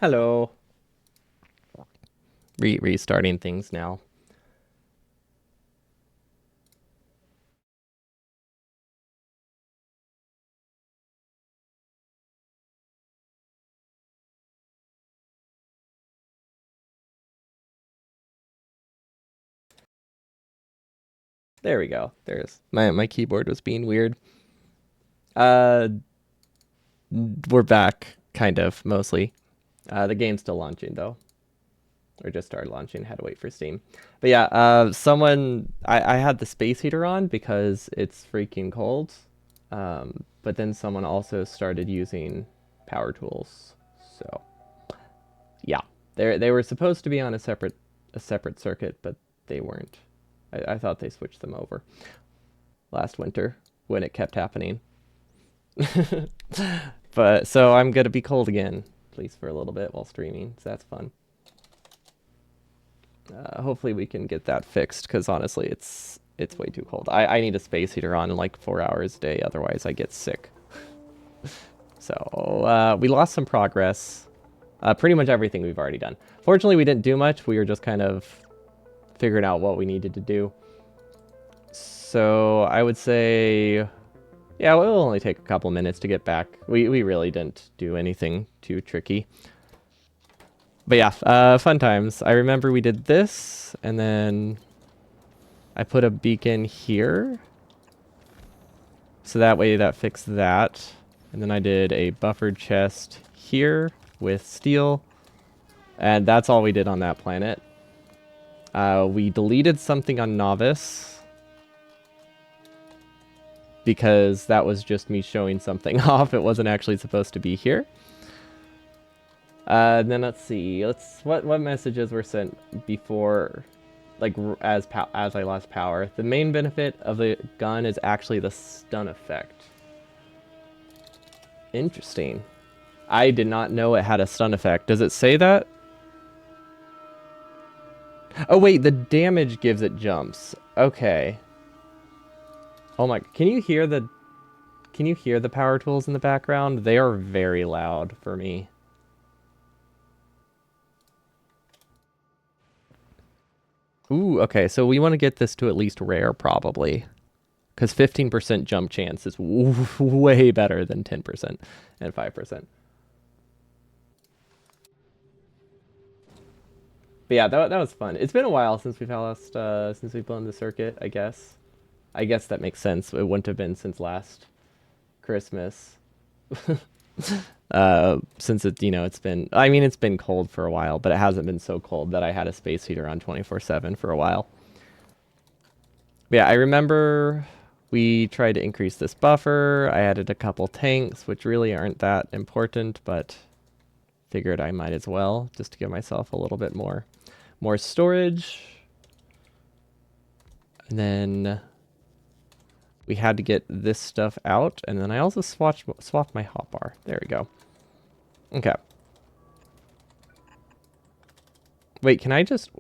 Hello. Restarting things now. There we go. There's my keyboard was being weird. Uh, we're back, kind of mostly. The game's still launching though, or just started launching. Had to wait for Steam. But yeah, I had the space heater on because it's freaking cold. But then someone also started using power tools. So yeah, they were supposed to be on a separate circuit, but they weren't. I thought they switched them over last winter when it kept happening. But so I'm gonna be cold again, at least for a little bit while streaming. So that's fun. Hopefully we can get that fixed because honestly, it's way too cold. I need a space heater on in like 4 hours a day, otherwise I get sick. So we lost some progress. Pretty much everything we've already done. Fortunately, we didn't do much. We were just kind of figuring out what we needed to do. So I would say, yeah, it'll only take a couple minutes to get back. We really didn't do anything too tricky. But yeah, fun times. I remember we did this, and then I put a beacon here. So that way that fixed that. And then I did a buffered chest here with steel. And that's all we did on that planet. We deleted something on Novice because that was just me showing something off. It wasn't actually supposed to be here. Then let's see. What messages were sent before, like as I lost power. The main benefit of the gun is actually the stun effect. Interesting. I did not know it had a stun effect. Does it say that? Oh wait, the damage gives it jumps. Okay. Oh my, can you hear the power tools in the background? They are very loud for me. Ooh, okay, so we want to get this to at least rare probably. Because 15% jump chance is way better than 10% and 5%. But yeah, that was fun. It's been a while since since we've blown the circuit, I guess. I guess that makes sense. It wouldn't have been since last Christmas. Since it's been, I mean, it's been cold for a while, but it hasn't been so cold that I had a space heater on 24/7 for a while. But yeah, I remember we tried to increase this buffer. I added a couple tanks, which really aren't that important, but figured I might as well just to give myself a little bit more storage. And then we had to get this stuff out, and then I also swapped my hotbar. There we go. Okay. Wait, can I just...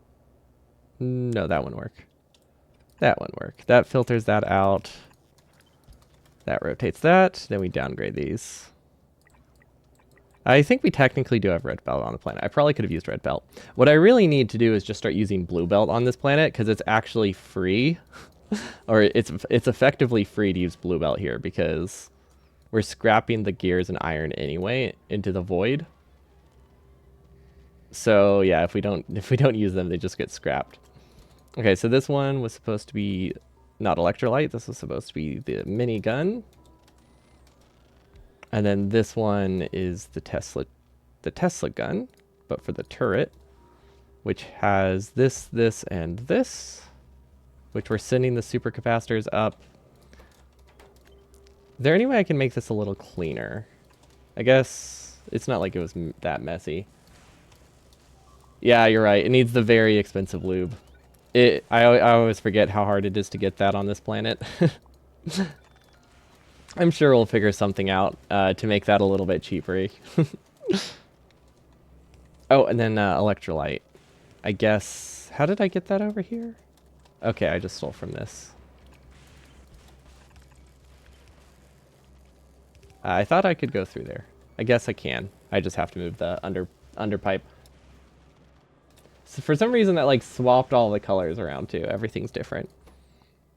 No, that wouldn't work. That wouldn't work. That filters that out. That rotates that. Then we downgrade these. I think we technically do have red belt on the planet. I probably could have used red belt. What I really need to do is just start using blue belt on this planet because it's actually free. Or it's effectively free to use blue belt here because we're scrapping the gears and iron anyway into the void. So yeah, if we don't use them, they just get scrapped. Okay, so this one was supposed to be not electrolyte. This was supposed to be the minigun. And then this one is the Tesla gun, but for the turret, which has this, and this, which we're sending the supercapacitors up. Is there any way I can make this a little cleaner? I guess it's not like it was that messy. Yeah, you're right. It needs the very expensive lube. I always forget how hard it is to get that on this planet. I'm sure we'll figure something out to make that a little bit cheaper. Oh, and then electrolyte. I guess... How did I get that over here? Okay, I just stole from this. I thought I could go through there. I guess I can. I just have to move the underpipe. So for some reason that like swapped all the colors around too. Everything's different.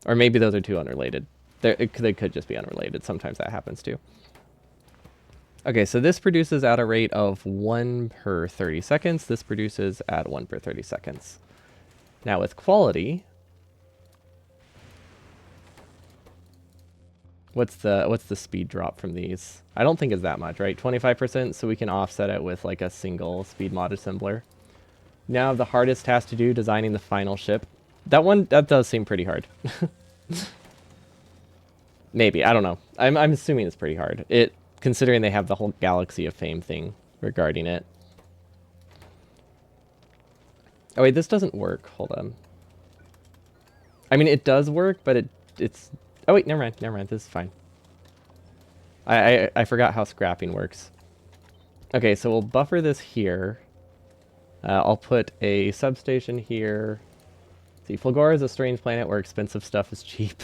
Or maybe those are two unrelated. They could just be unrelated. Sometimes that happens too. Okay, so this produces at a rate of 1 per 30 seconds. This produces at 1 per 30 seconds. Now with quality, what's the speed drop from these? I don't think it's that much, right? 25%, so we can offset it with like a single speed mod assembler. Now the hardest task to do, designing the final ship. That does seem pretty hard. Maybe, I don't know. I'm assuming it's pretty hard. Considering they have the whole Galaxy of Fame thing regarding it. Oh wait, this doesn't work. Hold on. I mean, it does work, but it's... Oh wait, never mind. This is fine. I forgot how scrapping works. Okay, so we'll buffer this here. I'll put a substation here. See, Fulgora is a strange planet where expensive stuff is cheap.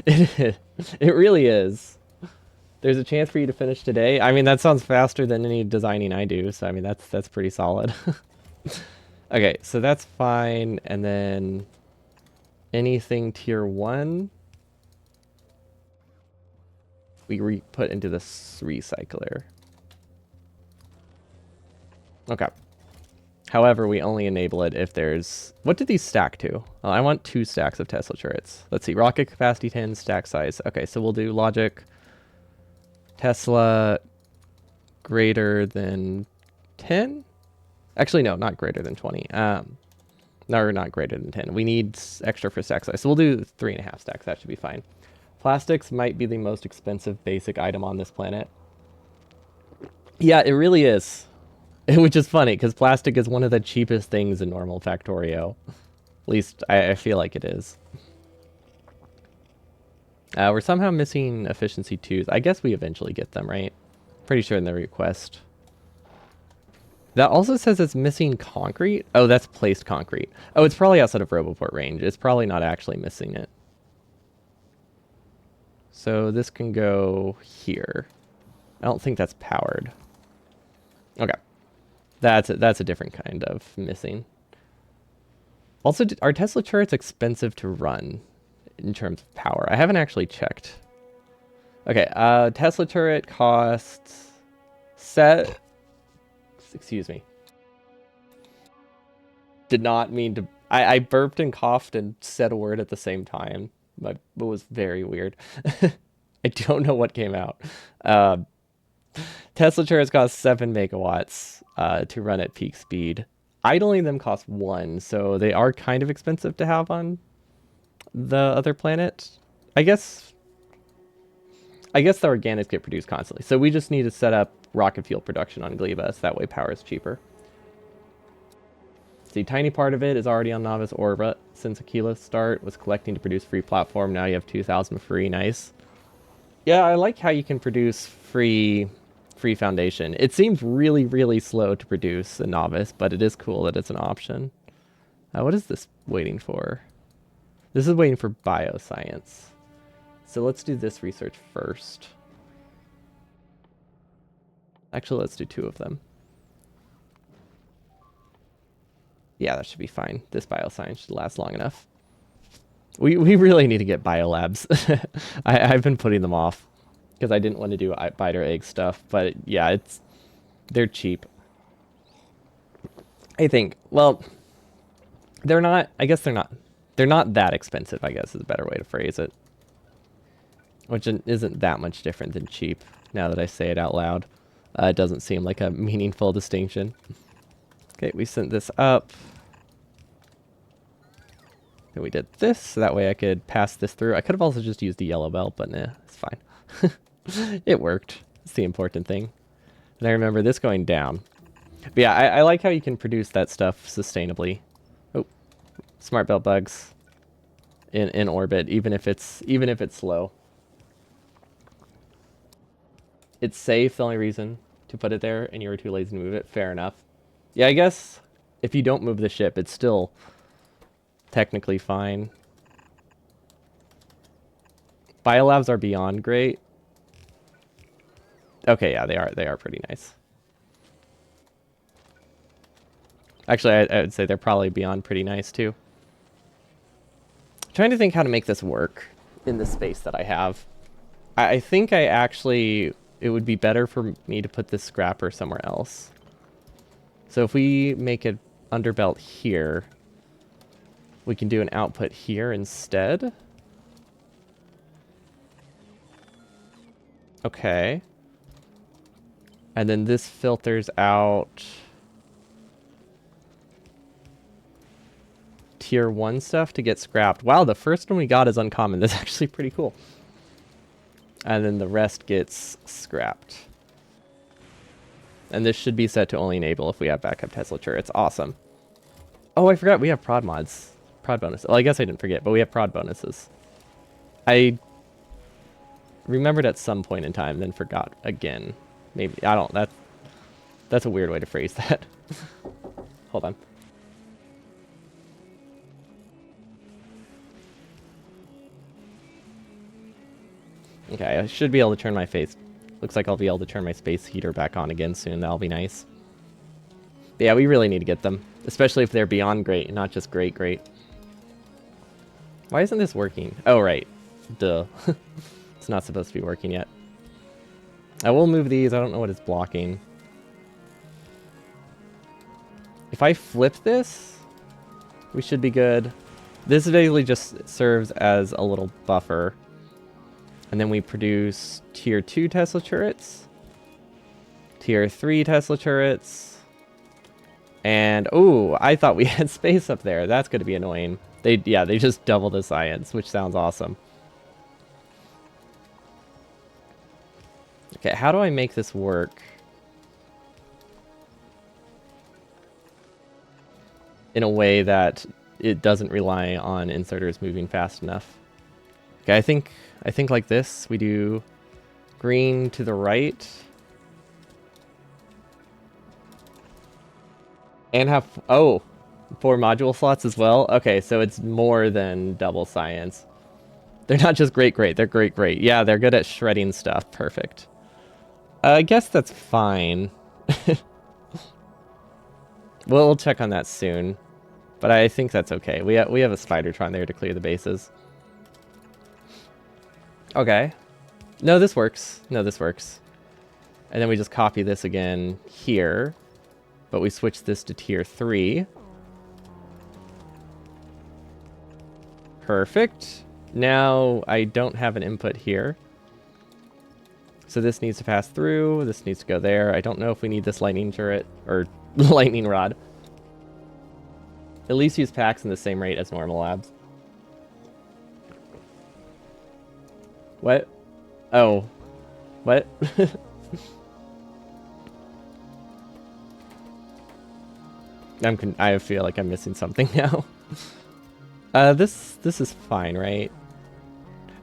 It really is. There's a chance for you to finish today. I mean, that sounds faster than any designing I do, so I mean, that's pretty solid. Okay, so that's fine, and then anything tier 1, we put into this recycler. Okay. However, we only enable it if there's... What did these stack to? I want 2 stacks of Tesla turrets. Let's see, rocket capacity 10, stack size. Okay, so we'll do logic Tesla greater than 10? Actually, no, not greater than 20. No, not greater than 10. We need extra for stack size. So we'll do 3.5 stacks. That should be fine. Plastics might be the most expensive basic item on this planet. Yeah, it really is. Which is funny, because plastic is one of the cheapest things in normal Factorio. At least, I feel like it is. We're somehow missing efficiency 2s. I guess we eventually get them, right? Pretty sure in the request. That also says it's missing concrete. Oh, that's placed concrete. Oh, it's probably outside of Roboport range. It's probably not actually missing it. So this can go here. I don't think that's powered. Okay. That's a different kind of missing. Also, are Tesla turrets expensive to run in terms of power? I haven't actually checked. Okay, Tesla turret costs excuse me. Did not mean to... I burped and coughed and said a word at the same time. It was very weird. I don't know what came out. Tesla turrets cost 7 megawatts to run at peak speed. Idling them costs 1, so they are kind of expensive to have on the other planet. I guess the organics get produced constantly. So we just need to set up rocket fuel production on Gleba, so that way power is cheaper. See, tiny part of it is already on Novice orbit since Aquila start was collecting to produce free platform. Now you have 2,000 free. Nice. Yeah, I like how you can produce free foundation. It seems really, really slow to produce a Novice, but it is cool that it's an option. What is this waiting for? This is waiting for bioscience. So let's do this research first. Actually, let's do 2 of them. Yeah, that should be fine. This bioscience should last long enough. We really need to get biolabs. I've been putting them off because I didn't want to do biter egg stuff, but yeah, they're cheap. I think, well, they're not, I guess they're not that expensive, I guess is a better way to phrase it. Which isn't that much different than cheap, now that I say it out loud. It doesn't seem like a meaningful distinction. Okay, we sent this up. Then we did this, so that way I could pass this through. I could have also just used the yellow belt, but nah, it's fine. It worked. It's the important thing. And I remember this going down. But yeah, I like how you can produce that stuff sustainably. Oh, smart belt bugs in orbit, even if it's slow. It's safe, the only reason to put it there, and you were too lazy to move it. Fair enough. Yeah, I guess if you don't move the ship, it's still technically fine. Biolabs are beyond great. Okay, yeah, they are pretty nice. Actually, I would say they're probably beyond pretty nice too. Trying to think how to make this work in the space that I have. I think I actually, it would be better for me to put this scrapper somewhere else. So if we make an underbelt here, we can do an output here instead. Okay. And then this filters out tier 1 stuff to get scrapped. Wow, the first one we got is uncommon. That's actually pretty cool. And then the rest gets scrapped. And this should be set to only enable if we have backup Tesla turrets. Awesome. Oh, I forgot we have prod mods. Prod bonuses. Well, I guess I didn't forget, but we have prod bonuses. I remembered at some point in time, then forgot again. Maybe, I don't, that's a weird way to phrase that. Hold on. Okay, I should be able to turn my face. Looks like I'll be able to turn my space heater back on again soon. That'll be nice. But yeah, we really need to get them. Especially if they're beyond great, not just great. Why isn't this working? Oh, right. Duh. It's not supposed to be working yet. I will move these. I don't know what it's blocking. If I flip this, we should be good. This basically just serves as a little buffer. And then we produce tier 2 Tesla turrets, tier 3 Tesla turrets, and oh, I thought we had space up there. That's going to be annoying. They just double the science, which sounds awesome. Okay, how do I make this work in a way that it doesn't rely on inserters moving fast enough? Okay, I think like this. We do green to the right. And have, oh, 4 module slots as well? Okay, so it's more than double science. They're not just great. They're great. Yeah, they're good at shredding stuff. Perfect. I guess that's fine. We'll check on that soon. But I think that's okay. We have a Spidertron there to clear the bases. Okay. No, this works. And then we just copy this again here. But we switch this to tier 3. Perfect. Now I don't have an input here. So this needs to pass through. This needs to go there. I don't know if we need this lightning turret or lightning rod. At least use packs in the same rate as normal labs. What? Oh. What? I feel like I'm missing something now. This is fine, right?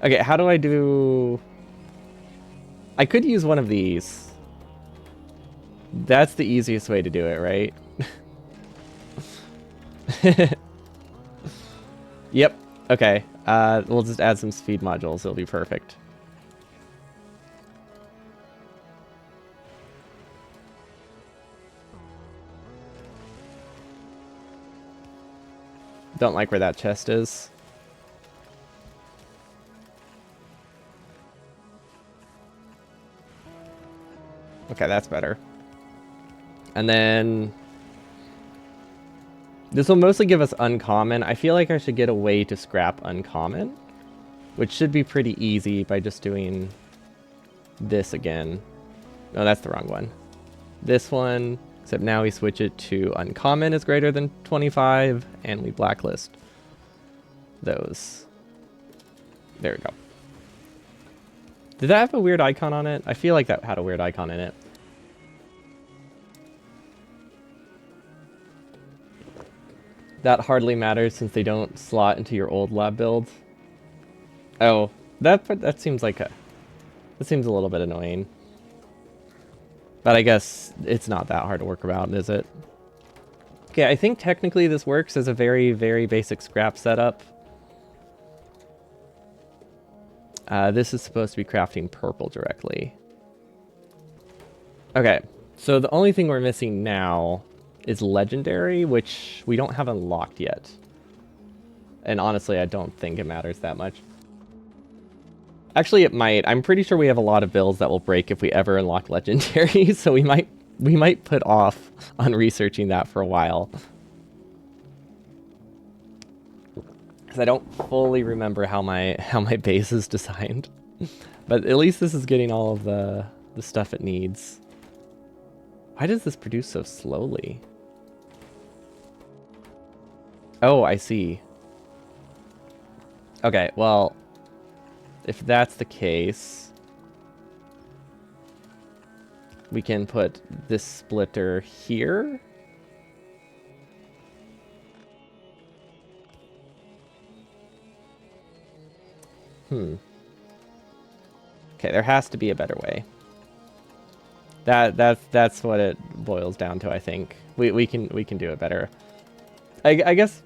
Okay, how do I do... I could use one of these. That's the easiest way to do it, right? Yep. Okay. We'll just add some speed modules. It'll be perfect. Don't like where that chest is. Okay, that's better. And then... this will mostly give us uncommon. I feel like I should get a way to scrap uncommon, which should be pretty easy by just doing this again. No, that's the wrong one. This one, except now we switch it to uncommon is greater than 25, and we blacklist those. There we go. Did that have a weird icon on it? I feel like that had a weird icon in it. That hardly matters since they don't slot into your old lab build. Oh, that seems like that seems a little bit annoying. But I guess it's not that hard to work around, is it? Okay, I think technically this works as a very, very basic scrap setup. This is supposed to be crafting purple directly. Okay, so the only thing we're missing now is legendary, which we don't have unlocked yet. And honestly, I don't think it matters that much. Actually, it might. I'm pretty sure we have a lot of builds that will break if we ever unlock legendary, so we might put off on researching that for a while. Because I don't fully remember how my base is designed. But at least this is getting all of the stuff it needs. Why does this produce so slowly? Oh, I see. Okay, well, if that's the case, we can put this splitter here. Okay, there has to be a better way. That's what it boils down to, I think. We can do it better. I guess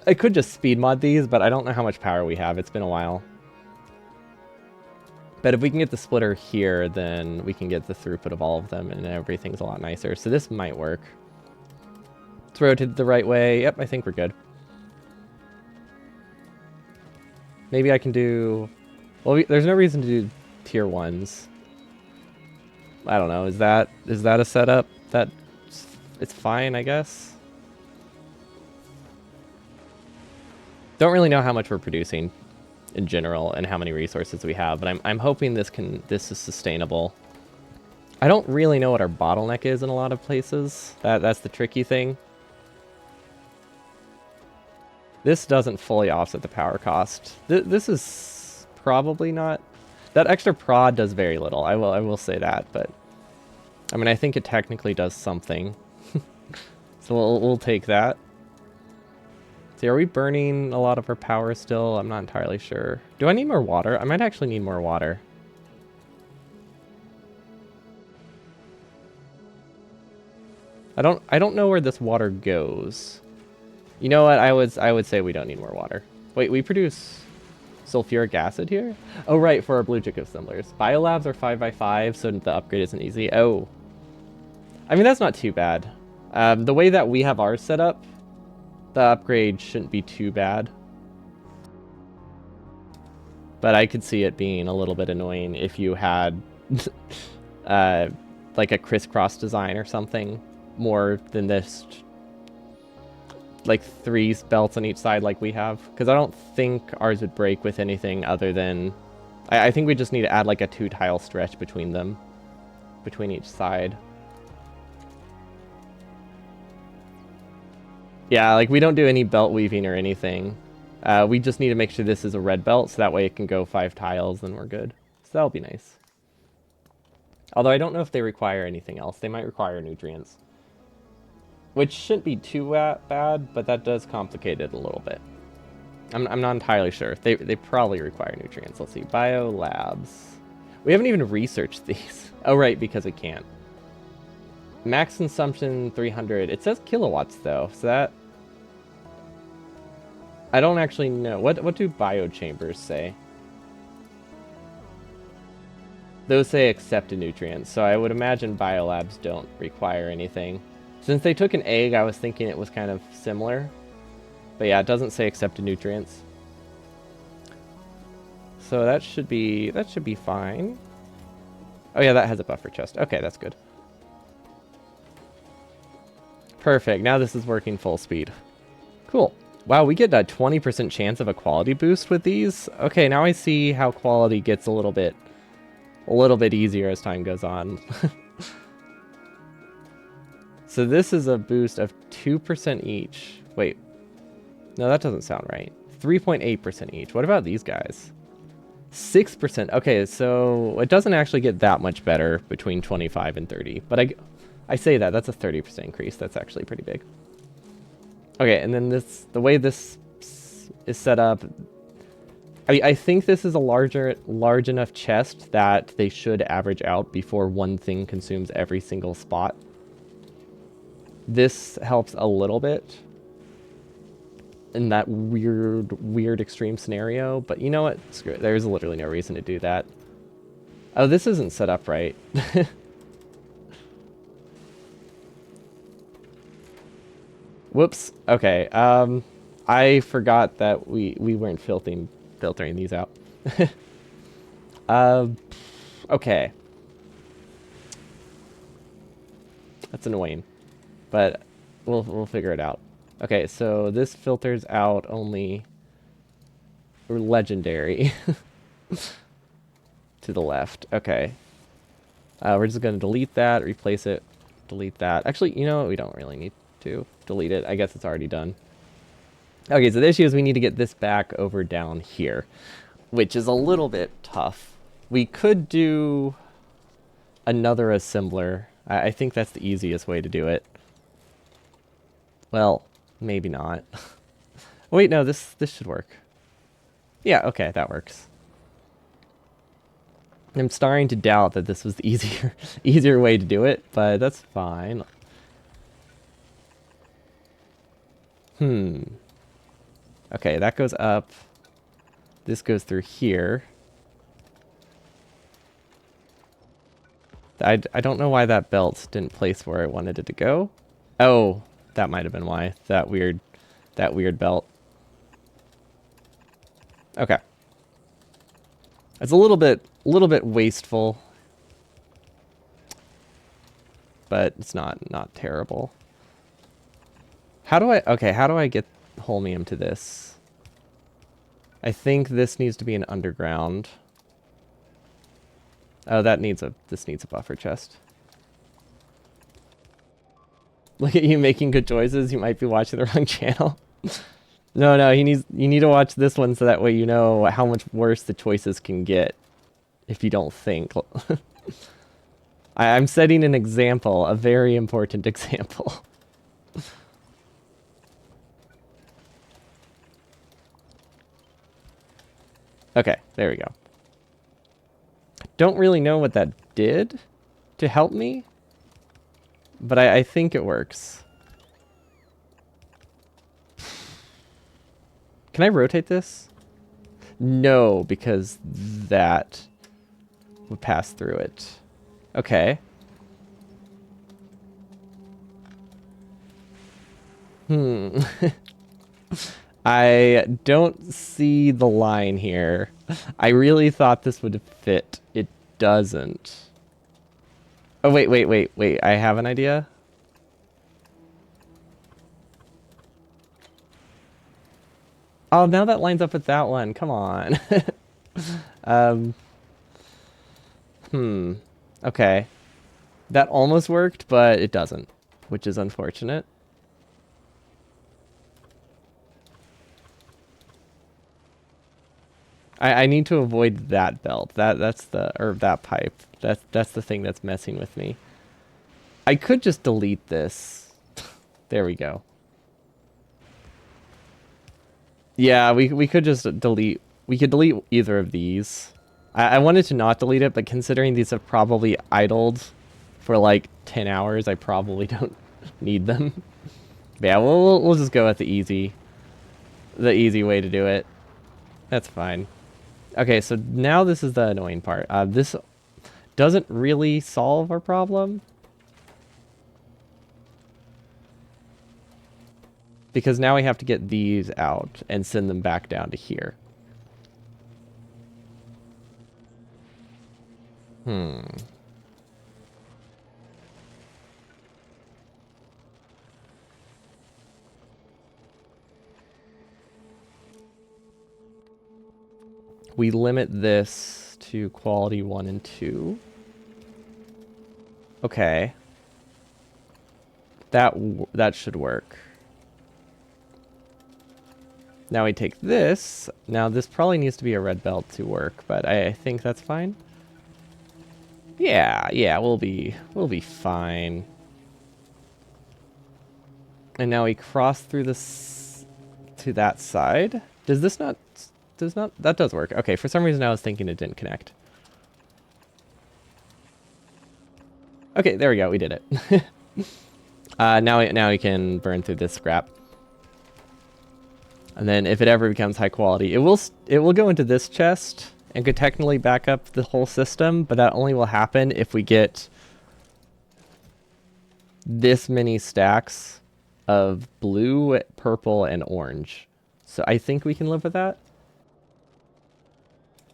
I could just speed mod these, but I don't know how much power we have. It's been a while. But if we can get the splitter here, then we can get the throughput of all of them, and everything's a lot nicer. So this might work. It's rotated the right way. Yep, I think we're good. Maybe I can do... Well, there's no reason to do tier 1s. I don't know. Is that a setup that it's fine, I guess? Don't really know how much we're producing in general and how many resources we have, but I'm hoping this is sustainable. I don't really know what our bottleneck is in a lot of places. That's the tricky thing. This doesn't fully offset the power cost. This is probably not... That extra prod does very little. I will say that, but I mean, I think it technically does something. So we'll take that. See, are we burning a lot of our power still? I'm not entirely sure. Do I need more water? I might actually need more water. I don't know where this water goes. You know what? I would say we don't need more water. Wait, we produce sulfuric acid here? Oh, right, for our blue chip assemblers. Biolabs are 5x5, so the upgrade isn't easy. Oh. I mean, that's not too bad. The way that we have ours set up, the upgrade shouldn't be too bad. But I could see it being a little bit annoying if you had like a crisscross design or something more than this, like 3 belts on each side like we have. Because I don't think ours would break with anything other than... I think we just need to add like a 2-tile stretch between them, between each side. Yeah, like we don't do any belt weaving or anything. We just need to make sure this is a red belt, so that way it can go 5 tiles, and we're good. So that'll be nice. Although I don't know if they require anything else. They might require nutrients. Which shouldn't be too bad, but that does complicate it a little bit. I'm not entirely sure. They probably require nutrients. Let's see. Bio labs. We haven't even researched these. Oh, right, because we can't. Max consumption 300. It says kilowatts, though, so that... I don't actually know. What do biochambers say? Those say accepted nutrients, so I would imagine biolabs don't require anything. Since they took an egg, I was thinking it was kind of similar. But yeah, it doesn't say accepted nutrients. So that should be fine. Oh yeah, that has a buffer chest. Okay, that's good. Perfect. Now this is working full speed. Cool. Wow, we get a 20% chance of a quality boost with these. Okay, now I see how quality gets a little bit easier as time goes on. So this is a boost of 2% each. Wait. No, that doesn't sound right. 3.8% each. What about these guys? 6%. Okay, so it doesn't actually get that much better between 25 and 30. But I say that's a 30% increase. That's actually pretty big. Okay, and then the way this is set up, I think this is a large enough chest that they should average out before one thing consumes every single spot. This helps a little bit in that weird extreme scenario, but you know what? Screw it. There's literally no reason to do that. Oh, this isn't set up right. Whoops. Okay. I forgot that we weren't filtering these out. Uh, okay. That's annoying, but we'll figure it out. Okay, so this filters out only legendary to the left. Okay. We're just going to delete that, replace it, delete that. Actually, you know what? We don't really need to delete it. I guess it's already done. Okay, so the issue is we need to get this back over down here, which is a little bit tough. We could do another assembler. I think that's the easiest way to do it. Well, maybe not. Wait, no, this should work. Yeah, okay, that works. I'm starting to doubt that this was the easier way to do it, but that's fine. Okay, that goes up. This goes through here. I don't know why that belt didn't place where I wanted it to go. Oh, that might have been why. That weird belt. Okay. It's a little bit wasteful, but it's not terrible. How do I get holmium to this? I think this needs to be an underground. Oh, this needs a buffer chest. Look at you making good choices. You might be watching the wrong channel. No, you need to watch this one so that way you know how much worse the choices can get if you don't think. I'm setting an example, a very important example. Okay, there we go. Don't really know what that did to help me, but I think it works. Can I rotate this? No, because that would pass through it. Okay. I don't see the line here. I really thought this would fit. It doesn't. Oh, wait. I have an idea. Oh, now that lines up with that one. Come on. Okay. That almost worked, but it doesn't, which is unfortunate. I need to avoid that belt. That's that pipe. That's the thing that's messing with me. I could just delete this. There we go. Yeah, we could just delete. We could delete either of these. I wanted to not delete it, but considering these have probably idled for like 10 hours, I probably don't need them. But yeah, we'll just go with the easy way to do it. That's fine. Okay, so now this is the annoying part. This doesn't really solve our problem, because now we have to get these out and send them back down to here. We limit this to quality 1 and 2. Okay. That should work. Now we take this. Now this probably needs to be a red belt to work, but I think that's fine. Yeah, we'll be fine. And now we cross through this to that side. Does not that does work. Okay, for some reason I was thinking it didn't connect. Okay, there we go. We did it. Now we can burn through this scrap. And then if it ever becomes high quality, it will go into this chest and could technically back up the whole system, but that only will happen if we get this many stacks of blue, purple, and orange. So I think we can live with that.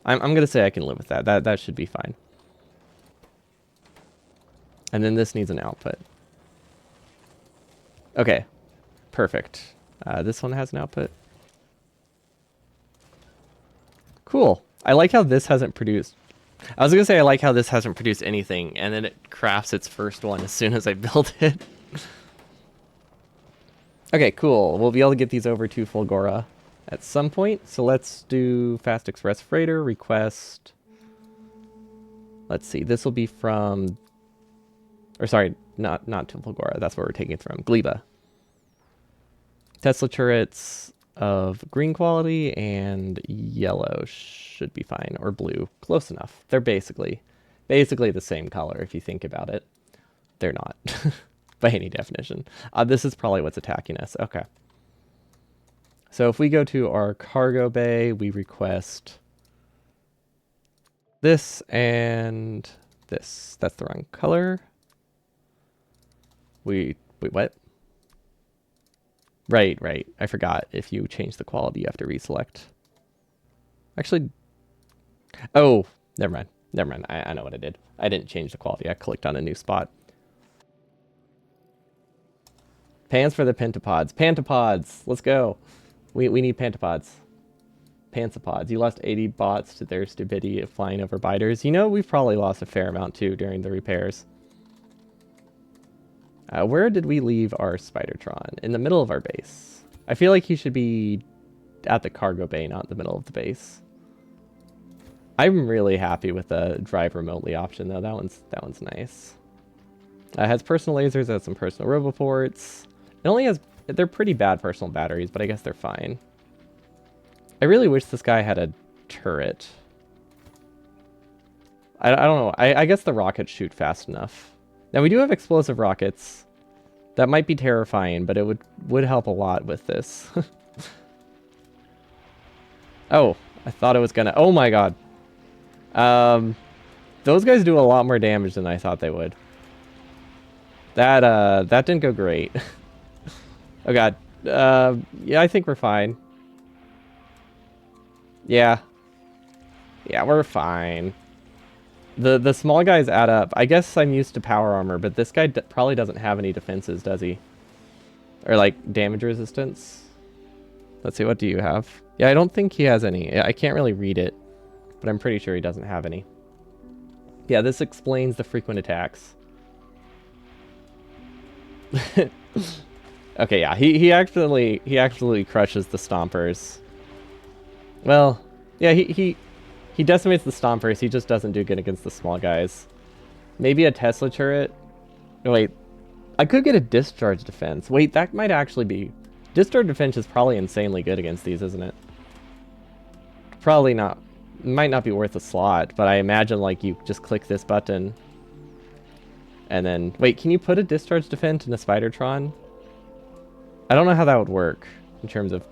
I'm gonna say I can live with that. That should be fine. And then this needs an output. Okay, perfect. This one has an output. Cool. I like how this hasn't produced. I was gonna say I like how this hasn't produced anything, and then it crafts its first one as soon as I build it. Okay, cool. We'll be able to get these over to Fulgora at some point. So let's do Fast Express Freighter request. Let's see. This will be from, or sorry, not to Fulgora. That's where we're taking it from. Gleba. Tesla turrets of green quality and yellow should be fine, or blue. Close enough. They're basically the same color if you think about it. They're not. By any definition. This is probably what's attacking us. Okay. So if we go to our cargo bay, we request this and this. That's the wrong color. Wait, what? Right. I forgot. If you change the quality, you have to reselect. Actually, oh, never mind. I know what I did. I didn't change the quality. I clicked on a new spot. Pans for the pentapods. Pantapods. Let's go. We need pantapods. Pansapods. You lost 80 bots to their stupidity of flying over biters. You know, we've probably lost a fair amount too during the repairs. Where did we leave our Spidertron? In the middle of our base. I feel like he should be at the cargo bay, not in the middle of the base. I'm really happy with the drive remotely option though. That one's nice. It has personal lasers, it has some personal roboports. It only has, they're pretty bad personal batteries, but I guess they're fine. I really wish this guy had a turret. I don't know. I guess the rockets shoot fast enough. Now we do have explosive rockets. That might be terrifying, but it would help a lot with this. Oh, I thought it was gonna, oh my god. Those guys do a lot more damage than I thought they would. That didn't go great. Oh god. Yeah, I think we're fine. Yeah. Yeah, we're fine. The small guys add up. I guess I'm used to power armor, but this guy probably doesn't have any defenses, does he? Or like damage resistance? Let's see, what do you have? Yeah, I don't think he has any. I can't really read it, but I'm pretty sure he doesn't have any. Yeah, this explains the frequent attacks. Okay, yeah, he actually crushes the stompers. Well, yeah, he decimates the stompers. He just doesn't do good against the small guys. Maybe a Tesla turret. Oh, wait, I could get a discharge defense. Wait, that might actually be... Discharge defense is probably insanely good against these, isn't it? Probably not. Might not be worth a slot, but I imagine like you just click this button. And then... Wait, can you put a discharge defense in a Spidertron? I don't know how that would work in terms of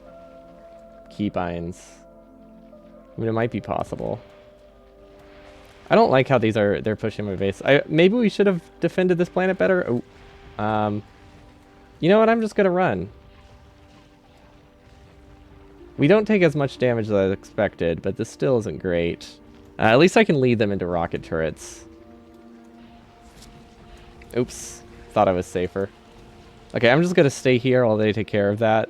keybinds. I mean, it might be possible. I don't like how they're pushing my base. Maybe we should have defended this planet better. Oh, you know what? I'm just gonna run. We don't take as much damage as I expected, but this still isn't great. At least I can lead them into rocket turrets. Oops, thought I was safer. Okay, I'm just gonna stay here while they take care of that.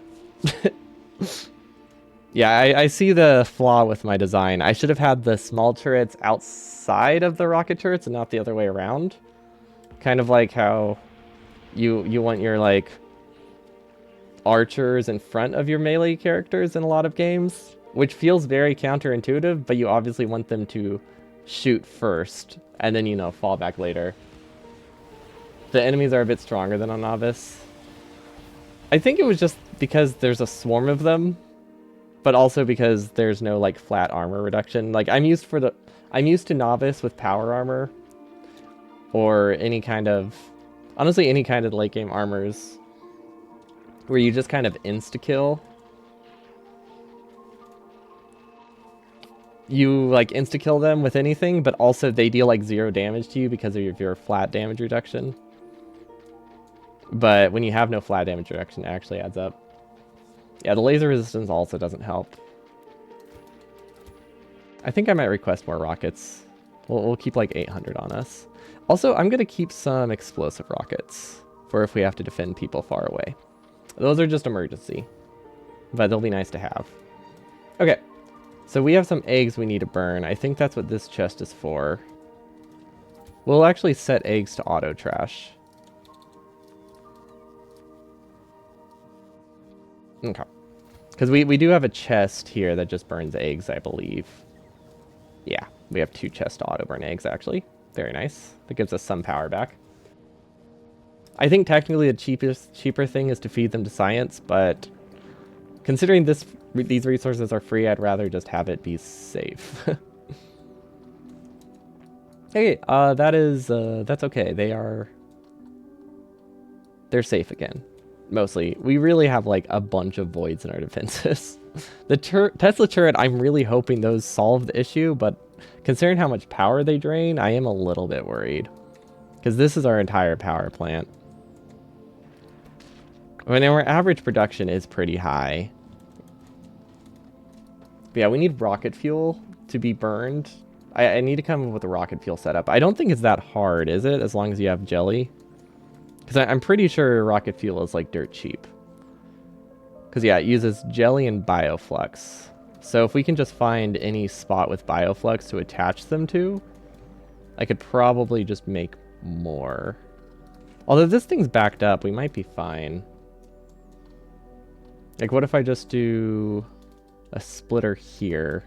Yeah, I see the flaw with my design. I should have had the small turrets outside of the rocket turrets and not the other way around. Kind of like how you want your, like, archers in front of your melee characters in a lot of games, which feels very counterintuitive, but you obviously want them to shoot first and then, you know, fall back later. The enemies are a bit stronger than on Novice. I think it was just because there's a swarm of them, but also because there's no like flat armor reduction. Like I'm used to Novice with power armor or any kind of, honestly, any kind of late game armors where you just kind of insta-kill. You like insta-kill them with anything, but also they deal like 0 damage to you because of your flat damage reduction. But when you have no flat damage reduction, it actually adds up. Yeah, the laser resistance also doesn't help. I think I might request more rockets. We'll keep like 800 on us. Also, I'm going to keep some explosive rockets for if we have to defend people far away. Those are just emergency, but they'll be nice to have. Okay, so we have some eggs we need to burn. I think that's what this chest is for. We'll actually set eggs to auto trash. Okay. Because we do have a chest here that just burns eggs, I believe. Yeah, we have 2 chests to auto burn eggs, actually. Very nice. That gives us some power back. I think technically the cheaper thing is to feed them to science, but considering these resources are free, I'd rather just have it be safe. Hey, that's okay. They're safe again. Mostly. We really have like a bunch of voids in our defenses. The Tesla turret, I'm really hoping those solve the issue, but considering how much power they drain, I am a little bit worried. Because this is our entire power plant. I mean, our average production is pretty high. But yeah, we need rocket fuel to be burned. I need to come up with a rocket fuel setup. I don't think it's that hard, is it? As long as you have jelly. Because I'm pretty sure rocket fuel is like dirt cheap. Because yeah, it uses jelly and bioflux. So if we can just find any spot with bioflux to attach them to, I could probably just make more. Although this thing's backed up, we might be fine. Like, what if I just do a splitter here?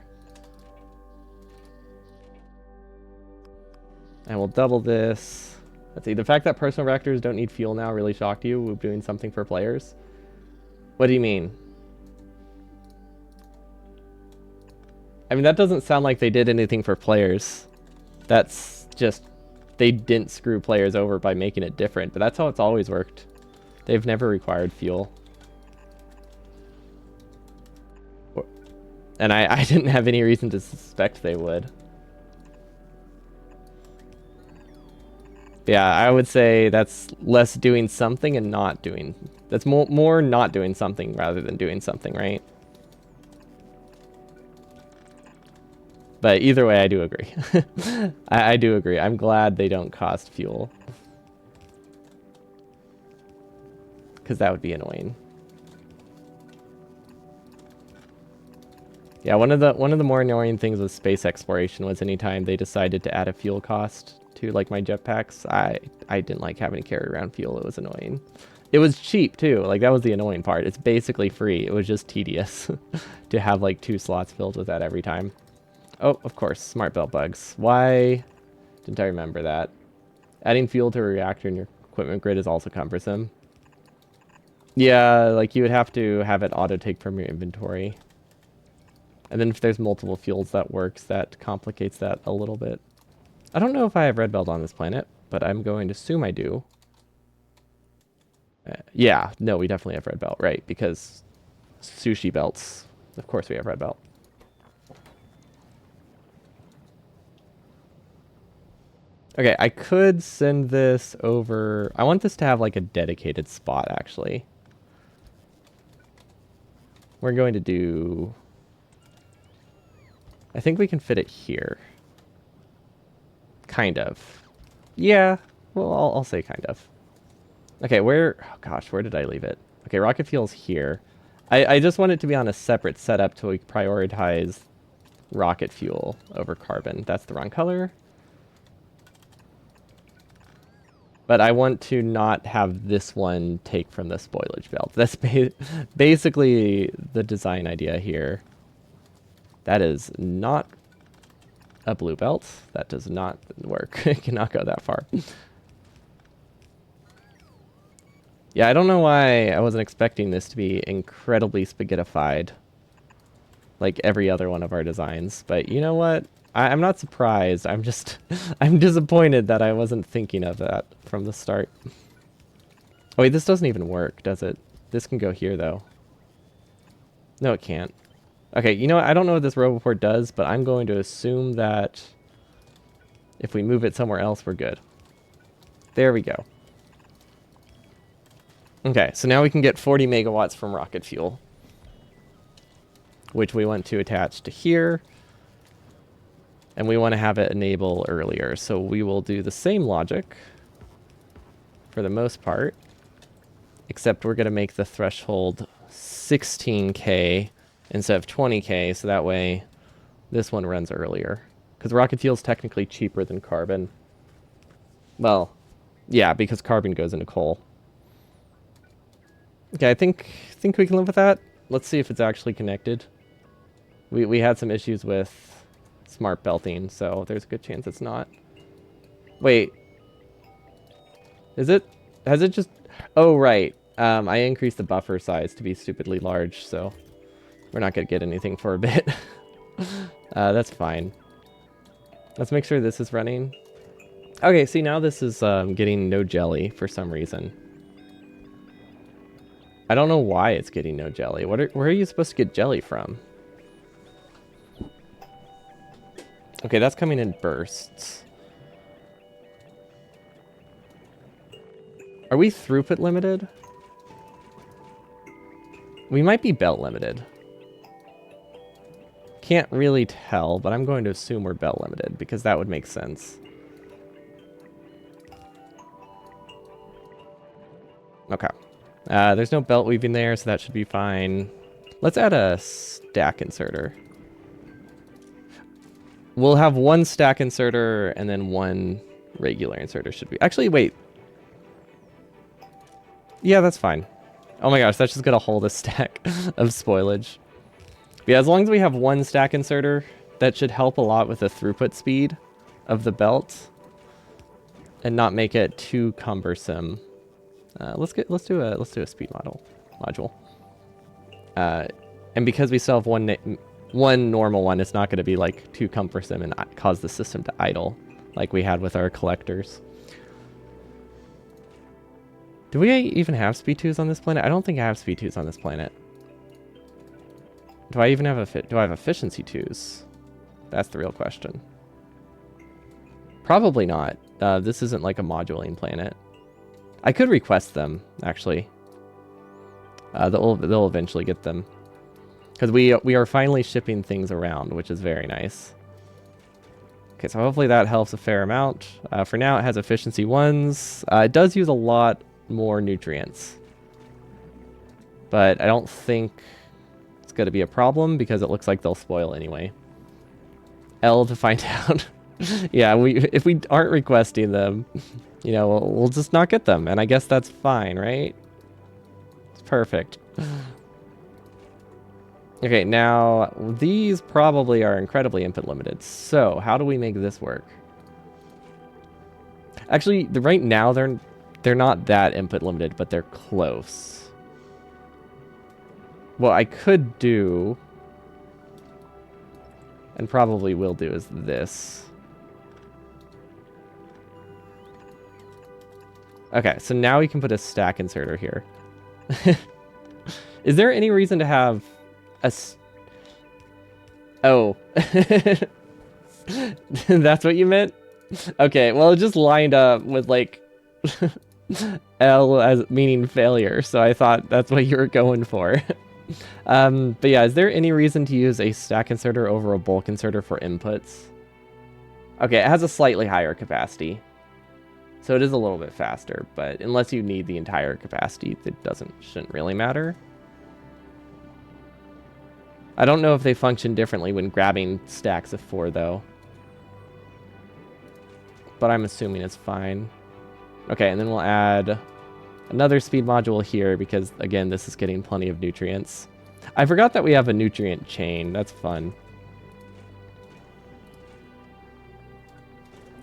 And we'll double this. Let's see, the fact that personal reactors don't need fuel now really shocked you with doing something for players? What do you mean? I mean, that doesn't sound like they did anything for players. That's just, they didn't screw players over by making it different, but that's how it's always worked. They've never required fuel. And I didn't have any reason to suspect they would. Yeah, I would say that's less doing something and not doing. That's more not doing something rather than doing something, right? But either way, I do agree. I do agree. I'm glad they don't cost fuel. Because that would be annoying. Yeah, one of the more annoying things with space exploration was anytime they decided to add a fuel cost to like my jetpacks, I didn't like having to carry around fuel. It was annoying. It was cheap too. Like that was the annoying part. It's basically free. It was just tedious to have like 2 slots filled with that every time. Oh, of course, smart belt bugs. Why didn't I remember that? Adding fuel to a reactor in your equipment grid is also cumbersome. Yeah, like you would have to have it auto take from your inventory. And then if there's multiple fuels that works, that complicates that a little bit. I don't know if I have red belt on this planet, but I'm going to assume I do. Yeah, no, we definitely have red belt, right? Because sushi belts. Of course we have red belt. Okay, I could send this over. I want this to have like a dedicated spot, actually. We're going to do... I think we can fit it here. Kind of. Yeah, well, I'll say kind of. Okay, where... Oh gosh, where did I leave it? Okay, rocket fuel's here. I just want it to be on a separate setup to prioritize rocket fuel over carbon. That's the wrong color. But I want to not have this one take from the spoilage belt. That's basically the design idea here. That is not a blue belt. That does not work. It cannot go that far. Yeah, I don't know why I wasn't expecting this to be incredibly spaghettified like every other one of our designs. But you know what? I'm not surprised. I'm just... I'm disappointed that I wasn't thinking of that from the start. Oh wait, this doesn't even work, does it? This can go here, though. No, it can't. Okay, you know what? I don't know what this Roboport does, but I'm going to assume that if we move it somewhere else, we're good. There we go. Okay, so now we can get 40 megawatts from rocket fuel, which we want to attach to here. And we want to have it enable earlier. So we will do the same logic for the most part, except we're going to make the threshold 16K instead of 20K. So that way this one runs earlier. Because rocket fuel is technically cheaper than carbon. Well, yeah, because carbon goes into coal. Okay, I think we can live with that. Let's see if it's actually connected. We had some issues with smart belting, so there's a good chance it's not. Wait. Is it? Has it just... Oh, right. I increased the buffer size to be stupidly large, so we're not going to get anything for a bit. That's fine. Let's make sure this is running. Okay, see, now this is getting no jelly for some reason. I don't know why it's getting no jelly. Where are you supposed to get jelly from? Okay, that's coming in bursts. Are we throughput limited? We might be belt limited. Can't really tell, but I'm going to assume we're belt limited because that would make sense. Okay. There's no belt weaving there, so that should be fine. Let's add a stack inserter. We'll have one stack inserter and then one regular inserter should be... Actually, wait. Yeah, that's fine. Oh my gosh, that's just gonna hold a stack of spoilage. But yeah, as long as we have one stack inserter, that should help a lot with the throughput speed of the belt and not make it too cumbersome. Let's do a speed module. And because we still have one normal one, it's not going to be like too cumbersome and cause the system to idle like we had with our collectors. Do we even have speed 2s on this planet? I don't think I have speed 2s on this planet. Do I even have do I have efficiency 2s? That's the real question. Probably not. This isn't like a modulating planet. I could request them, actually. They'll eventually get them. Because we are finally shipping things around, which is very nice. Okay, so hopefully that helps a fair amount. For now, it has efficiency 1s. It does use a lot more nutrients. But I don't think it's going to be a problem because it looks like they'll spoil anyway. L to find out. Yeah, if we aren't requesting them, you know, we'll just not get them. And I guess that's fine, right? It's perfect. Okay, now these probably are incredibly input limited. So how do we make this work? Actually, right now they're not that input limited, but they're close. What I could do, and probably will do, is this. Okay, so now we can put a stack inserter here. Is there any reason to have a... Oh. That's what you meant? Okay, well, it just lined up with, like, L as meaning failure, so I thought that's what you were going for. But yeah, is there any reason to use a stack inserter over a bulk inserter for inputs? Okay, it has a slightly higher capacity. So it is a little bit faster, but unless you need the entire capacity, it shouldn't really matter. I don't know if they function differently when grabbing stacks of 4, though. But I'm assuming it's fine. Okay, and then we'll add another speed module here because, again, this is getting plenty of nutrients. I forgot that we have a nutrient chain. That's fun.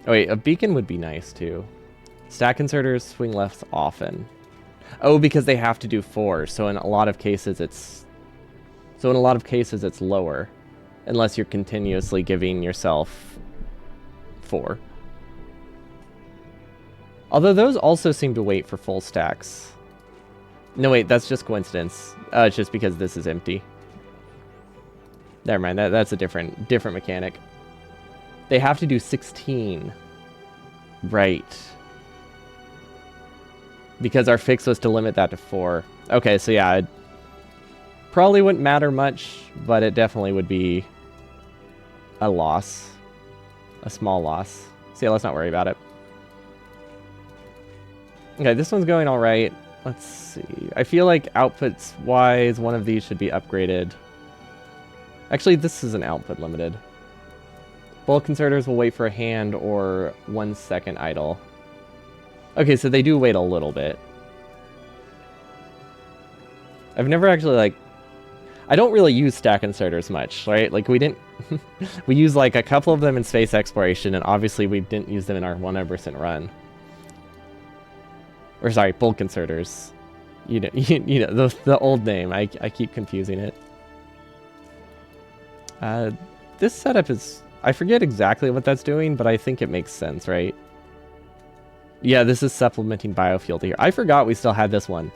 Oh, wait, a beacon would be nice, too. Stack inserters swing left often. Oh, because they have to do 4, so in a lot of cases it's... So in a lot of cases it's lower, unless you're continuously giving yourself 4. Although those also seem to wait for full stacks. No, wait, that's just coincidence. It's just because this is empty. Never mind, that's a different mechanic. They have to do 16. Right. Because our fix was to limit that to 4. Okay, so yeah, it probably wouldn't matter much, but it definitely would be a loss. A small loss. So yeah, let's not worry about it. Okay, this one's going alright. Let's see. I feel like outputs-wise, one of these should be upgraded. Actually, this is an output limited. Bulk conservators will wait for a hand or 1 second idle. Okay, so they do wait a little bit. I've never actually, like... I don't really use stack inserters much, right? Like, we didn't... we use, like, a couple of them in space exploration, and obviously we didn't use them in our 100% run. Or, sorry, bulk inserters. You know the old name. I keep confusing it. This setup is... I forget exactly what that's doing, but I think it makes sense, right? Yeah, this is supplementing biofuel here. I forgot we still had this one.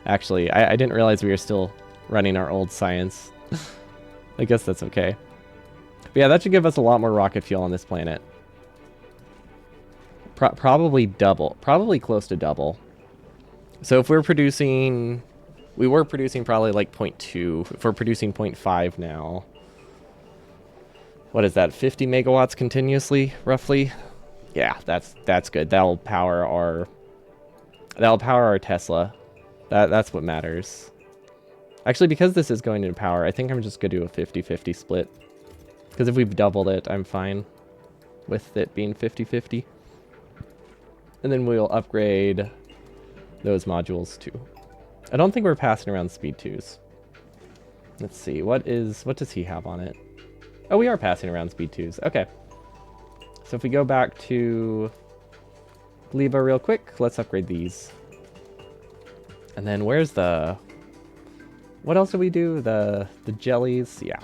Actually, I didn't realize we were still running our old science. I guess that's okay. But yeah, that should give us a lot more rocket fuel on this planet. Probably double. Probably close to double. So if we're producing... We were producing probably like 0.2. If we're producing 0.5 now... What is that? 50 megawatts continuously, roughly? Yeah, that's good. That'll power our Tesla. That's what matters. Actually, because this is going into power, I think I'm just going to do a 50-50 split. Because if we've doubled it, I'm fine with it being 50-50. And then we'll upgrade those modules too. I don't think we're passing around speed 2s. Let's see, what does he have on it? Oh, we are passing around speed 2s. Okay. So if we go back to Gleba real quick, let's upgrade these. And then where's the... What else do we do? The jellies? Yeah.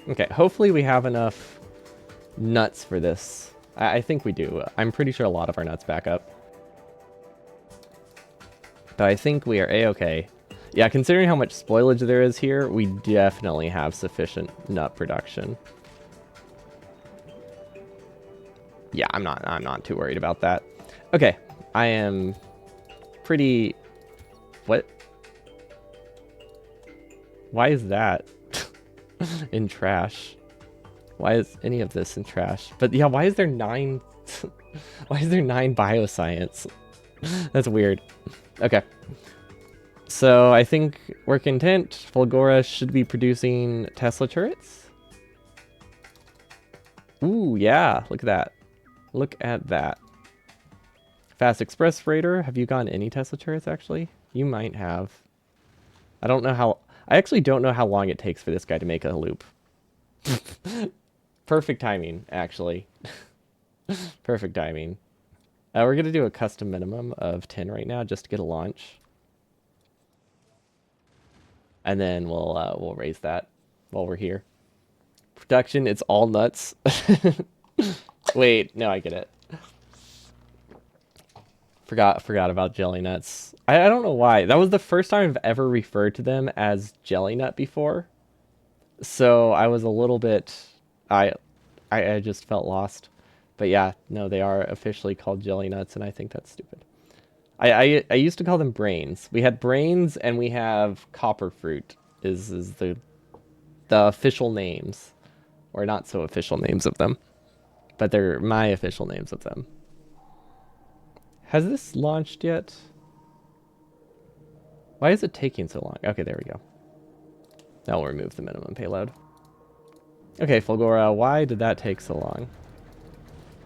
Okay, hopefully we have enough nuts for this. I think we do. I'm pretty sure a lot of our nuts back up. But I think we are A-okay. Yeah, considering how much spoilage there is here, we definitely have sufficient nut production. Yeah, I'm not too worried about that. Okay, I am pretty... What? Why is that in trash? Why is any of this in trash? But yeah, why is there 9... why is there 9 bioscience? That's weird. Okay. So I think we're content. Fulgora should be producing Tesla turrets. Ooh, yeah, look at that. Look at that. Fast Express Freighter, have you gotten any Tesla turrets, actually? You might have. I don't know how... I actually don't know how long it takes for this guy to make a loop. Perfect timing, actually. Perfect timing. We're going to do a custom minimum of 10 right now, just to get a launch. And then we'll raise that while we're here. Production, it's all nuts. Wait, no, I get it. Forgot about jelly nuts. I don't know why. That was the first time I've ever referred to them as jelly nut before. So I was a little bit... I just felt lost. But yeah, no, they are officially called jelly nuts, and I think that's stupid. I used to call them brains. We had brains, and we have copper fruit is the official names. Or not so official names of them. But they're my official names of them. Has this launched yet? Why is it taking so long? Okay, there we go. Now we'll remove the minimum payload. Okay, Fulgora, why did that take so long?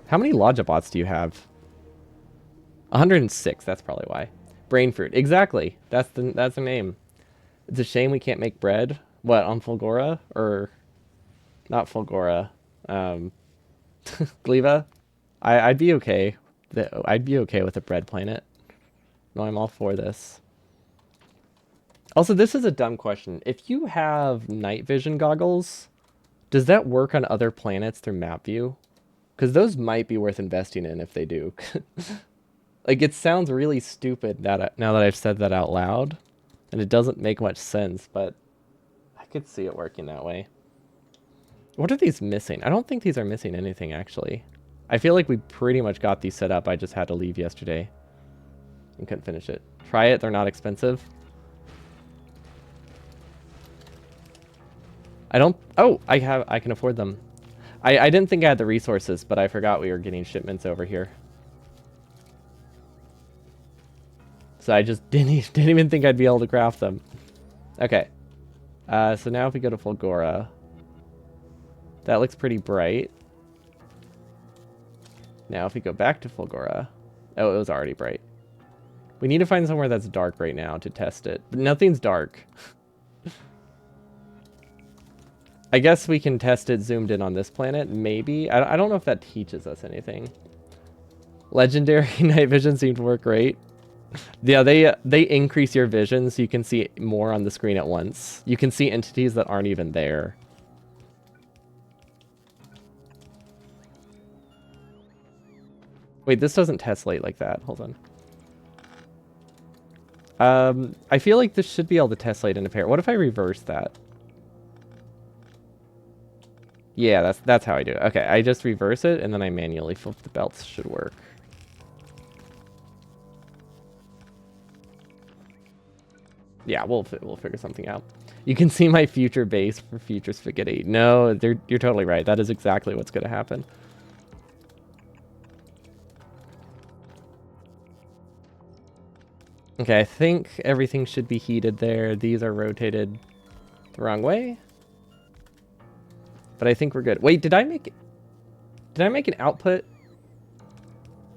How many Logibots do you have? 106, that's probably why. Brain fruit, exactly. That's the name. It's a shame we can't make bread. What, on Fulgora? Or not Fulgora. Gleba? I'd be okay. I'd be okay with a bread planet. No, I'm all for this. Also, this is a dumb question. If you have night vision goggles, does that work on other planets through map view? Because those might be worth investing in if they do. Like, it sounds really stupid now that I've said that out loud. And it doesn't make much sense, but I could see it working that way. What are these missing? I don't think these are missing anything, actually. I feel like we pretty much got these set up. I just had to leave yesterday. and couldn't finish it. Try it, they're not expensive. I don't, oh, I can afford them. I didn't think I had the resources, but I forgot we were getting shipments over here. So I just didn't even think I'd be able to craft them. Okay. So now if we go to Fulgora, that looks pretty bright. Now if we go back to Fulgora, oh, it was already bright. We need to find somewhere that's dark right now to test it. But nothing's dark. I guess we can test it zoomed in on this planet, maybe. I don't know if that teaches us anything. Legendary night vision seemed to work great. Yeah, they increase your vision so you can see more on the screen at once. You can see entities that aren't even there. Wait, this doesn't test light like that. Hold on. I feel like this should be able to test light in a pair. What if I reverse that? Yeah, that's how I do it. Okay, I just reverse it and then I manually flip the belts. Should work. Yeah, we'll figure something out. You can see my future base for future spaghetti. No, you're totally right. That is exactly what's going to happen. Okay, I think everything should be heated there. These are rotated the wrong way. But I think we're good. Wait, did I make an output?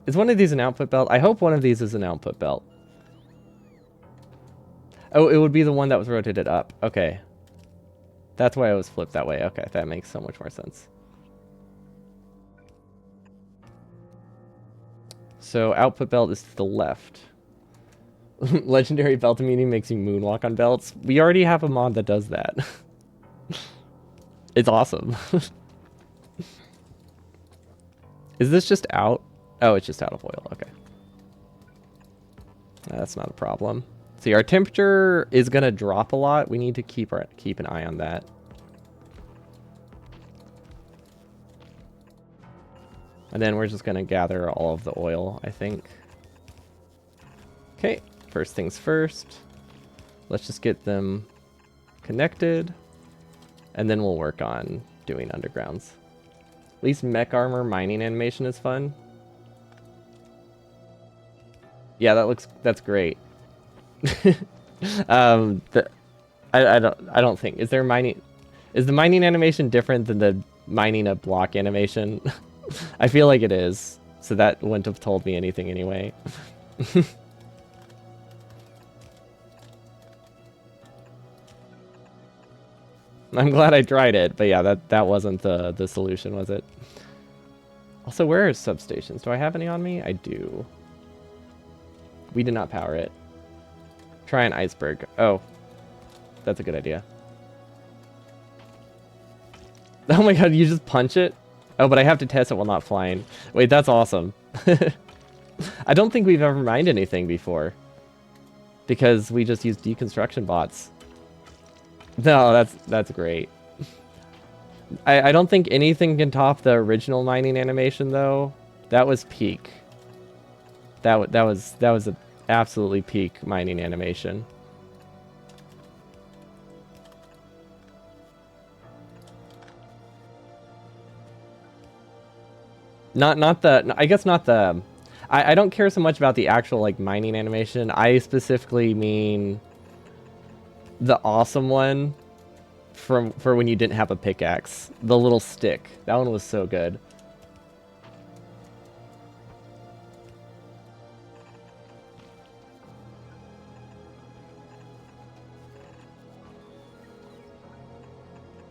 Is one of these an output belt? I hope one of these is an output belt. Oh, it would be the one that was rotated up. Okay. That's why I was flipped that way. Okay, that makes so much more sense. So output belt is to the left. Legendary belt immunity makes you moonwalk on belts. We already have a mod that does that. It's awesome. Is this just out? Oh, it's just out of oil. Okay. That's not a problem. See, our temperature is going to drop a lot. We need to keep an eye on that. And then we're just going to gather all of the oil, I think. Okay, first things first. Let's just get them connected. And then we'll work on doing undergrounds. At least mech armor mining animation is fun. Yeah, that's great. I don't think is the mining animation different than the mining a block animation? I feel like it is, so that wouldn't have told me anything anyway. I'm glad I tried it, but yeah, that wasn't the solution, was it? Also, where are substations? Do I have any on me? I do. We did not power it. Try an iceberg. Oh, that's a good idea. Oh my god, you just punch it? Oh, but I have to test it while not flying. Wait, that's awesome. I don't think we've ever mined anything before. Because we just use deconstruction bots. No, that's great. I don't think anything can top the original mining animation though. That was peak. That was a absolutely peak mining animation. Not the, I guess not the, I don't care so much about the actual like mining animation. I specifically mean the awesome one for when you didn't have a pickaxe. The little stick. That one was so good.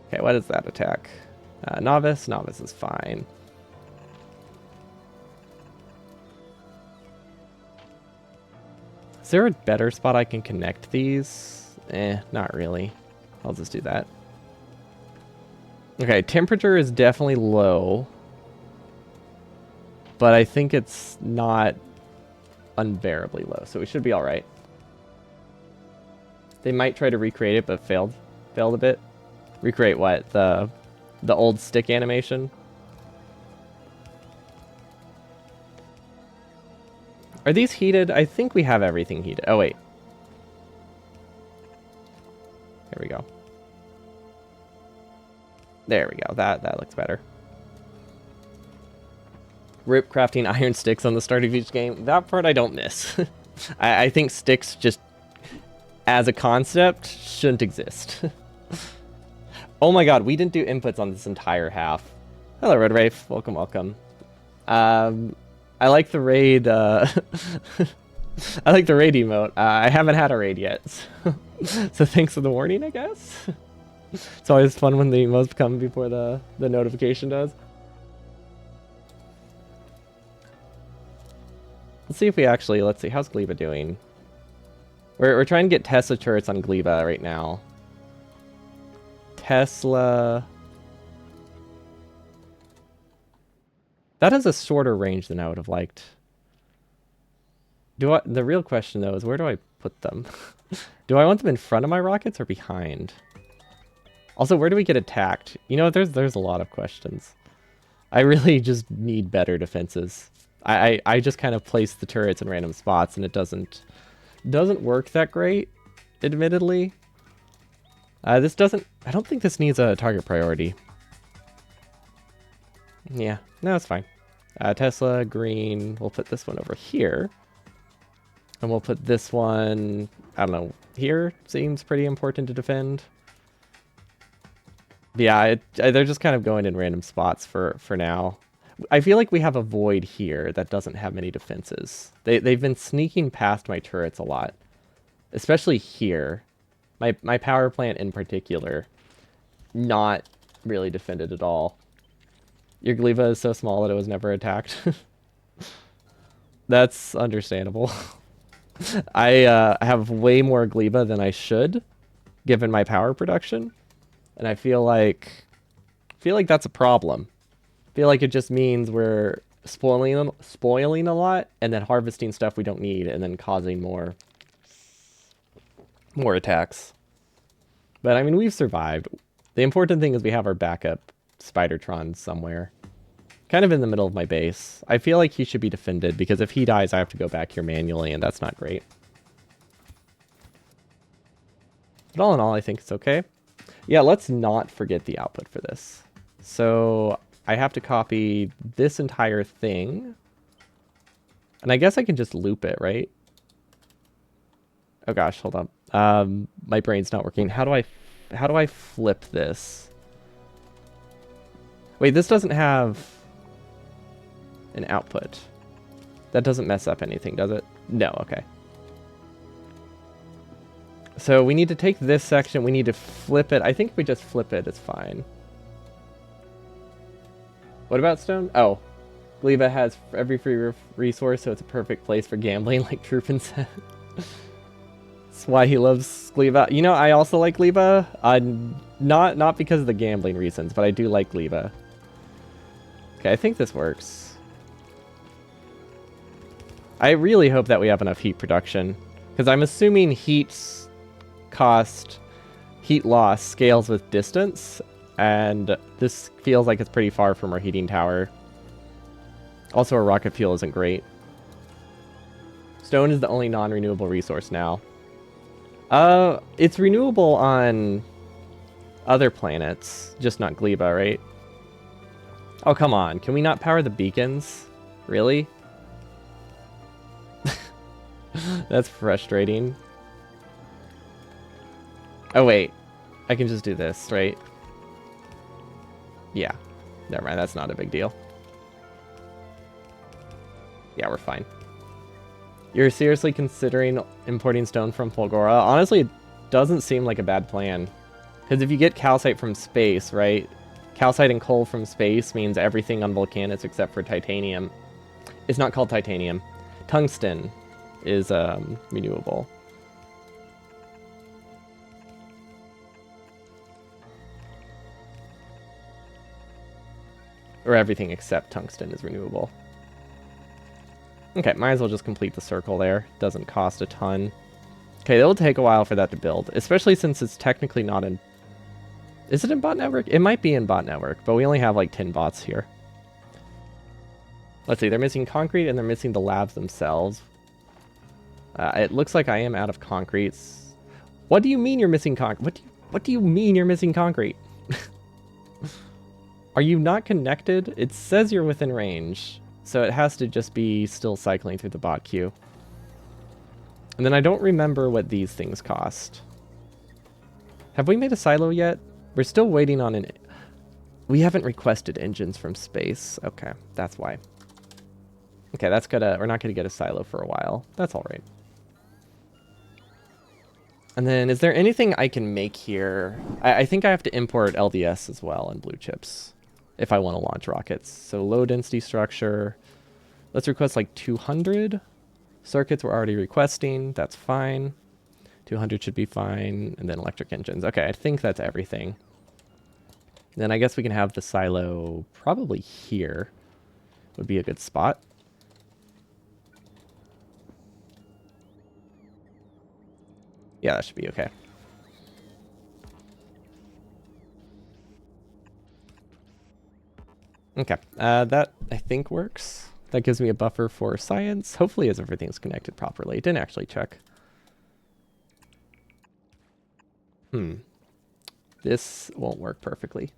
Okay, what is that attack? Novice? Novice is fine. Is there a better spot I can connect these? Not really. I'll just do that. Okay, temperature is definitely low. But I think it's not unbearably low, so we should be alright. They might try to recreate it, but failed a bit. Recreate what? The old stick animation? Are these heated? I think we have everything heated. Oh, wait. There we go. There we go. That looks better. Rip crafting iron sticks on the start of each game. That part I don't miss. I think sticks just, as a concept, shouldn't exist. Oh my god, we didn't do inputs on this entire half. Hello, Red Wraith. Welcome, welcome. I like the raid, I like the raid emote. I haven't had a raid yet, so thanks for the warning, I guess. It's always fun when the emotes come before the notification does. Let's see if we actually, let's see, how's Gleba doing? We're trying to get Tesla turrets on Gleba right now. Tesla... That has a shorter range than I would have liked. The real question though is where do I put them? Do I want them in front of my rockets or behind? Also, where do we get attacked? You know, there's a lot of questions. I really just need better defenses. I just kind of place the turrets in random spots and it doesn't work that great, admittedly. I don't think this needs a target priority. Yeah, no, it's fine. Tesla, green, we'll put this one over here. And we'll put this one, I don't know, here. Seems pretty important to defend. Yeah, they're just kind of going in random spots for now. I feel like we have a void here that doesn't have many defenses. They've been sneaking past my turrets a lot. Especially here. My power plant in particular. Not really defended at all. Your Gleba is so small that it was never attacked. That's understandable. I have way more Gleba than I should, given my power production. And I feel like that's a problem. I feel like it just means we're spoiling a lot and then harvesting stuff we don't need and then causing more attacks. But I mean, we've survived. The important thing is we have our backup Spidertron somewhere. Kind of in the middle of my base. I feel like he should be defended because if he dies, I have to go back here manually and that's not great. But all in all, I think it's okay. Yeah, let's not forget the output for this. So I have to copy this entire thing. And I guess I can just loop it, right? Oh gosh, hold on. My brain's not working. How do I flip this? Wait, this doesn't have an output. That doesn't mess up anything, does it? No, okay. So we need to take this section, we need to flip it. I think if we just flip it, it's fine. What about stone? Oh, Gleba has every free resource, so it's a perfect place for gambling, like Troopin said. That's why he loves Gleba. You know, I also like Gleba. Not because of the gambling reasons, but I do like Gleba. Okay, I think this works. I really hope that we have enough heat production, because I'm assuming heat loss scales with distance, and this feels like it's pretty far from our heating tower. Also, our rocket fuel isn't great. Stone is the only non-renewable resource now. It's renewable on other planets, just not Gleba, right? Oh, come on. Can we not power the beacons? Really? That's frustrating. Oh, wait. I can just do this, right? Yeah. Never mind. That's not a big deal. Yeah, we're fine. You're seriously considering importing stone from Fulgora? Honestly, it doesn't seem like a bad plan. Because if you get calcite from space, right? Calcite and coal from space means everything on Vulcanus except for titanium. It's not called titanium. Tungsten is renewable. Or everything except tungsten is renewable. Okay, might as well just complete the circle there. Doesn't cost a ton. Okay, it'll take a while for that to build, especially since it's technically not in... Is it in bot network? It might be in bot network, but we only have like 10 bots here. Let's see, they're missing concrete and they're missing the labs themselves. It looks like I am out of concrete. What do you mean you're missing concrete? What do you mean you're missing concrete? Are you not connected? It says you're within range, so it has to just be still cycling through the bot queue. And then I don't remember what these things cost. Have we made a silo yet? We're still waiting on an... We haven't requested engines from space. Okay, that's why. Okay, that's gonna... We're not gonna get a silo for a while. That's all right. And then, is there anything I can make here? I think I have to import LDS as well and blue chips if I want to launch rockets. So low density structure. Let's request like 200 circuits. We're already requesting. That's fine. 200 should be fine. And then electric engines. Okay, I think that's everything. Then I guess we can have the silo probably here. Would be a good spot. Yeah, that should be okay. Okay, that I think works. That gives me a buffer for science. Hopefully as everything's connected properly. Didn't actually check. This won't work perfectly.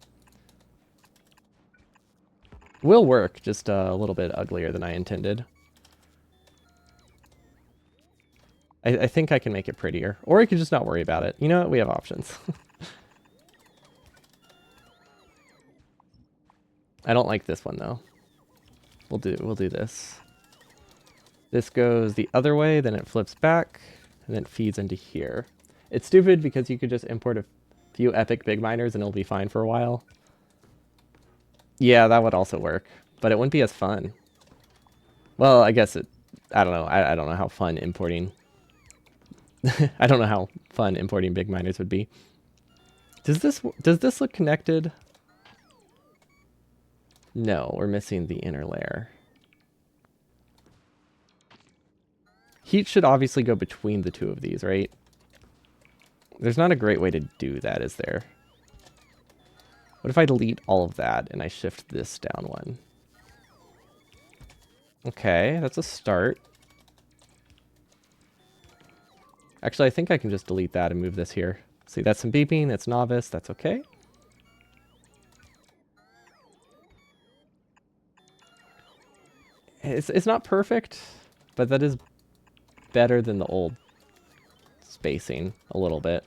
Will work, just a little bit uglier than I intended. I think I can make it prettier. Or I could just not worry about it. You know what? We have options. I don't like this one though. We'll do this. This goes the other way, then it flips back, and then it feeds into here. It's stupid because you could just import a few epic big miners and it'll be fine for a while. Yeah, that would also work, but it wouldn't be as fun. Well, I guess it... I don't know. I don't know how fun importing... I don't know how fun importing big miners would be. Does this look connected? No, we're missing the inner layer. Heat should obviously go between the two of these, right? There's not a great way to do that, is there? What if I delete all of that and I shift this down one? Okay, that's a start. Actually, I think I can just delete that and move this here. See, that's some beeping, it's novice, that's okay. It's not perfect, but that is better than the old spacing a little bit.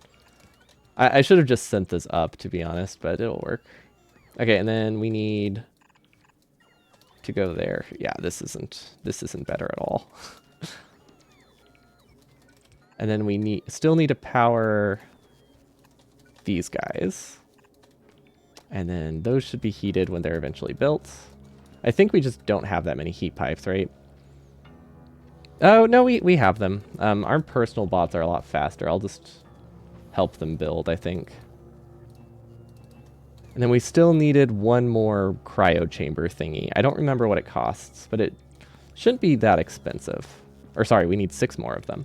I should have just sent this up, to be honest, but it'll work. Okay, and then we need to go there. Yeah, this isn't better at all. And then we still need to power these guys. And then those should be heated when they're eventually built. I think we just don't have that many heat pipes, right? Oh, no, we have them. Our personal bots are a lot faster. I'll just help them build, I think. And then we still needed one more cryo chamber thingy. I don't remember what it costs, but it shouldn't be that expensive. Or sorry, we need 6 more of them.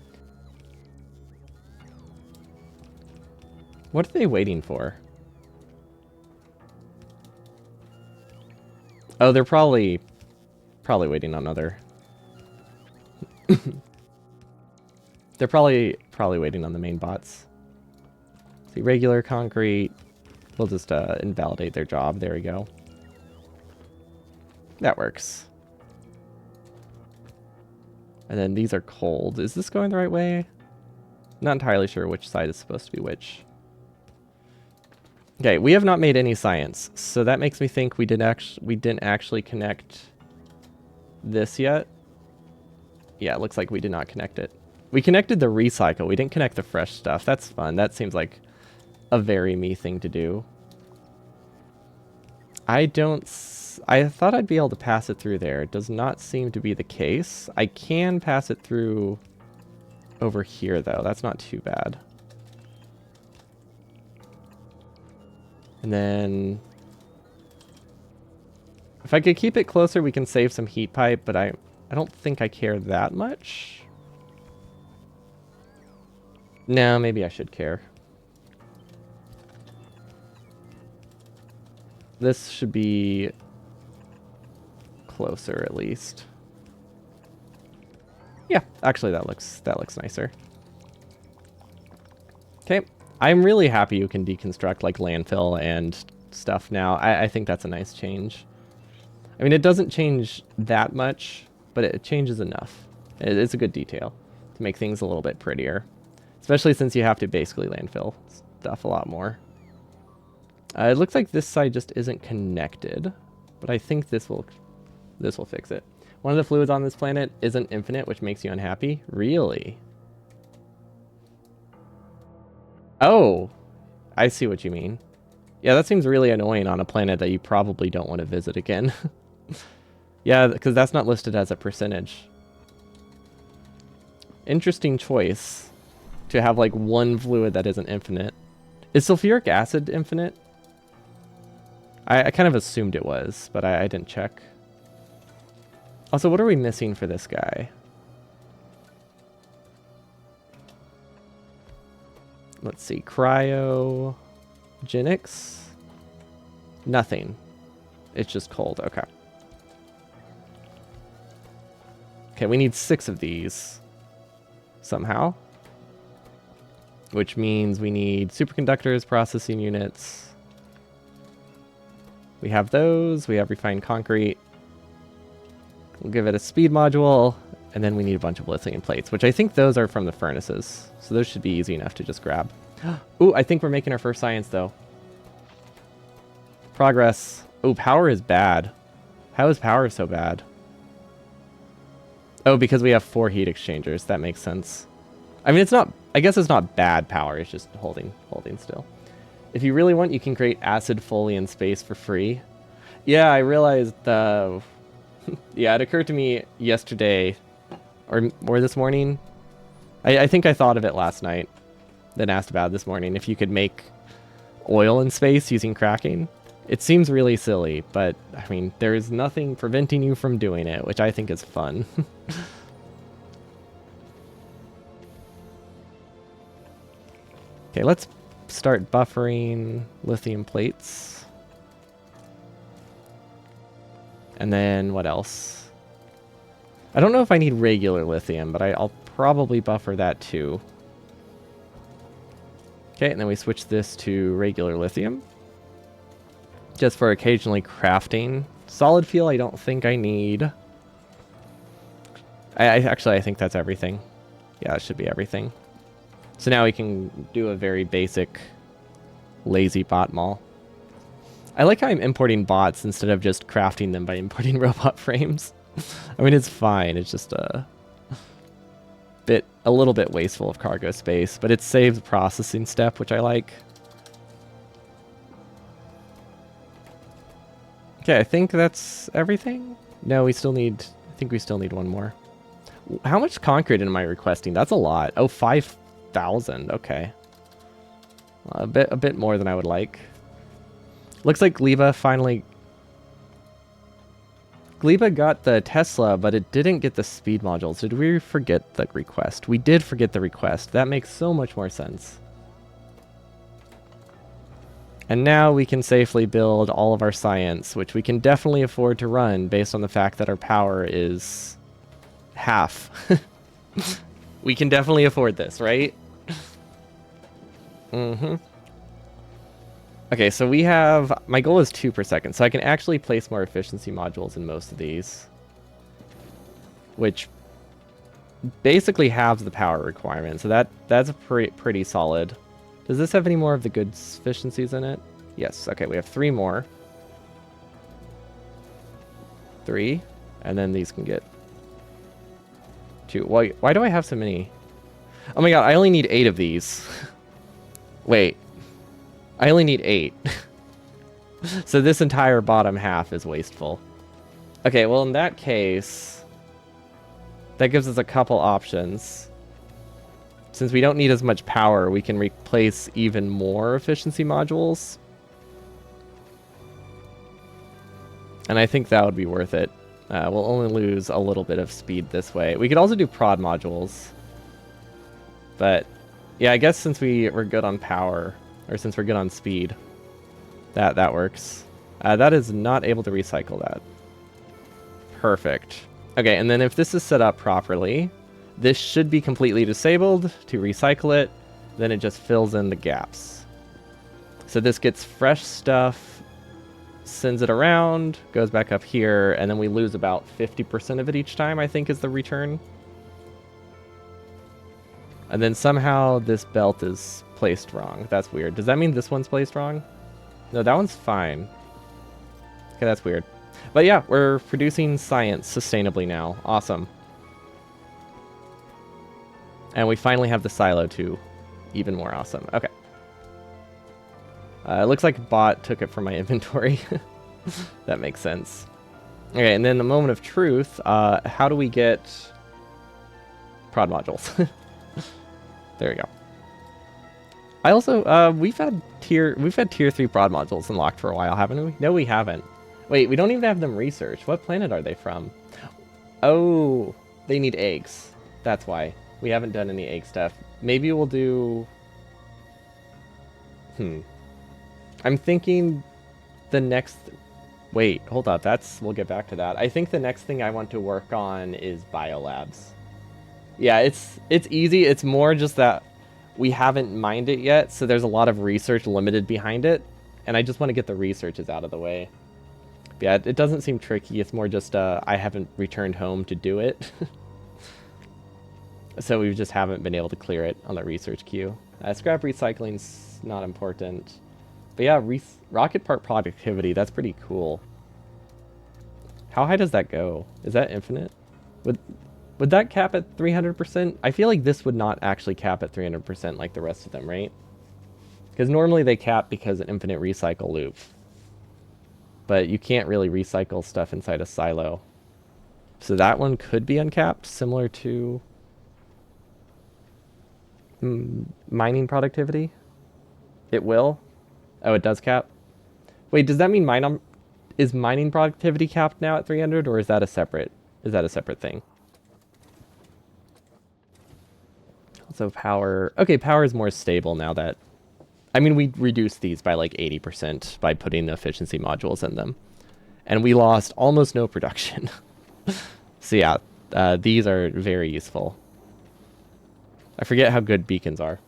What are they waiting for? Oh, they're probably waiting on other... They're probably waiting on the main bots. See, regular concrete. We'll just invalidate their job. There we go. That works. And then these are cold. Is this going the right way? Not entirely sure which side is supposed to be which. Okay, we have not made any science, so that makes me think we didn't actually connect this yet. Yeah, it looks like we did not connect it. We connected the recycle. We didn't connect the fresh stuff. That's fun. That seems like a very me thing to do. I thought I'd be able to pass it through there. It does not seem to be the case. I can pass it through over here, though. That's not too bad. And then if I could keep it closer, we can save some heat pipe, but I don't think I care that much. No, maybe I should care. This should be closer, at least. Yeah, actually that looks nicer. Okay, I'm really happy you can deconstruct like landfill and stuff now. I think that's a nice change. I mean, it doesn't change that much, but it changes enough. It's a good detail to make things a little bit prettier, especially since you have to basically landfill stuff a lot more. It looks like this side just isn't connected, but I think this will fix it. One of the fluids on this planet isn't infinite, which makes you unhappy. Really? Oh, I see what you mean. Yeah, that seems really annoying on a planet that you probably don't want to visit again. Yeah, because that's not listed as a percentage. Interesting choice to have like one fluid that isn't infinite. Is sulfuric acid infinite? I kind of assumed it was, but I didn't check. Also, what are we missing for this guy? Let's see. Cryogenics? Nothing. It's just cold. Okay. Okay, we need 6 of these. Somehow. Which means we need superconductors, processing units. We have those. We have refined concrete. We'll give it a speed module. And then we need a bunch of lithium plates, which I think those are from the furnaces. So those should be easy enough to just grab. Ooh, I think we're making our first science, though. Progress. Ooh, power is bad. How is power so bad? Oh, because we have 4 heat exchangers. That makes sense. I mean, it's not... I guess it's not bad power. It's just holding still. If you really want, you can create acid fully in space for free. Yeah, I realized... yeah, it occurred to me yesterday... Or this morning. I think I thought of it last night. Then asked about it this morning. If you could make oil in space using cracking. It seems really silly, but I mean, there's nothing preventing you from doing it, which I think is fun. Okay, let's start buffering lithium plates. And then what else? I don't know if I need regular lithium, but I'll probably buffer that too. Okay, and then we switch this to regular lithium. Just for occasionally crafting. Solid fuel I don't think I need. Actually, I think that's everything. Yeah, it should be everything. So now we can do a very basic lazy bot mall. I like how I'm importing bots instead of just crafting them by importing robot frames. I mean, it's fine. It's just a little bit wasteful of cargo space, but it saves a processing step, which I like. Okay, I think that's everything. No, I think we still need one more. How much concrete am I requesting? That's a lot. Oh, 5,000. Okay. A bit more than I would like. Looks like Gleba got the Tesla, but it didn't get the speed modules. Did we forget the request? We did forget the request. That makes so much more sense. And now we can safely build all of our science, which we can definitely afford to run based on the fact that our power is half. We can definitely afford this, right? Mm-hmm. Okay, so we have... My goal is 2 per second, so I can actually place more efficiency modules in most of these. Which basically halves the power requirement, so that's pretty solid. Does this have any more of the good efficiencies in it? Yes, okay, we have 3 more. 3, and then these can get 2. Why do I have so many? Oh my god, I only need 8 of these. Wait. I only need 8. So this entire bottom half is wasteful. Okay, well in that case, that gives us a couple options. Since we don't need as much power, we can replace even more efficiency modules. And I think that would be worth it. We'll only lose a little bit of speed this way. We could also do prod modules. But yeah, I guess since we're good on power, or since we're good on speed, that works. That is not able to recycle that. Perfect. Okay, and then if this is set up properly, This should be completely disabled to recycle it. Then it just fills in the gaps. So this gets fresh stuff, sends it around, goes back up here, and then we lose about 50% of it each time, I think is the return. And then somehow this belt is placed wrong. That's weird. Does that mean this one's placed wrong? No, that one's fine. Okay, that's weird. But yeah, we're producing science sustainably now. Awesome. And we finally have the silo too. Even more awesome. Okay. It looks like a bot took it from my inventory. That makes sense. Okay, and then the moment of truth. How do we get prod modules? There we go. I also we've had tier 3 prod modules unlocked for a while, haven't we? No, we haven't. Wait, we don't even have them researched. What planet are they from? Oh, they need eggs. That's why. We haven't done any egg stuff. Maybe we'll do... I'm thinking the next... Wait, hold up. We'll get back to that. I think the next thing I want to work on is biolabs. Yeah, it's easy. It's more just that we haven't mined it yet, so there's a lot of research limited behind it, and I just want to get the researches out of the way. But yeah, it doesn't seem tricky. It's more just I haven't returned home to do it. So we just haven't been able to clear it on the research queue. Scrap recycling's not important. But yeah, rocket part productivity, that's pretty cool. How high does that go? Is that infinite? Would that cap at 300%? I feel like this would not actually cap at 300% like the rest of them, right? Because normally they cap because an infinite recycle loop. But you can't really recycle stuff inside a silo. So that one could be uncapped, similar to mining productivity. It will? Oh, it does cap? Wait, does that mean is mining productivity capped now at 300, or is that a separate thing? So power... Okay, power is more stable now that... I mean, we reduced these by like 80% by putting the efficiency modules in them. And we lost almost no production. So yeah, these are very useful. I forget how good beacons are.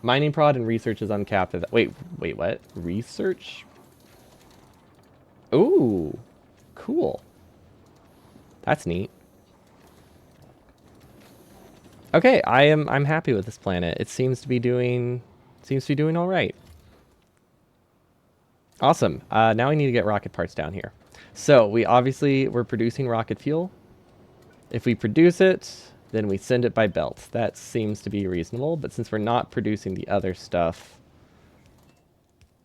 Mining prod and research is uncapped. Wait, what? Research? Ooh, cool. That's neat. Okay, I'm happy with this planet. It seems to be doing all right. Awesome. Now we need to get rocket parts down here. So we're producing rocket fuel. If we produce it, then we send it by belt. That seems to be reasonable, but since we're not producing the other stuff,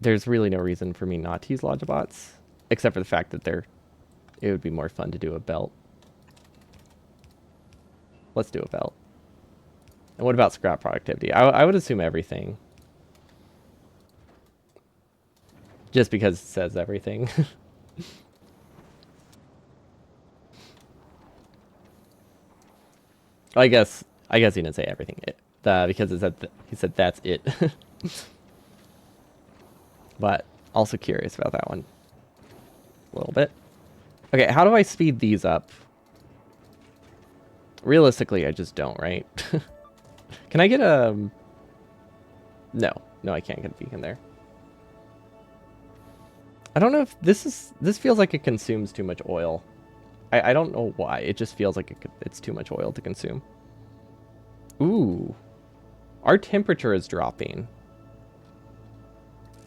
there's really no reason for me not to use Logibots, except for the fact that it would be more fun to do a belt. Let's do a belt. And what about scrap productivity? I would assume everything. Just because it says everything. I guess he didn't say everything. Because he said that's it. But also curious about that one. A little bit. Okay, how do I speed these up? Realistically, I just don't, right? Can I get a... No, I can't get a beacon there. I don't know if this feels like it consumes too much oil. I don't know why. It just feels like it's too much oil to consume. Ooh. Our temperature is dropping.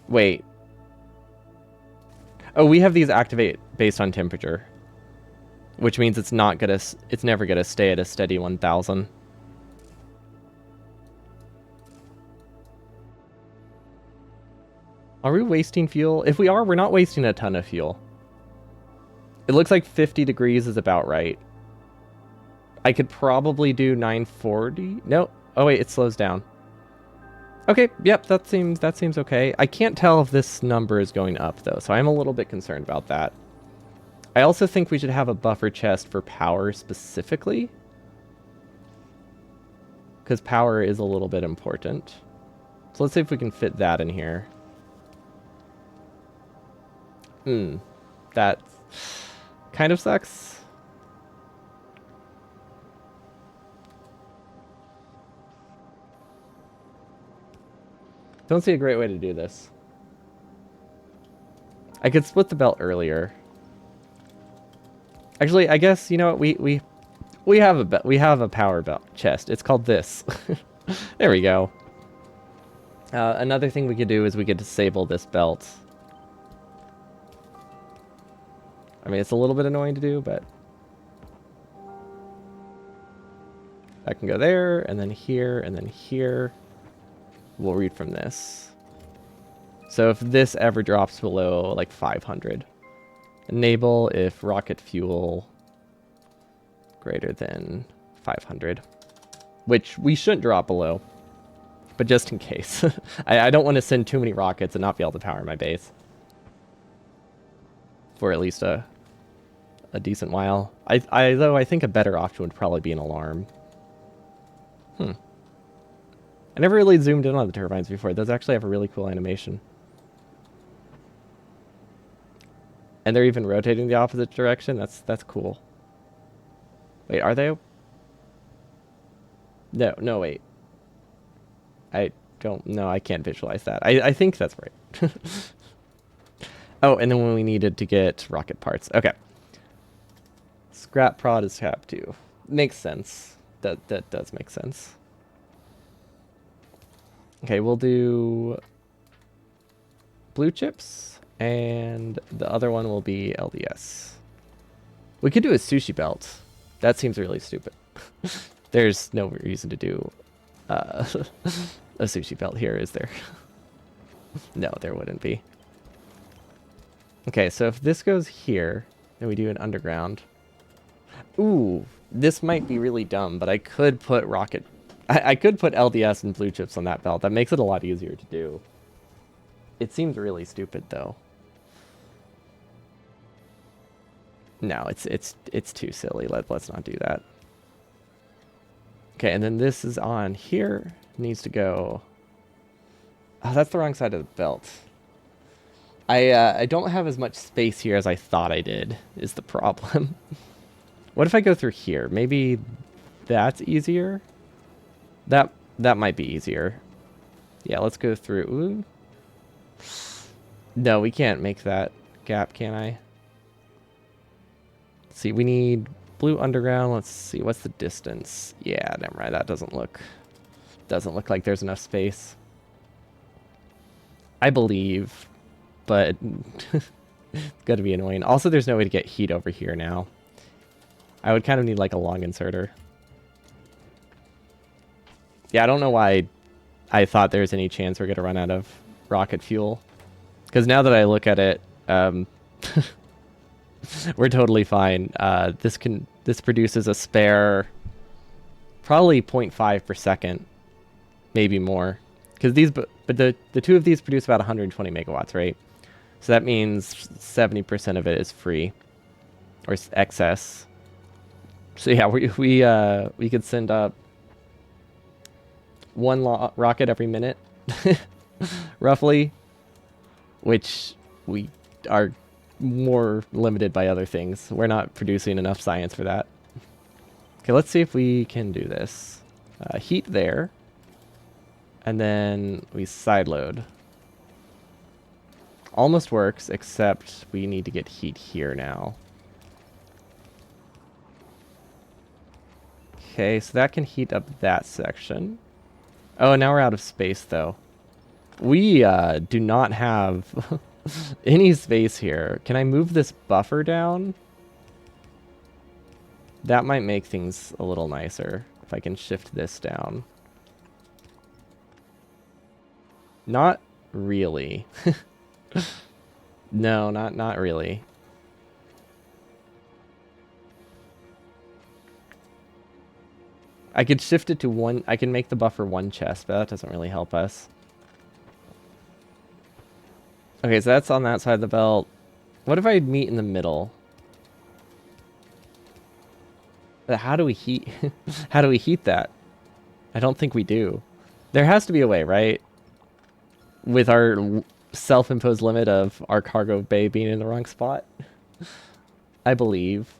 Wait. Oh, we have these activate based on temperature. Which means it's never gonna stay at a steady 1000. Are we wasting fuel? If we are, we're not wasting a ton of fuel. It looks like 50 degrees is about right. I could probably do 940. No. Oh wait, it slows down. Okay, yep, that seems okay. I can't tell if this number is going up though, so I'm a little bit concerned about that. I also think we should have a buffer chest for power specifically, because power is a little bit important. So let's see if we can fit that in here. That kind of sucks. Don't see a great way to do this. I could split the belt earlier. Actually, I guess you know what we have a power belt chest. It's called this. There we go. Another thing we could do is we could disable this belt. I mean, it's a little bit annoying to do, but I can go there, and then here, and then here. We'll read from this. So if this ever drops below like 500, enable if rocket fuel greater than 500, which we shouldn't drop below, but just in case. I don't want to send too many rockets and not be able to power my base for at least a decent while. Though I think a better option would probably be an alarm. I never really zoomed in on the turbines before. Those actually have a really cool animation. And they're even rotating the opposite direction. That's cool. Wait, are they? No, wait. I don't know. I can't visualize that. I think that's right. Oh, and then when we needed to get rocket parts. Okay. Scrap prod is tab 2. Makes sense. That does make sense. Okay, we'll do blue chips, and the other one will be LDS. We could do a sushi belt. That seems really stupid. There's no reason to do a sushi belt here, is there? No, there wouldn't be. Okay, so if this goes here, then we do an underground. Ooh, this might be really dumb, but I could put I could put LDS and blue chips on that belt. That makes it a lot easier to do. It seems really stupid, though. No, it's too silly. Let's not do that. Okay, and then this is on here. Needs to go. Oh, that's the wrong side of the belt. I don't have as much space here as I thought I did, is the problem. What if I go through here? Maybe that's easier? That might be easier. Yeah, let's go through. Ooh. No, we can't make that gap, can I? Let's see, we need blue underground. Let's see, what's the distance? Yeah, never mind. That doesn't look like there's enough space. I believe, but it's gonna be annoying. Also, there's no way to get heat over here now. I would kind of need like a long inserter. Yeah, I don't know why I thought there's any chance we're going to run out of rocket fuel. Because now that I look at it, we're totally fine. This produces a spare probably 0.5 per second, maybe more. Because the two of these produce about 120 megawatts, right? So that means 70% of it is free or excess. So yeah, we could send up one rocket every minute, roughly, which we are more limited by other things. We're not producing enough science for that. Okay, let's see if we can do this. Heat there, and then we sideload. Almost works, except we need to get heat here now. Okay, so that can heat up that section. Oh, now we're out of space, though. We do not have any space here. Can I move this buffer down? That might make things a little nicer if I can shift this down. Not really. No, not really. I could shift it to one. I can make the buffer one chest, but that doesn't really help us. Okay, so that's on that side of the belt. What if I meet in the middle? But how do we heat? How do we heat that? I don't think we do. There has to be a way, right? With our self-imposed limit of our cargo bay being in the wrong spot. I believe.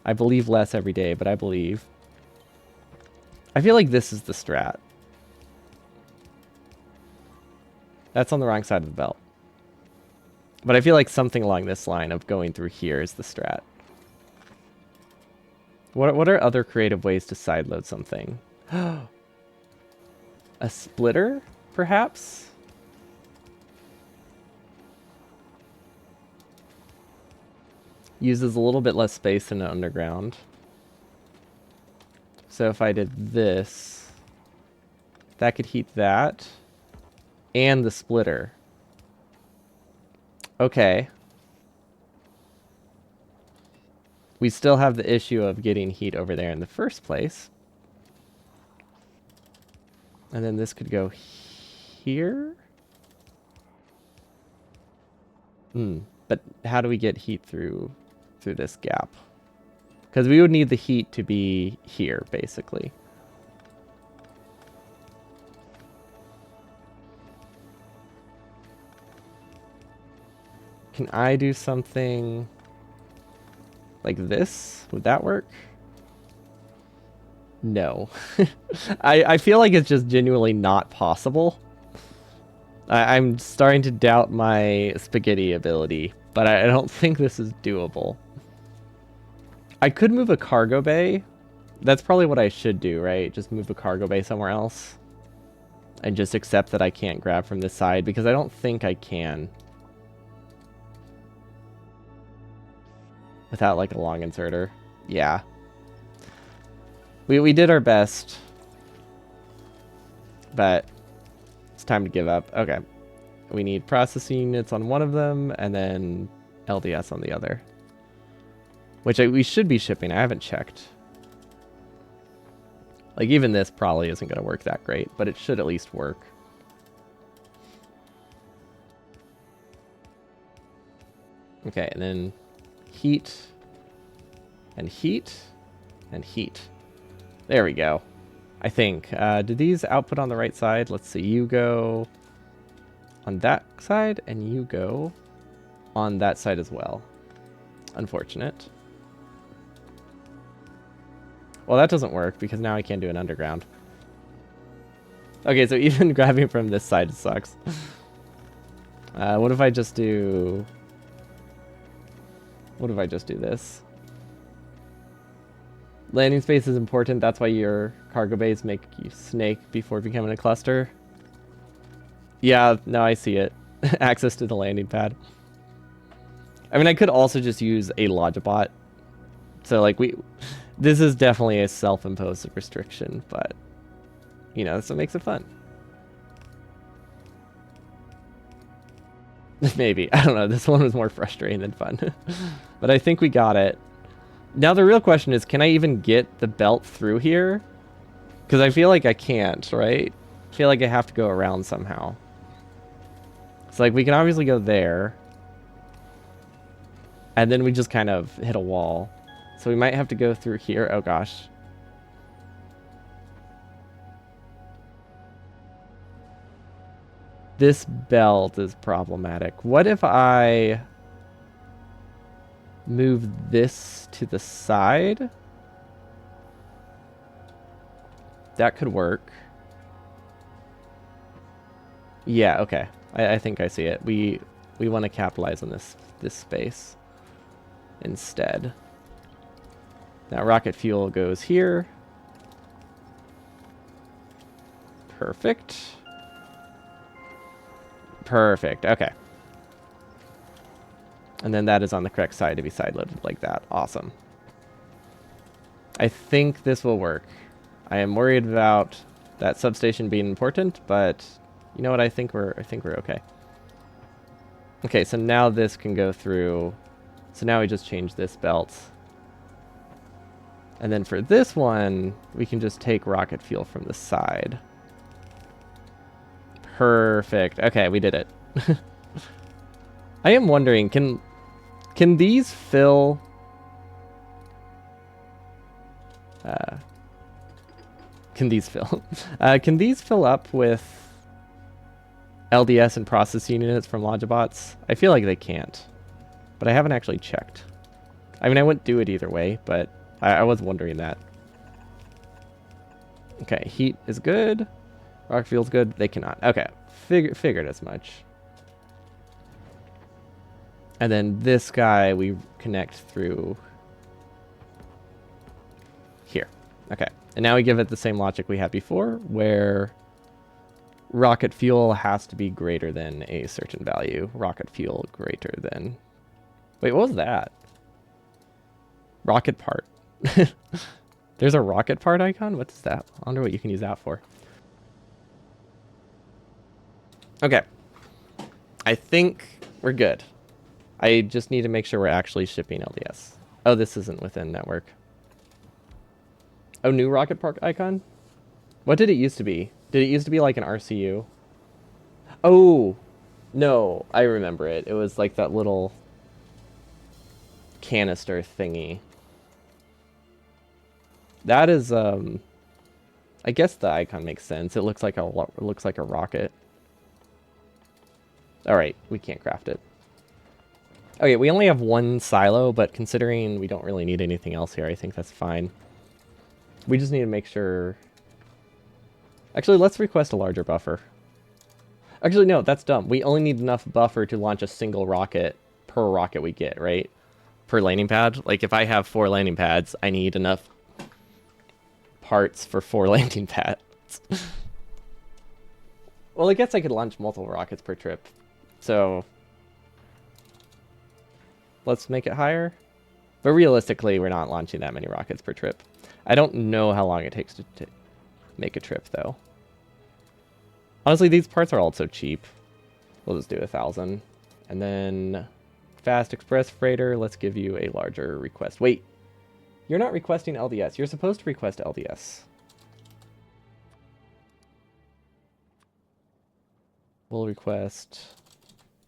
I believe less every day, but I believe. I feel like this is the strat. That's on the wrong side of the belt. But I feel like something along this line of going through here is the strat. What are other creative ways to sideload something? A splitter, perhaps? Uses a little bit less space than an underground. So if I did this, that could heat that. And the splitter. Okay. We still have the issue of getting heat over there in the first place. And then this could go here. But how do we get heat through this gap? Because we would need the heat to be here, basically. Can I do something like this? Would that work? No. I feel like it's just genuinely not possible. I'm starting to doubt my spaghetti ability, but I don't think this is doable. I could move a cargo bay. That's probably what I should do, right? Just move a cargo bay somewhere else. And just accept that I can't grab from this side, because I don't think I can. Without like a long inserter. Yeah. We did our best. But it's time to give up. Okay. We need processing units on one of them, and then LDS on the other. Which we should be shipping. I haven't checked. Like, even this probably isn't going to work that great, but it should at least work. Okay, and then heat, and heat, and heat. There we go. I think. Did these output on the right side? Let's see. You go on that side, and you go on that side as well. Unfortunate. Well, that doesn't work, because now I can't do an underground. Okay, so even grabbing from this side sucks. What if I just do... What if I just do this? Landing space is important. That's why your cargo bays make you snake before becoming a cluster. Yeah, no, I see it. Access to the landing pad. I mean, I could also just use a Logibot. So, like, this is definitely a self-imposed restriction, but, you know, that's what makes it fun. Maybe. I don't know. This one was more frustrating than fun. But I think we got it. Now the real question is, can I even get the belt through here? Because I feel like I can't, right? I feel like I have to go around somehow. So, like, we can obviously go there. And then we just kind of hit a wall. So we might have to go through here. Oh, gosh. This belt is problematic. What if I move this to the side? That could work. Yeah, okay. I think I see it. We want to capitalize on this space instead. Now rocket fuel goes here. Perfect. Perfect. Okay. And then that is on the correct side to be sideloaded like that. Awesome. I think this will work. I am worried about that substation being important, but you know what? I think we're okay. Okay, so now this can go through. So now we just change this belt. And then for this one, we can just take rocket fuel from the side. Perfect. Okay, we did it. I am wondering, can these fill... can these fill? Can these fill up with LDS and processing units from Logibots? I feel like they can't, but I haven't actually checked. I mean, I wouldn't do it either way, but I was wondering that. Okay, heat is good. Rock fuel's good. They cannot. Okay, Figured as much. And then this guy we connect through here. Okay. And now we give it the same logic we had before, where rocket fuel has to be greater than a certain value. Rocket fuel greater than... Wait, what was that? Rocket part. There's a rocket part icon? What's that? I wonder what you can use that for. Okay. I think we're good. I just need to make sure we're actually shipping LDS. Oh, this isn't within network. Oh, new rocket park icon? What did it used to be? Did it used to be like an RCU? Oh, no, I remember it. It was like that little canister thingy. That is, I guess the icon makes sense. It looks like a rocket. All right, we can't craft it. Okay, we only have one silo, but considering we don't really need anything else here, I think that's fine. We just need to make sure... Actually, let's request a larger buffer. Actually, no, that's dumb. We only need enough buffer to launch a single rocket per rocket we get, right? Per landing pad. Like, if I have 4 landing pads, I need enough parts for 4 landing pads. Well, I guess I could launch multiple rockets per trip. So... let's make it higher. But realistically, we're not launching that many rockets per trip. I don't know how long it takes to make a trip, though. Honestly, these parts are also cheap. We'll just do 1,000. And then fast express freighter, let's give you a larger request. Wait, you're not requesting LDS. You're supposed to request LDS. We'll request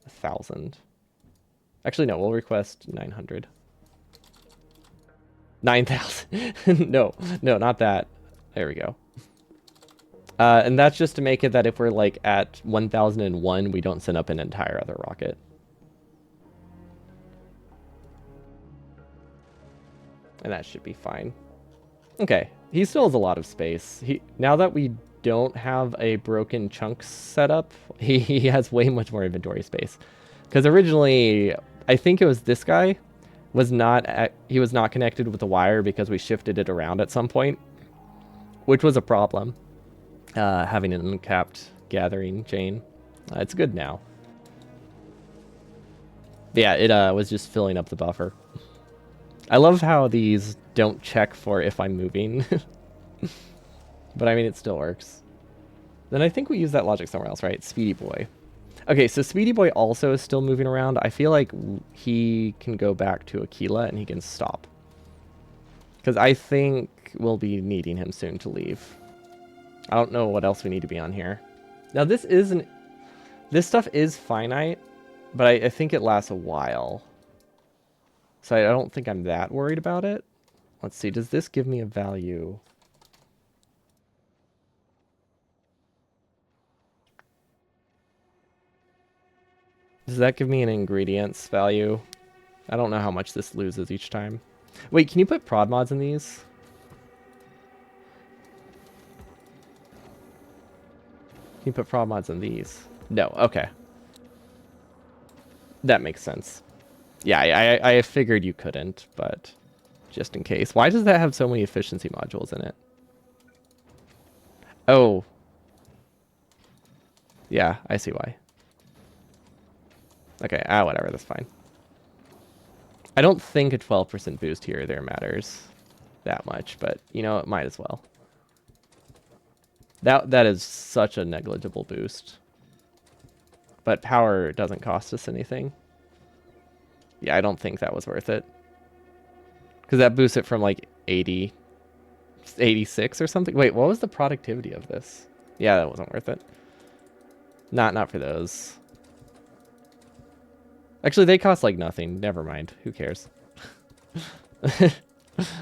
1,000. Actually, no, we'll request 900. 9,000. No, not that. There we go. And that's just to make it that if we're like at 1001, we don't send up an entire other rocket. And that should be fine. Okay, he still has a lot of space. Now that we don't have a broken chunks setup, he has way much more inventory space. Because originally, I think it was this guy he was not connected with the wire because we shifted it around at some point, which was a problem. Having an uncapped gathering chain. It's good now. Yeah, it was just filling up the buffer. I love how these don't check for if I'm moving. But I mean, it still works. Then I think we use that logic somewhere else, right? Speedy Boy. Okay, so Speedy Boy also is still moving around. I feel like he can go back to Aquila and he can stop. Because I think we'll be needing him soon to leave. I don't know what else we need to be on here. Now this stuff is finite, but I think it lasts a while. So I don't think I'm that worried about it. Let's see, does this give me a value? Does that give me an ingredients value? I don't know how much this loses each time. Wait, can you put prod mods in these? Can you put prod mods in these? No, okay. That makes sense. Yeah, I figured you couldn't, but just in case. Why does that have so many efficiency modules in it? Oh. Yeah, I see why. Okay, whatever, that's fine. I don't think a 12% boost here or there matters that much, but, you know, it might as well. That is such a negligible boost. But power doesn't cost us anything. Yeah, I don't think that was worth it. Because that boosts it from like 80, 86 or something. Wait, what was the productivity of this? Yeah, that wasn't worth it. Not for those. Actually, they cost like nothing. Never mind. Who cares?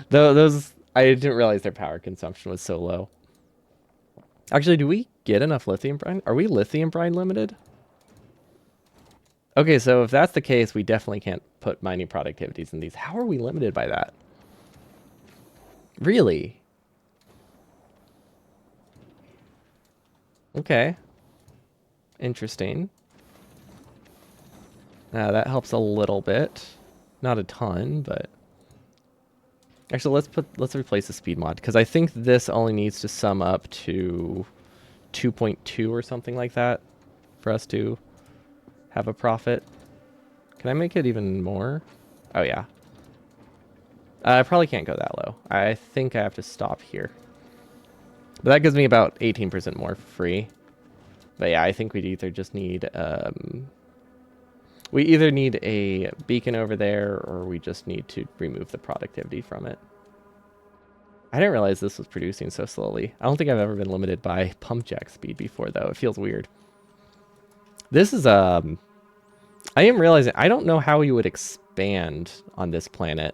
Those, I didn't realize their power consumption was so low. Actually, do we get enough lithium brine? Are we lithium brine limited? Okay, so if that's the case, we definitely can't put mining productivities in these. How are we limited by that? Really? Okay. Interesting. That helps a little bit. Not a ton, but... Actually, let's replace the speed mod, because I think this only needs to sum up to 2.2 or something like that for us to have a profit. Can I make it even more? Oh, yeah. I probably can't go that low. I think I have to stop here. But that gives me about 18% more for free. But yeah, I think we'd either just need... we either need a beacon over there, or we just need to remove the productivity from it. I didn't realize this was producing so slowly. I don't think I've ever been limited by pump jack speed before, though. It feels weird. This is, I am realizing I don't know how you would expand on this planet.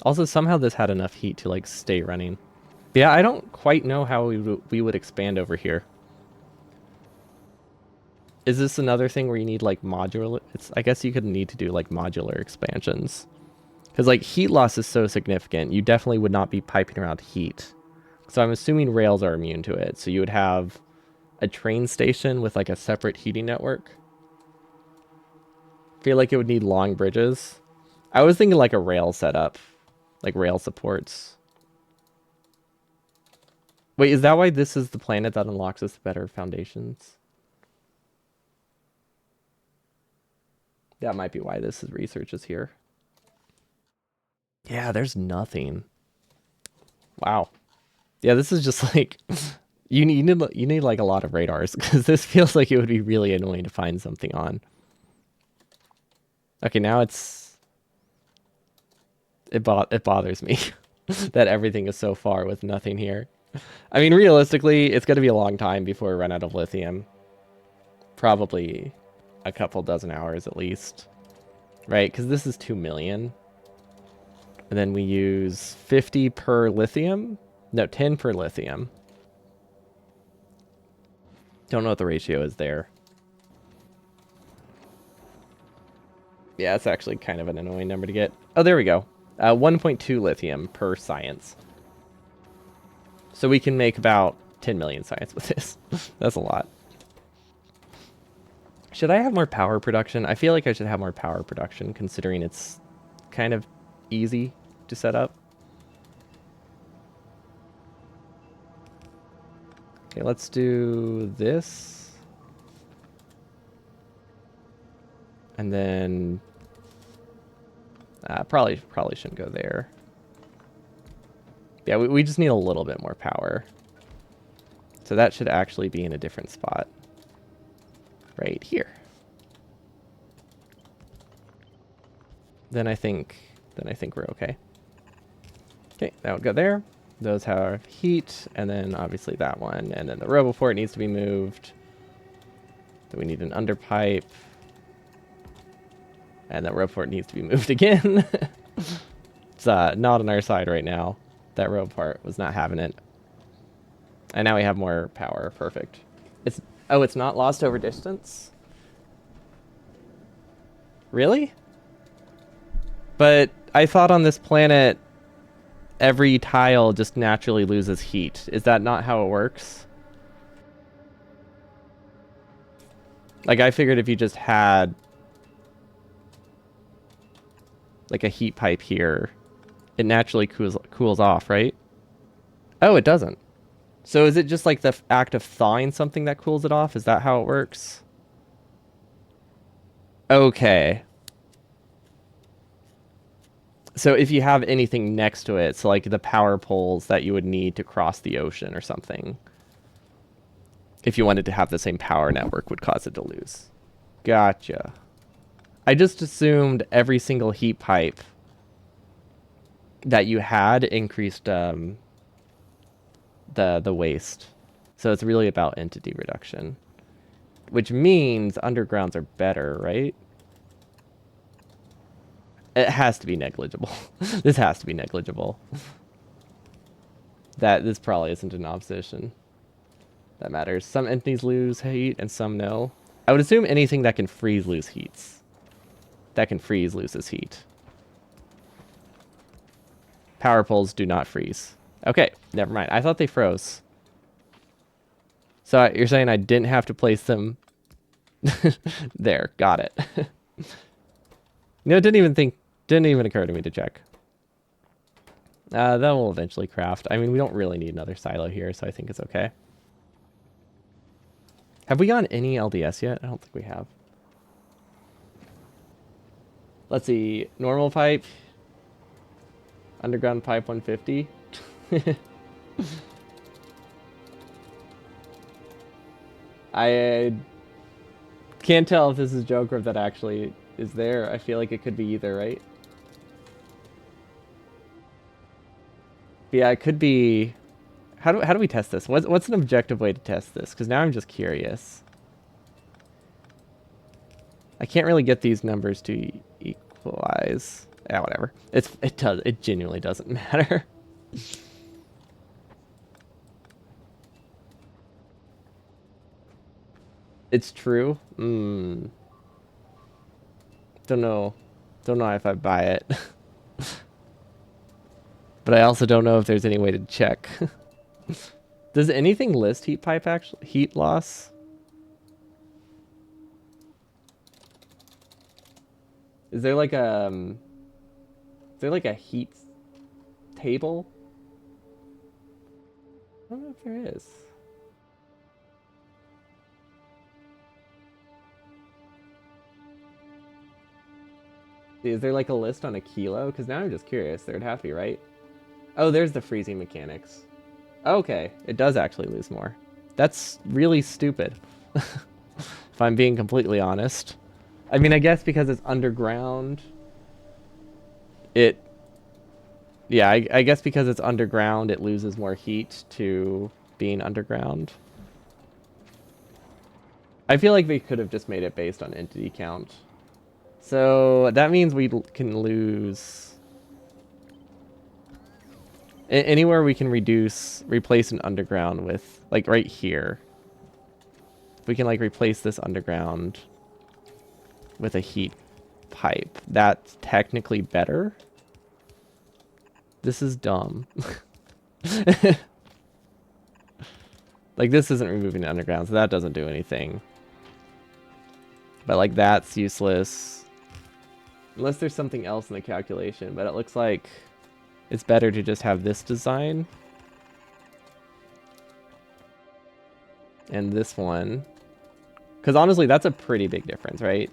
Also, somehow this had enough heat to, like, stay running. But yeah, I don't quite know how we would expand over here. Is this another thing where you need, like, modular... I guess you could need to do, like, modular expansions. Because, like, heat loss is so significant, you definitely would not be piping around heat. So I'm assuming rails are immune to it. So you would have a train station with, like, a separate heating network. I feel like it would need long bridges. I was thinking, like, a rail setup. Like, rail supports. Wait, is that why this is the planet that unlocks us better foundations? That might be why this research is here. Yeah, there's nothing. Wow. Yeah, this is just like you need like a lot of radars, because this feels like it would be really annoying to find something on. Okay, now it bothers me that everything is so far with nothing here. I mean, realistically, it's going to be a long time before we run out of lithium. Probably a couple dozen hours at least. Right? Because this is 2 million. And then we use 50 per lithium. No, 10 per lithium. Don't know what the ratio is there. Yeah, it's actually kind of an annoying number to get. Oh, there we go. 1.2 lithium per science. So we can make about 10 million science with this. That's a lot. Should I have more power production? I feel like I should have more power production, considering it's kind of easy to set up. Okay, let's do this. And then probably shouldn't go there. Yeah, we just need a little bit more power. So that should actually be in a different spot. Right here. Then I think we're okay. Okay, that would go there. Those have heat, and then obviously that one, and then the RoboPort needs to be moved. Then we need an underpipe. And that RoboPort needs to be moved again. It's not on our side right now. That RoboPort was not having it. And now we have more power. Perfect. It's not lost over distance? Really? But I thought on this planet every tile just naturally loses heat. Is that not how it works? Like, I figured if you just had like a heat pipe here, it naturally cools off, right? Oh, it doesn't. So is it just like the act of thawing something that cools it off? Is that how it works? Okay. So if you have anything next to it, so like the power poles that you would need to cross the ocean or something, if you wanted to have the same power network, would cause it to lose. Gotcha. I just assumed every single heat pipe that you had increased the waste. So it's really about entity reduction, which means undergrounds are better, right? It has to be negligible. This has to be negligible. This probably isn't an opposition that matters. Some entities lose heat and some no. I would assume anything that can freeze loses heat. Power poles do not freeze. Okay, never mind. I thought they froze. So you're saying I didn't have to place them there. Got it. No, it didn't even occur to me to check. That will eventually craft. I mean, we don't really need another silo here, so I think it's okay. Have we gotten any LDS yet? I don't think we have. Let's see. Normal pipe. Underground pipe 150. I can't tell if this is a joke or if that actually is there. I feel like it could be either, right? But yeah, it could be. How do we test this? What's an objective way to test this? Because now I'm just curious. I can't really get these numbers to equalize. Yeah, whatever. It genuinely doesn't matter. It's true. Don't know. Don't know if I buy it. But I also don't know if there's any way to check. Does anything list heat pipe actually? Heat loss? Is there like a heat table? I don't know if there is. Is there like a list on a kilo? Because now I'm just curious. There'd have to be, right? Oh, there's the freezing mechanics. Okay, it does actually lose more. That's really stupid. If I'm being completely honest. I mean, I guess because it's underground, it... Yeah, I guess because it's underground, it loses more heat to being underground. I feel like they could have just made it based on entity count. So that means we can lose... Anywhere we can replace an underground with, like right here. If we can like replace this underground with a heat pipe, that's technically better. This is dumb. Like this isn't removing the underground, so that doesn't do anything. But like that's useless. Unless there's something else in the calculation, but it looks like it's better to just have this design. And this one. Because honestly, that's a pretty big difference, right?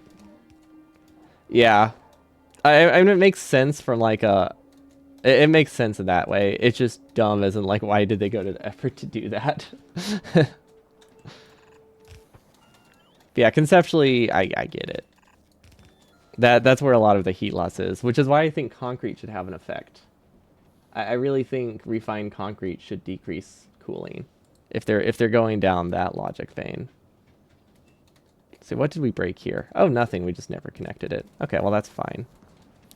Yeah. I mean, it makes sense from like a... It makes sense in that way. It's just dumb as in like, why did they go to the effort to do that? Yeah, conceptually, I get it. That's where a lot of the heat loss is, which is why I think concrete should have an effect. I really think refined concrete should decrease cooling if they're going down that logic vein. So what did we break here? Oh, nothing. We just never connected it. Okay, well that's fine.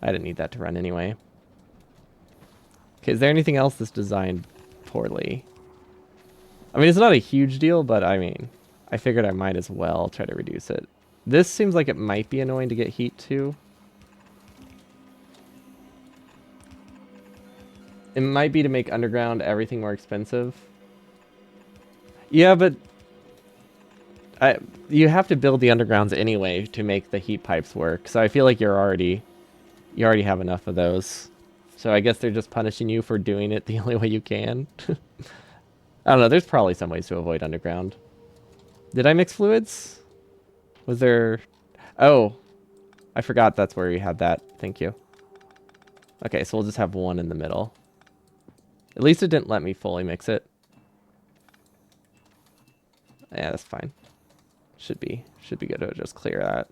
I didn't need that to run anyway. Okay, is there anything else that's designed poorly? I mean, it's not a huge deal, but I mean, I figured I might as well try to reduce it. This seems like it might be annoying to get heat to. It might be to make underground everything more expensive. Yeah, but you have to build the undergrounds anyway to make the heat pipes work. So I feel like you already have enough of those. So I guess they're just punishing you for doing it the only way you can. I don't know. There's probably some ways to avoid underground. Did I mix fluids? Was there... Oh, I forgot that's where we had that. Thank you. Okay, so we'll just have one in the middle. At least it didn't let me fully mix it. Yeah, that's fine. Should be good to just clear that.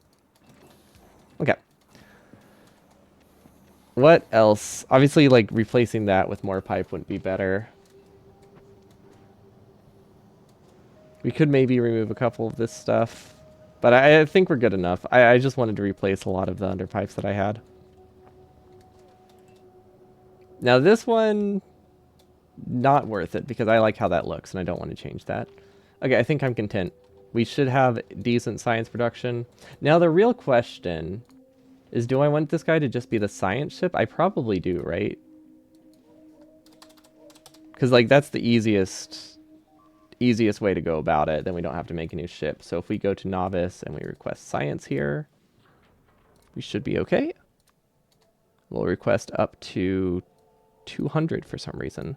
Okay. What else? Obviously, like, replacing that with more pipe wouldn't be better. We could maybe remove a couple of this stuff. But I think we're good enough. I just wanted to replace a lot of the underpipes that I had. Now this one, not worth it because I like how that looks and I don't want to change that. Okay, I think I'm content. We should have decent science production. Now the real question is, do I want this guy to just be the science ship? I probably do, right? Because like that's the easiest easiest way to go about it. Then we don't have to make a new ship. So if we go to novice and we request science here, we should be okay. We'll request up to 200 for some reason.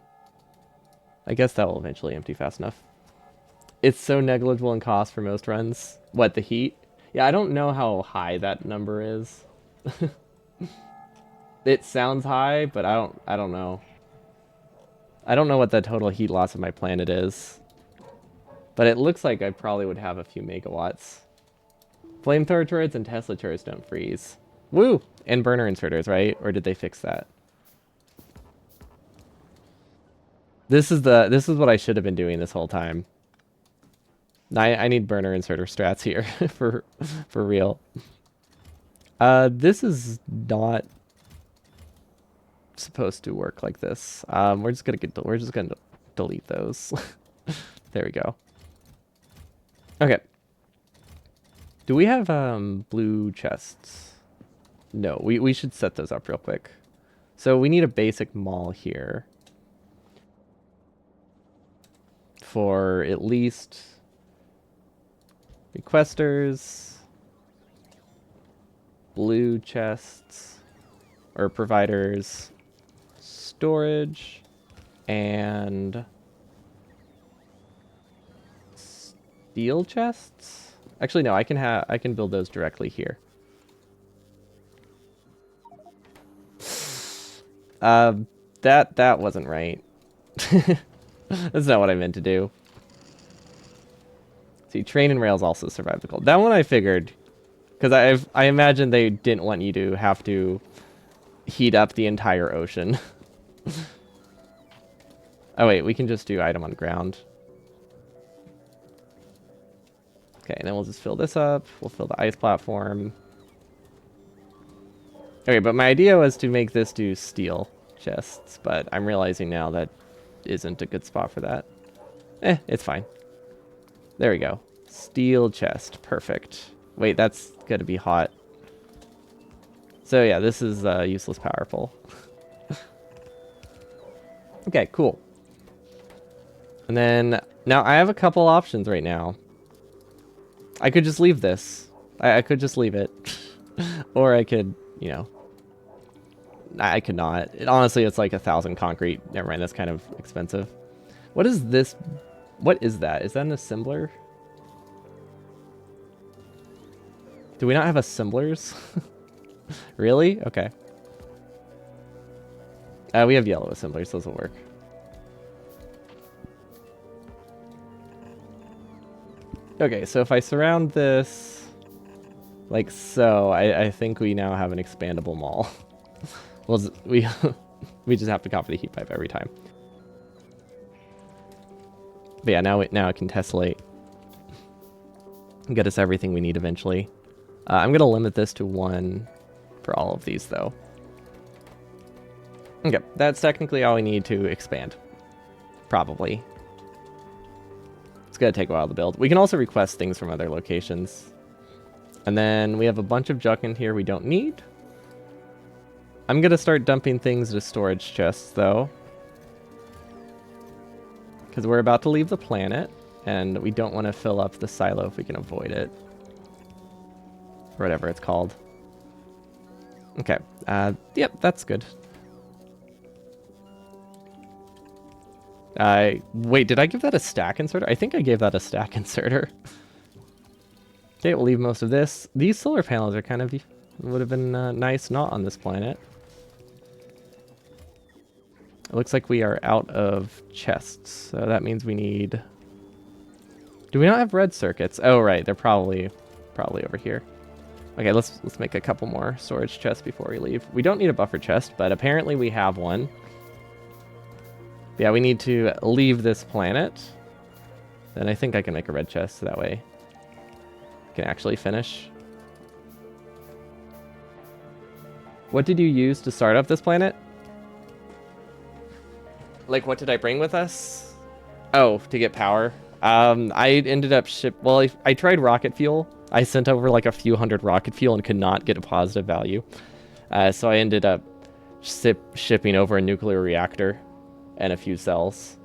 I guess that will eventually empty fast enough. It's so negligible in cost for most runs. What, the heat? Yeah, I don't know how high that number is. It sounds high, but I don't know. I don't know what the total heat loss of my planet is. But it looks like I probably would have a few megawatts. Flamethrower turrets and Tesla turrets don't freeze. Woo! And burner inserters, right? Or did they fix that? This is what I should have been doing this whole time. I need burner inserter strats here for real. This is not supposed to work like this. We're just gonna delete those. There we go. Okay. Do we have blue chests? No, we should set those up real quick. So we need a basic mall here for at least requesters, blue chests, or providers, storage, and steel chests. Actually, no, I can build those directly here. That wasn't right. That's not what I meant to do. See, train and rails also survive the cold. That one I figured, because I imagine they didn't want you to have to heat up the entire ocean. Oh wait, we can just do item on ground. Okay, and then we'll just fill this up. We'll fill the ice platform. Okay, but my idea was to make this do steel chests, but I'm realizing now that isn't a good spot for that. It's fine. There we go. Steel chest. Perfect. Wait, that's gonna be hot. So yeah, this is useless power pole. Okay, cool. And then, now I have a couple options right now. I could just leave this. I could just leave it. Or I could, you know... I could not. Honestly, it's like 1,000 concrete. Never mind, that's kind of expensive. What is this? What is that? Is that an assembler? Do we not have assemblers? Really? Okay. We have yellow assemblers. Those will work. Okay, so if I surround this like so, I think we now have an expandable mall. Well, we just have to copy the heat pipe every time. But yeah, now it can tessellate and get us everything we need eventually. I'm gonna limit this to 1 for all of these though. Okay, that's technically all we need to expand. Probably. It's gonna take a while to build. We can also request things from other locations. And then we have a bunch of junk in here we don't need. I'm gonna start dumping things to storage chests though, because we're about to leave the planet and we don't want to fill up the silo if we can avoid it, or whatever it's called. Okay, yep, that's good. Wait, did I give that a stack inserter? I think I gave that a stack inserter. Okay, we'll leave most of this. These solar panels are kind of, would have been nice not on this planet. It looks like we are out of chests, so that means we need... Do we not have red circuits? Oh, right, they're probably over here. Okay, let's make a couple more storage chests before we leave. We don't need a buffer chest, but apparently we have one. Yeah, we need to leave this planet. Then I think I can make a red chest, so that way I can actually finish. What did you use to start up this planet? Like, what did I bring with us? Oh, to get power. I ended up well, I tried rocket fuel. I sent over like a few hundred rocket fuel and could not get a positive value. So I ended up shipping over a nuclear reactor and a few cells.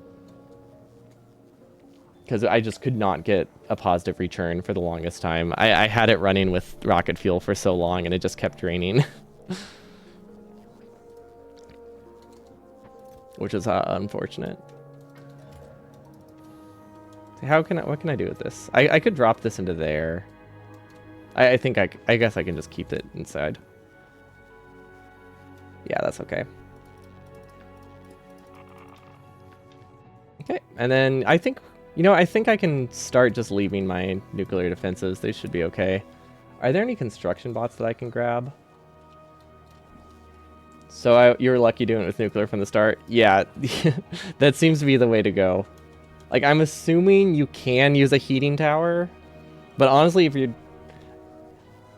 because I just could not get a positive return for the longest time. I had it running with rocket fuel for so long, and it just kept draining. Which is unfortunate. What can I do with this? I could drop this into there. I think I guess I can just keep it inside. Yeah, that's okay. Okay, and then I think, I think I can start just leaving my nuclear defenses. They should be okay. Are there any construction bots that I can grab? So you're lucky doing it with nuclear from the start? Yeah, that seems to be the way to go. Like, I'm assuming you can use a heating tower, but honestly,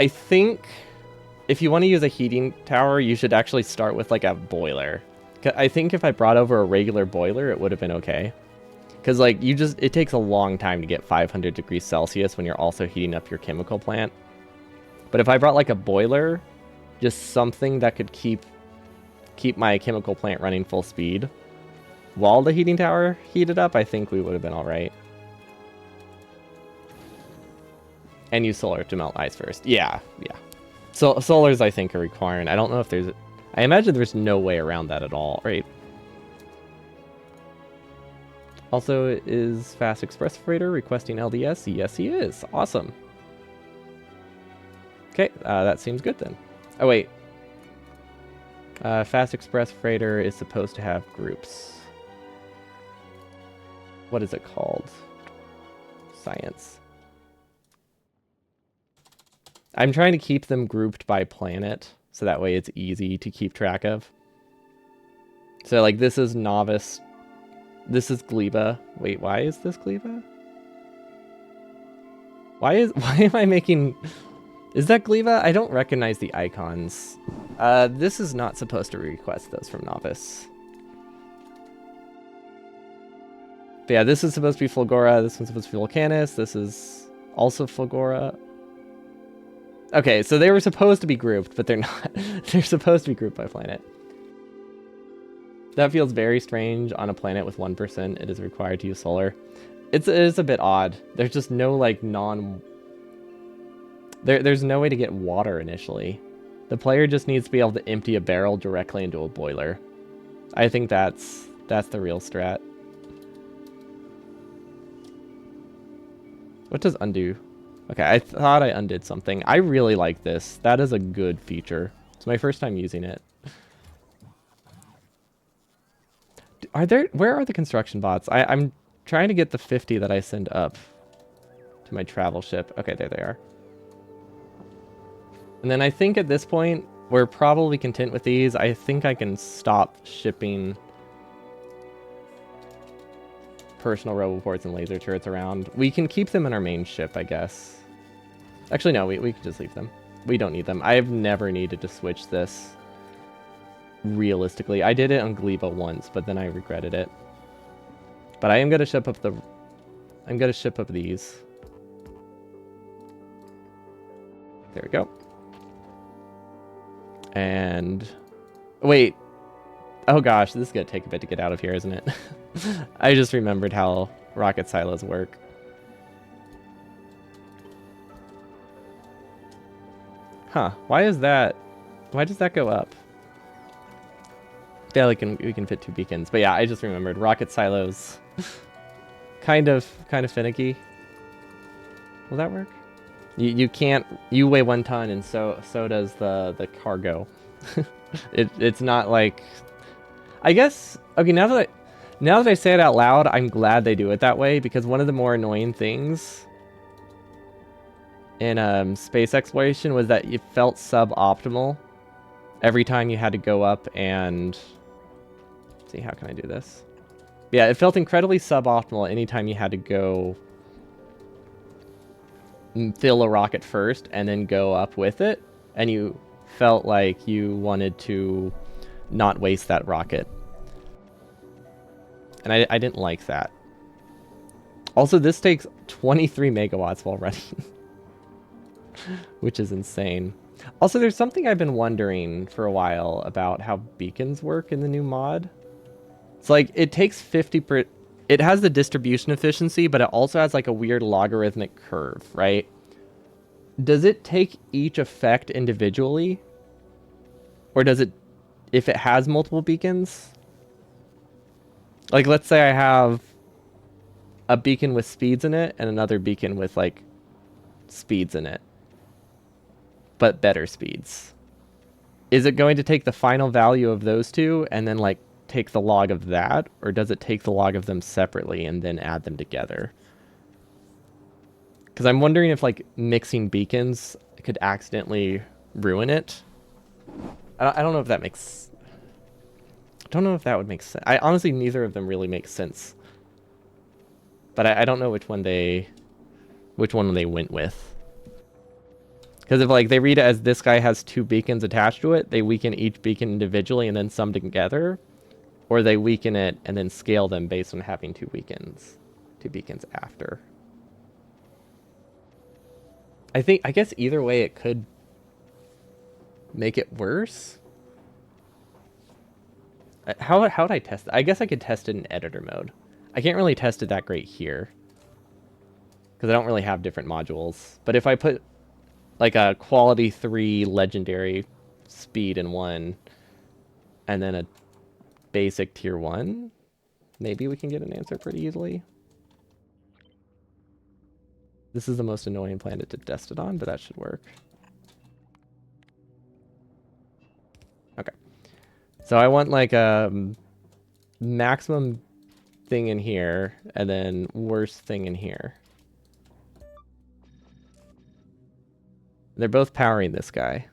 I think if you want to use a heating tower, you should actually start with, like, a boiler. I think if I brought over a regular boiler, it would have been okay. Because, like, it takes a long time to get 500 degrees Celsius when you're also heating up your chemical plant. But if I brought, like, a boiler, just something that could keep my chemical plant running full speed while the heating tower heated up, I think we would have been all right. And use solar to melt ice first. Yeah. So solars, I think, are requiring. I don't know if there's... I imagine there's no way around that at all, right? Also, is Fast Express Freighter requesting LDS? Yes, he is. Awesome. Okay, that seems good then. Oh, wait. Fast Express Freighter is supposed to have groups. What is it called? Science. I'm trying to keep them grouped by planet, so that way it's easy to keep track of. So, like, this is Novice. This is Gleba. Wait, why is this Gleba? Why am I making... Is that Gleba? I don't recognize the icons. This is not supposed to request those from Novice. But yeah, this is supposed to be Fulgora. This one's supposed to be Volcanus. This is also Fulgora. Okay, so they were supposed to be grouped, but they're not. They're supposed to be grouped by planet. That feels very strange on a planet with 1%. It is required to use solar. It is a bit odd. There's just no, like, There's no way to get water initially. The player just needs to be able to empty a barrel directly into a boiler. I think that's the real strat. What does undo? Okay, I thought I undid something. I really like this. That is a good feature. It's my first time using it. Where are the construction bots? I'm trying to get the 50 that I send up to my travel ship. Okay, there they are. And then I think at this point, we're probably content with these. I think I can stop shipping personal roboports and laser turrets around. We can keep them in our main ship, I guess. Actually, no, we can just leave them. We don't need them. I've never needed to switch this. Realistically, I did it on Gleba once, but then I regretted it. But I am gonna ship up these. There we go. And wait. Oh gosh, this is gonna take a bit to get out of here, isn't it? I just remembered how rocket silos work. Huh, why is that? Why does that go up? Yeah, we can fit 2 beacons. But yeah, I just remembered rocket silos. kind of finicky. Will that work? You can't. You weigh 1 ton, and so does the cargo. It's not like. I guess. Okay, now that I say it out loud, I'm glad they do it that way, because one of the more annoying things in space exploration was that it felt suboptimal every time you had to go up and... Let's see, how can I do this? Yeah, it felt incredibly suboptimal anytime you had to go fill a rocket first and then go up with it, and you felt like you wanted to not waste that rocket. And I didn't like that. Also, this takes 23 megawatts while running. Which is insane. Also, there's something I've been wondering for a while about how beacons work in the new mod. It's like, it takes 50 it has the distribution efficiency, but it also has like a weird logarithmic curve, right? Does it take each effect individually? Or does it, if it has multiple beacons? Like, let's say I have a beacon with speeds in it and another beacon with like speeds in it, but better speeds. Is it going to take the final value of those two and then like take the log of that, or does it take the log of them separately and then add them together? Because I'm wondering if like mixing beacons could accidentally ruin it. I don't know if that makes. I don't know if that would make sense. I honestly, neither of them really make sense. But I don't know which one they went with. Because if like they read it as this guy has two beacons attached to it, they weaken each beacon individually and then sum together, or they weaken it and then scale them based on having two beacons after. I guess either way it could make it worse. How would I test it? I guess I could test it in editor mode. I can't really test it that great here because I don't really have different modules. But if I put like a quality 3 legendary speed in one and then a basic tier 1, maybe we can get an answer pretty easily. This is the most annoying planet to test it on, but that should work. Okay. So I want like a maximum thing in here and then worst thing in here. They're both powering this guy.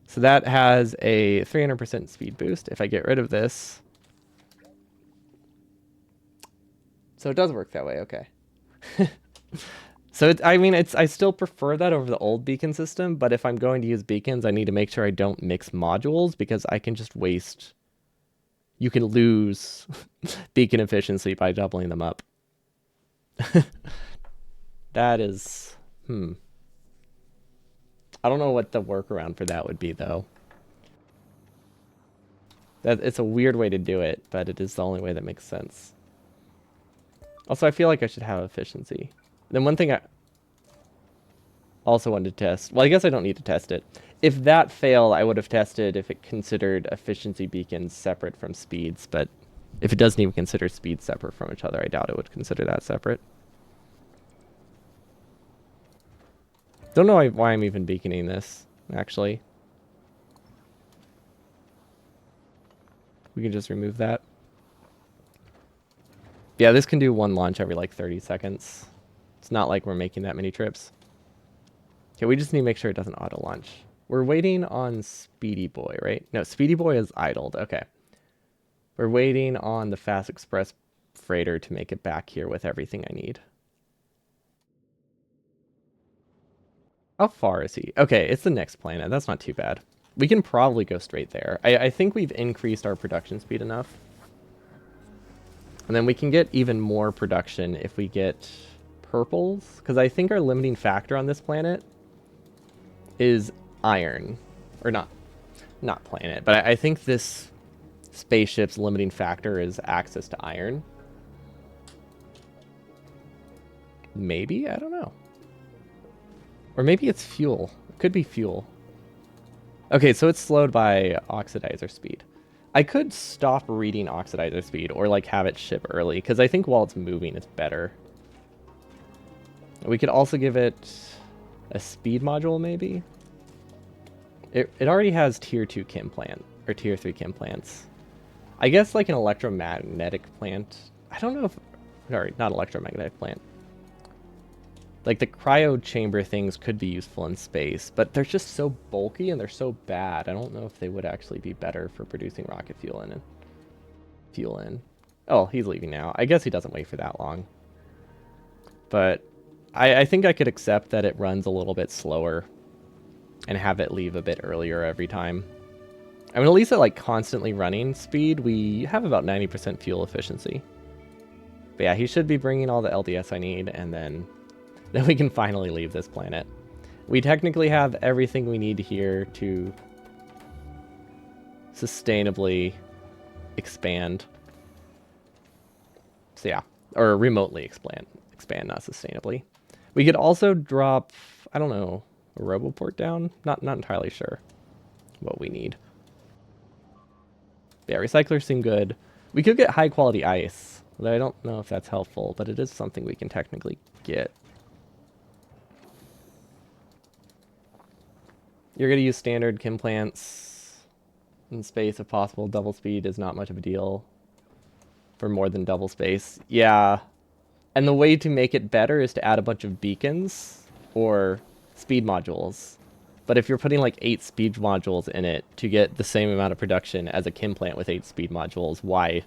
So that has a 300% speed boost if I get rid of this. So it does work that way, okay. So I still prefer that over the old beacon system, but if I'm going to use beacons, I need to make sure I don't mix modules because I can just waste. You can lose beacon efficiency by doubling them up. That is, I don't know what the workaround for that would be though. It's a weird way to do it, but it is the only way that makes sense. Also, I feel like I should have efficiency. Then one thing I also wanted to test, well, I guess I don't need to test it. If that failed, I would have tested if it considered efficiency beacons separate from speeds, but if it doesn't even consider speeds separate from each other, I doubt it would consider that separate. Don't know why I'm even beaconing this, actually. We can just remove that. Yeah, this can do one launch every like 30 seconds. It's not like we're making that many trips. Okay, we just need to make sure it doesn't auto-launch. We're waiting on Speedy Boy, right? No, Speedy Boy is idled. Okay. We're waiting on the Fast Express freighter to make it back here with everything I need. How far is he? Okay, it's the next planet. That's not too bad. We can probably go straight there. I think we've increased our production speed enough. And then we can get even more production if we get purples. Because I think our limiting factor on this planet is iron. Or not planet. But I think this spaceship's limiting factor is access to iron. Maybe? I don't know. Or maybe it's fuel. It could be fuel. Okay, so it's slowed by oxidizer speed. I could stop reading oxidizer speed or like have it ship early because I think while it's moving it's better. We could also give it a speed module maybe. It already has tier 2 chem plant or tier 3 chem plants. I guess like an electromagnetic plant. I don't know if, sorry, not electromagnetic plant. Like the cryo chamber things could be useful in space, but they're just so bulky and they're so bad. I don't know if they would actually be better for producing rocket fuel in. Oh, he's leaving now. I guess he doesn't wait for that long. But I think I could accept that it runs a little bit slower and have it leave a bit earlier every time. I mean, at least at like constantly running speed, we have about 90% fuel efficiency. But yeah, he should be bringing all the LDS I need, and then we can finally leave this planet. We technically have everything we need here to sustainably expand. So yeah, or remotely expand, not sustainably. We could also drop, I don't know, a RoboPort down. Not entirely sure what we need. Yeah, recyclers seem good. We could get high quality ice, but I don't know if that's helpful, but it is something we can technically get. You're going to use standard chem plants in space if possible. Double speed is not much of a deal for more than double space. Yeah. And the way to make it better is to add a bunch of beacons or speed modules. But if you're putting like 8 speed modules in it to get the same amount of production as a chem plant with 8 speed modules, why?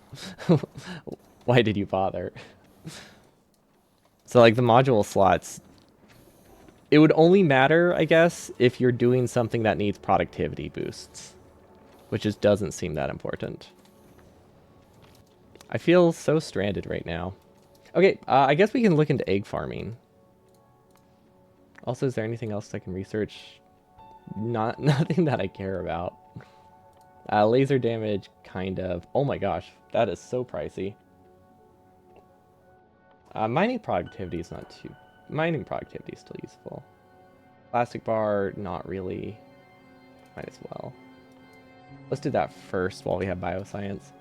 Why did you bother? So like the module slots, it would only matter, I guess, if you're doing something that needs productivity boosts, which just doesn't seem that important. I feel so stranded right now. Okay, I guess we can look into egg farming. Also, is there anything else I can research? Nothing that I care about. Laser damage, kind of. Oh my gosh, that is so pricey. Mining productivity is not too... Mining productivity is still useful. Plastic bar, not really. Might as well. Let's do that first while we have bioscience.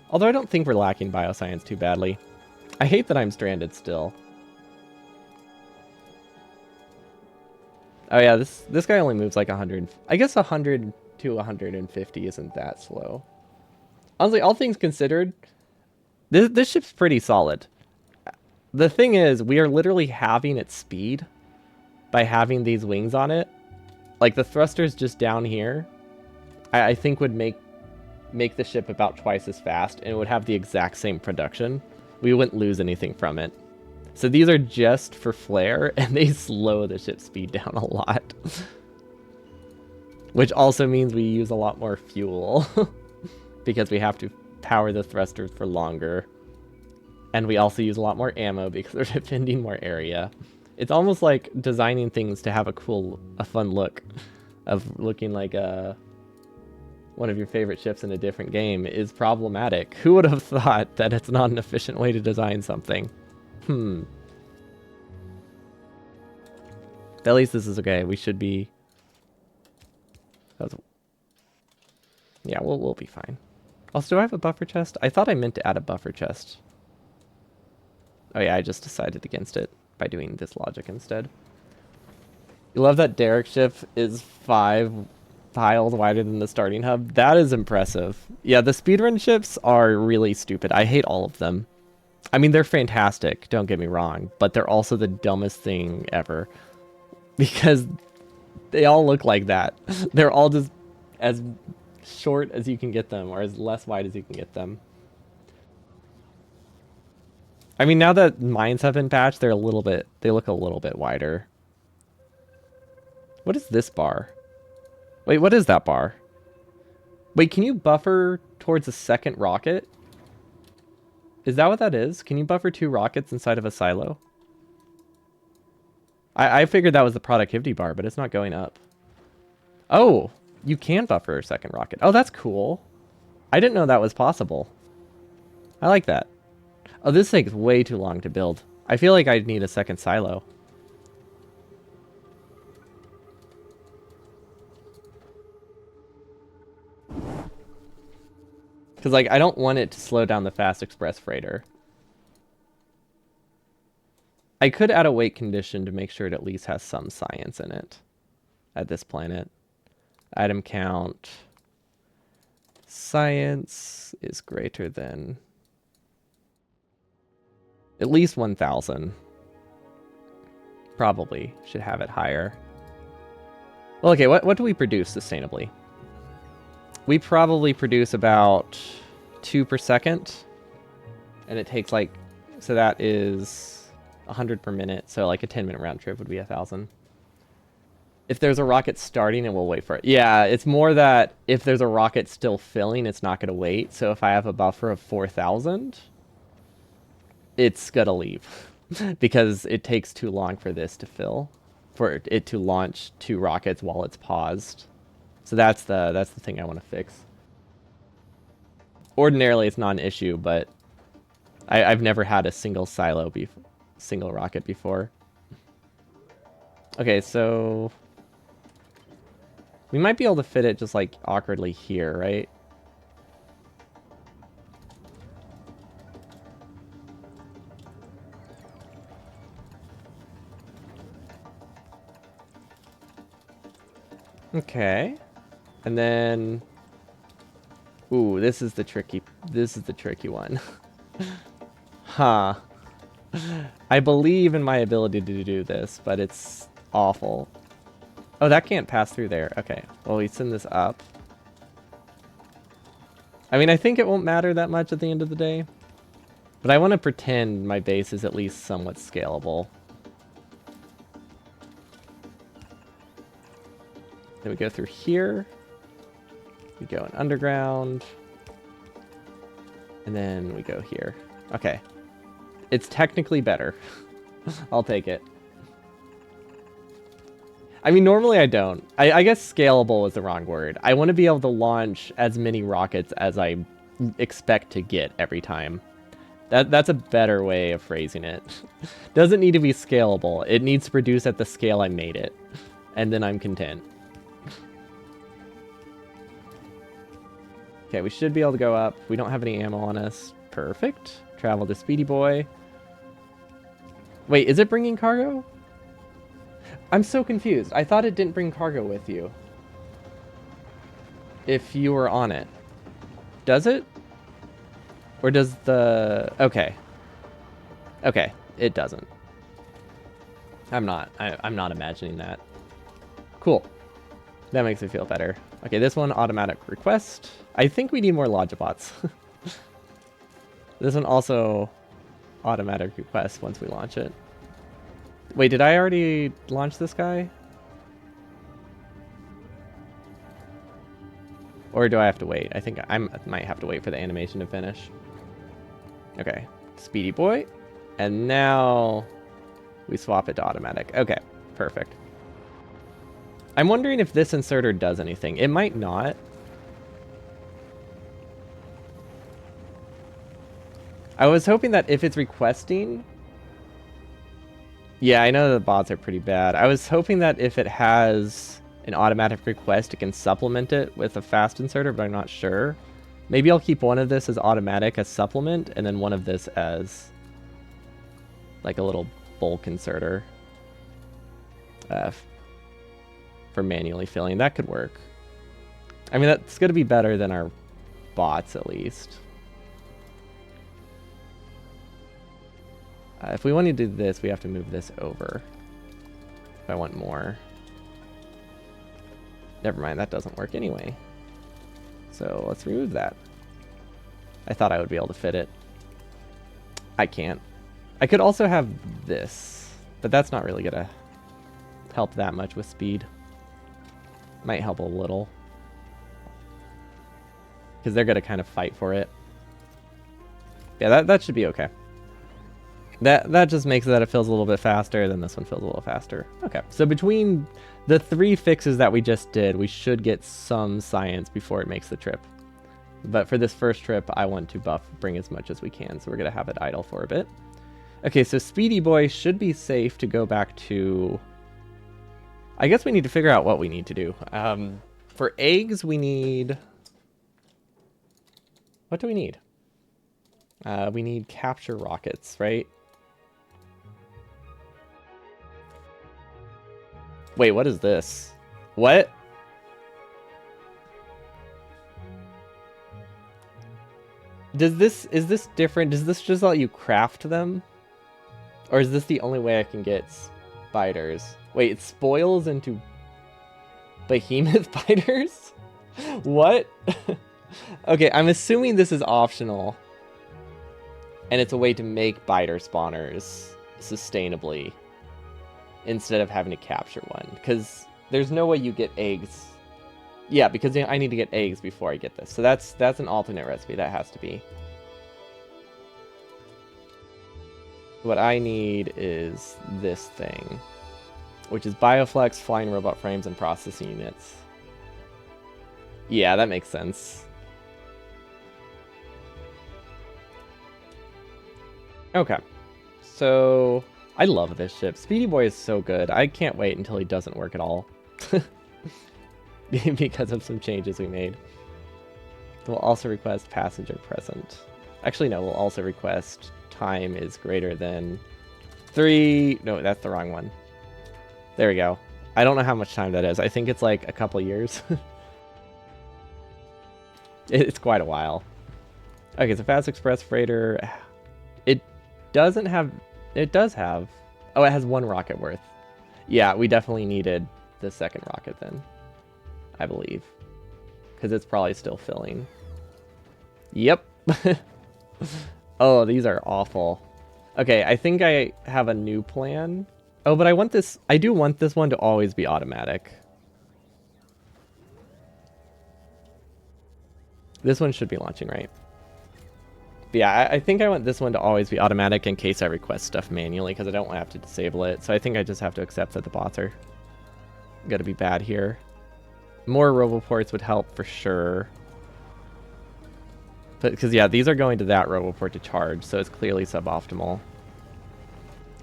Although I don't think we're lacking bioscience too badly. I hate that I'm stranded still. Oh yeah, this guy only moves like 100. I guess 100 to 150 isn't that slow. Honestly, all things considered, this ship's pretty solid. The thing is, we are literally halving its speed by having these wings on it. Like the thrusters just down here, I think would make the ship about twice as fast, and it would have the exact same production. We wouldn't lose anything from it. So these are just for flare, and they slow the ship speed down a lot. Which also means we use a lot more fuel. Because we have to power the thrusters for longer. And we also use a lot more ammo because we're defending more area. It's almost like designing things to have a fun look. Of looking like one of your favorite ships in a different game is problematic. Who would have thought that it's not an efficient way to design something? At least this is okay. We should be... Yeah, we'll be fine. Also, do I have a buffer chest? I thought I meant to add a buffer chest. Oh yeah, I just decided against it by doing this logic instead. You love that Derek ship is 5 tiles wider than the starting hub. That is impressive. Yeah, the speedrun ships are really stupid. I hate all of them. I mean, they're fantastic, don't get me wrong, but they're also the dumbest thing ever. Because they all look like that. They're all just as short as you can get them, or as less wide as you can get them. I mean, now that mines have been patched, they look a little bit wider. What is this bar? Wait, what is that bar? Wait, can you buffer towards a second rocket? Is that what that is? Can you buffer 2 rockets inside of a silo? I figured that was the productivity bar, but it's not going up. Oh, you can buffer a second rocket. Oh, that's cool. I didn't know that was possible. I like that. Oh, this takes way too long to build. I feel like I'd need a second silo. Because, like, I don't want it to slow down the fast express freighter. I could add a weight condition to make sure it at least has some science in it at this planet. Item count. Science is greater than at least 1,000. Probably should have it higher. Well, okay, what do we produce sustainably? We probably produce about 2 per second. And it takes like, so that is 100 per minute. So like a 10-minute round trip would be 1,000. If there's a rocket starting, it will wait for it. Yeah, it's more that if there's a rocket still filling, it's not going to wait. So if I have a buffer of 4,000, it's going to leave. Because it takes too long for this to fill. For it to launch 2 rockets while it's paused. So that's the thing I want to fix. Ordinarily, it's not an issue, but I've never had a single single rocket before. Okay, so we might be able to fit it just like awkwardly here, right? Okay. And then ooh, this is the tricky one. Huh. I believe in my ability to do this, but it's awful. Oh, that can't pass through there. Okay. Well, we send this up. I mean, I think it won't matter that much at the end of the day. But I want to pretend my base is at least somewhat scalable. Then we go through here. We go in underground. And then we go here. Okay. It's technically better. I'll take it. I mean, normally I don't. I guess scalable is the wrong word. I want to be able to launch as many rockets as I expect to get every time. That's a better way of phrasing it. Doesn't need to be scalable. It needs to produce at the scale I made it. And then I'm content. Okay, we should be able to go up. We don't have any ammo on us. Perfect. Travel to Speedy Boy. Wait, is it bringing cargo? I'm so confused. I thought it didn't bring cargo with you. If you were on it. Does it? Or does the... Okay. Okay, it doesn't. I'm not imagining that. Cool. That makes me feel better. Okay, this one, automatic request. I think we need more Logibots. This one also automatic request once we launch it. Wait, did I already launch this guy? Or do I have to wait? I think I might have to wait for the animation to finish. Okay, Speedy Boy. And now we swap it to automatic. Okay, perfect. I'm wondering if this inserter does anything. It might not. I was hoping that if it's requesting... Yeah, I know the bots are pretty bad. I was hoping that if it has an automatic request, it can supplement it with a fast inserter, but I'm not sure. Maybe I'll keep one of this as automatic as supplement, and then one of this as like a little bulk inserter for manually filling. That could work. I mean, that's going to be better than our bots, at least. If we want to do this, we have to move this over. If I want more. Never mind, that doesn't work anyway. So let's remove that. I thought I would be able to fit it. I can't. I could also have this, but that's not really gonna help that much with speed. Might help a little. Because they're gonna kind of fight for it. Yeah, that should be okay. That just makes it that it feels a little bit faster, then this one feels a little faster. Okay, so between the 3 fixes that we just did, we should get some science before it makes the trip. But for this first trip, I want to bring as much as we can, so we're going to have it idle for a bit. Okay, so Speedy Boy should be safe to go back to... I guess we need to figure out what we need to do. For eggs, we need... What do we need? We need capture rockets, right? Wait, what is this? What? Is this different? Does this just let you craft them? Or is this the only way I can get spiders? Wait, it spoils into behemoth spiders? What? Okay, I'm assuming this is optional. And it's a way to make biter spawners sustainably instead of having to capture one. Because there's no way you get eggs. Yeah, because I need to get eggs before I get this. So that's an alternate recipe. That has to be. What I need is this thing, which is Bioflex, flying robot frames, and processing units. Yeah, that makes sense. Okay. So I love this ship. Speedy Boy is so good. I can't wait until he doesn't work at all. Because of some changes we made. We'll also request passenger present. Actually, no, we'll also request time is greater than 3. No, that's the wrong one. There we go. I don't know how much time that is. I think it's like a couple years. It's quite a while. Okay, so Fast Express Freighter. It doesn't have. It does have. Oh, it has 1 rocket worth. Yeah, we definitely needed the second rocket then, I believe. Because it's probably still filling. Yep. Oh, these are awful. Okay, I think I have a new plan. Oh, but I want this. I do want this one to always be automatic. This one should be launching, right? But yeah, I think I want this one to always be automatic in case I request stuff manually, because I don't want to have to disable it. So I think I just have to accept that the bots are going to be bad here. More roboports would help for sure. But because, yeah, these are going to that roboport to charge, so it's clearly suboptimal.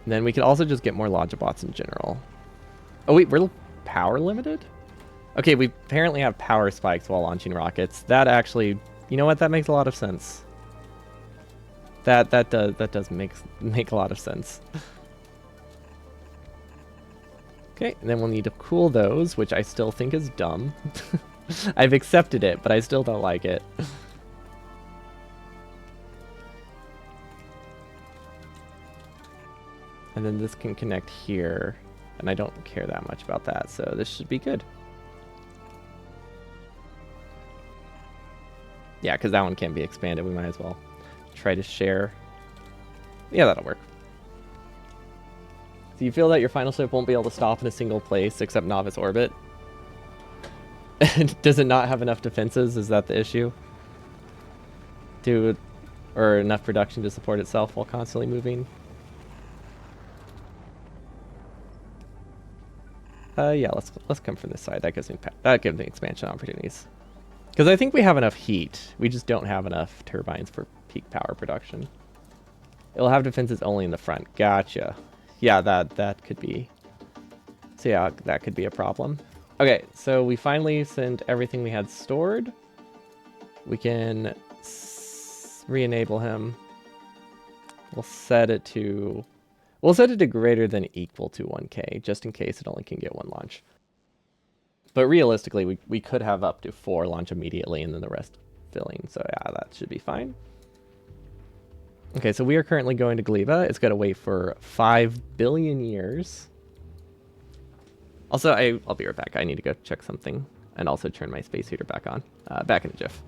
And then we could also just get more Logibots in general. Oh, wait, we're power limited? Okay, we apparently have power spikes while launching rockets. That actually, you know what? That makes a lot of sense. That does make a lot of sense. Okay, and then we'll need to cool those, which I still think is dumb. I've accepted it, but I still don't like it. And then this can connect here, and I don't care that much about that, so this should be good. Yeah, because that one can be expanded. We might as well try to share. Yeah, that'll work. So you feel that your final ship won't be able to stop in a single place except Novice Orbit? Does it not have enough defenses? Is that the issue? Or enough production to support itself while constantly moving? Yeah, let's come from this side. That gives me expansion opportunities. Because I think we have enough heat. We just don't have enough turbines for peak power production. It'll have defenses only in the front. Gotcha. Yeah, that could be. So yeah, that could be a problem. Okay, so we finally sent everything we had stored. We can re-enable him. We'll set it to greater than equal to 1K, just in case it only can get 1 launch. But realistically, we could have up to 4 launch immediately and then the rest filling. So yeah, that should be fine. Okay, so we are currently going to Gleba. It's got to wait for 5 billion years. Also, I'll be right back. I need to go check something and also turn my space heater back on. Back in a jiff.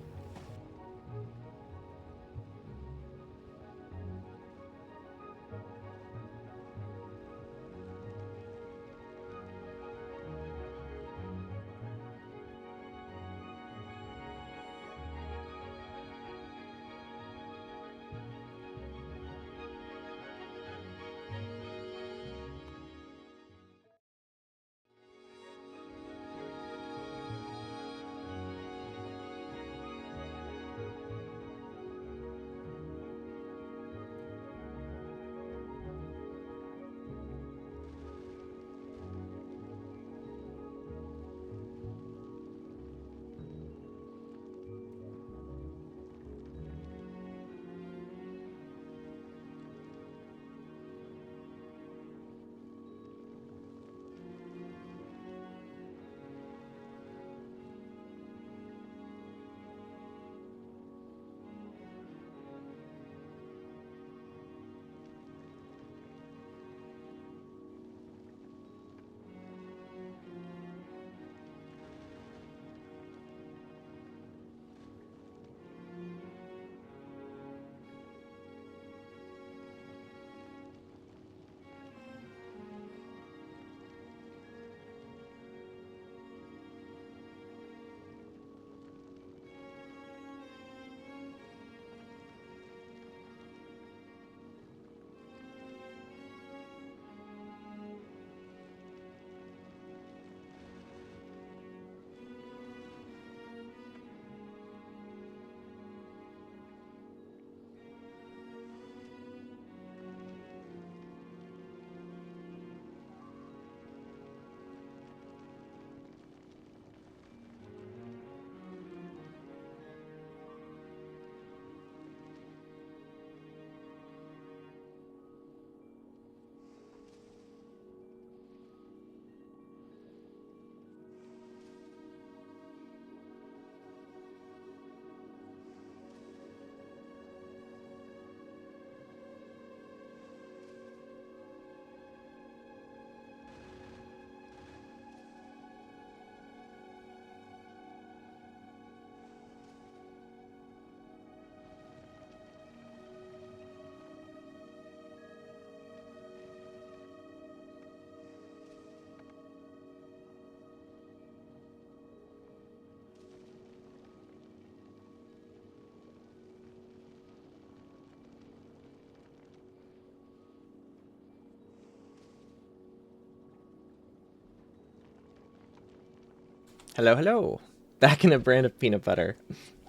Hello, hello. Back in a brand of peanut butter.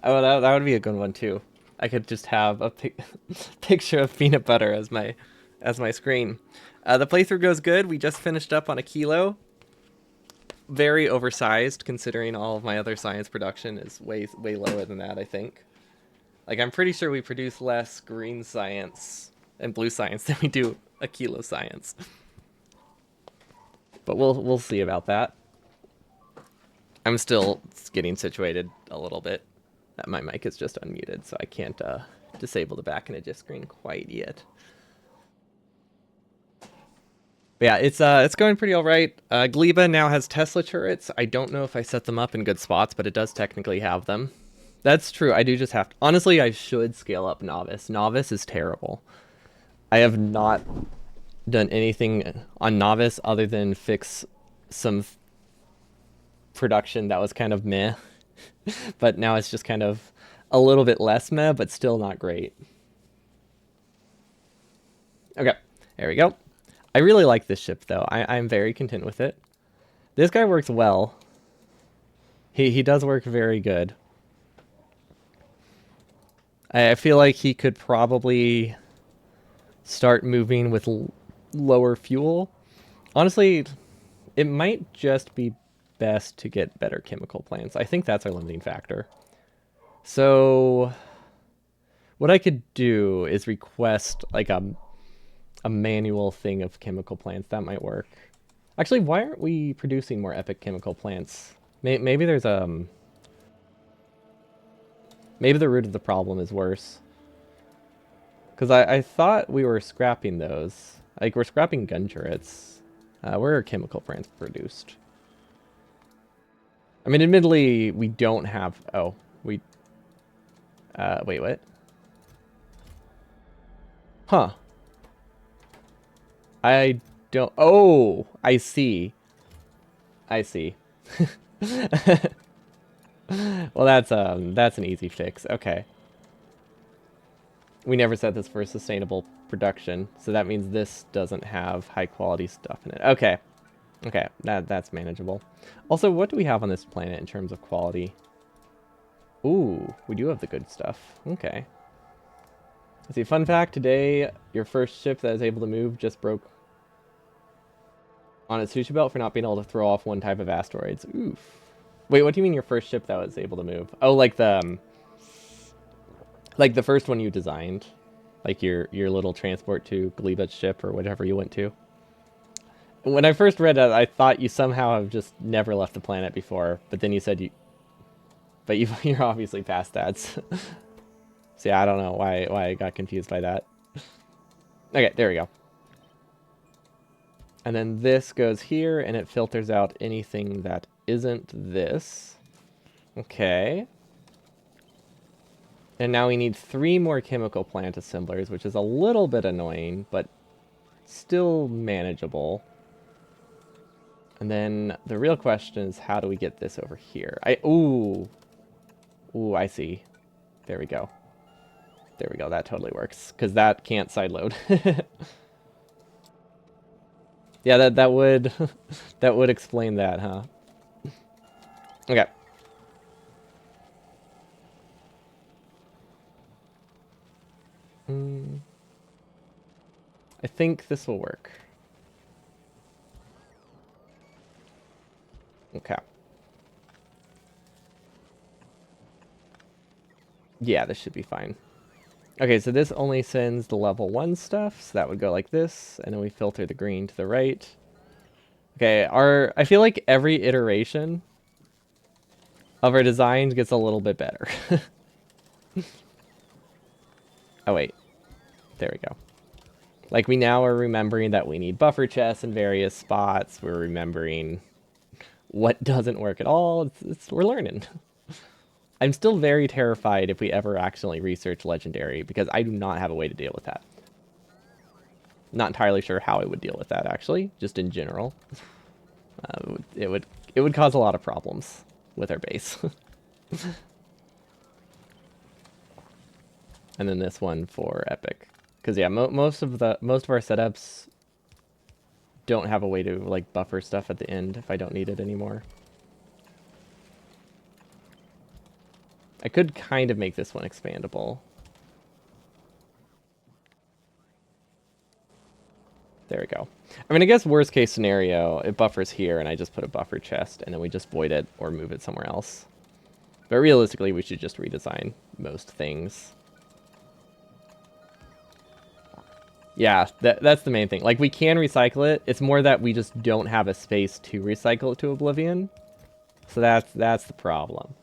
Oh, that would be a good one too. I could just have a picture of peanut butter as my screen. The playthrough goes good. We just finished up on a kilo. Very oversized considering all of my other science production is way lower than that, I think. Like, I'm pretty sure we produce less green science and blue science than we do a kilo science. But we'll see about that. I'm still getting situated a little bit. My mic is just unmuted, so I can't disable the back and adjust screen quite yet. But yeah, it's going pretty all right. Gleba now has Tesla turrets. I don't know if I set them up in good spots, but it does technically have them. That's true. I do just have to. Honestly, I should scale up Novice. Novice is terrible. I have not done anything on Novice other than fix some production that was kind of meh. But now it's just kind of a little bit less meh, but still not great. Okay, there we go. I really like this ship, though. I'm very content with it. This guy works well. He does work very good. I feel like he could probably start moving with lower fuel. Honestly, it might just be best to get better chemical plants. I think that's our limiting factor. So what I could do is request like a manual thing of chemical plants. That might work. Actually, why aren't we producing more epic chemical plants? Maybe there's maybe the root of the problem is worse. Because I thought we were scrapping those. Like, we're scrapping gun turrets. Where are chemical plants produced? I mean, admittedly, we don't have... Oh, we... wait, what? Huh. I don't... Oh, I see. I see. Well, that's an easy fix. Okay. We never set this for sustainable production, so that means this doesn't have high quality stuff in it. Okay. Okay, that's manageable. Also, what do we have on this planet in terms of quality? Ooh, we do have the good stuff. Okay. Let's see, fun fact, today, your first ship that is able to move just broke on its sushi belt for not being able to throw off one type of asteroids. Oof. Wait, what do you mean your first ship that was able to move? Oh, like the first one you designed. Like your little transport to Gleba's ship or whatever you went to. When I first read it, I thought you somehow have just never left the planet before, but then you said you... But you're obviously past that. So yeah, I don't know why I got confused by that. Okay, there we go. And then this goes here, and it filters out anything that isn't this. Okay. And now we need 3 more chemical plant assemblers, which is a little bit annoying, but still manageable. And then the real question is, how do we get this over here? Ooh, I see. There we go. There we go. That totally works, because that can't sideload. Yeah, that would that would explain that, huh? Okay. I think this will work. Okay. Yeah, this should be fine. Okay, so this only sends the level 1 stuff, so that would go like this, and then we filter the green to the right. Okay, I feel like every iteration of our design gets a little bit better. Oh, wait. There we go. Like, we now are remembering that we need buffer chests in various spots. We're remembering what doesn't work at all. We're learning. I'm still very terrified if we ever actually research Legendary, because I do not have a way to deal with that. Not entirely sure how I would deal with that, actually, just in general. It would cause a lot of problems with our base. And then this one for Epic. Because yeah, most of our setups don't have a way to like buffer stuff at the end if I don't need it anymore. I could kind of make this one expandable. There we go. I mean, I guess worst case scenario, it buffers here, and I just put a buffer chest, and then we just void it or move it somewhere else. But realistically, we should just redesign most things. Yeah, that's the main thing. Like, we can recycle it. It's more that we just don't have a space to recycle it to oblivion. So that's the problem.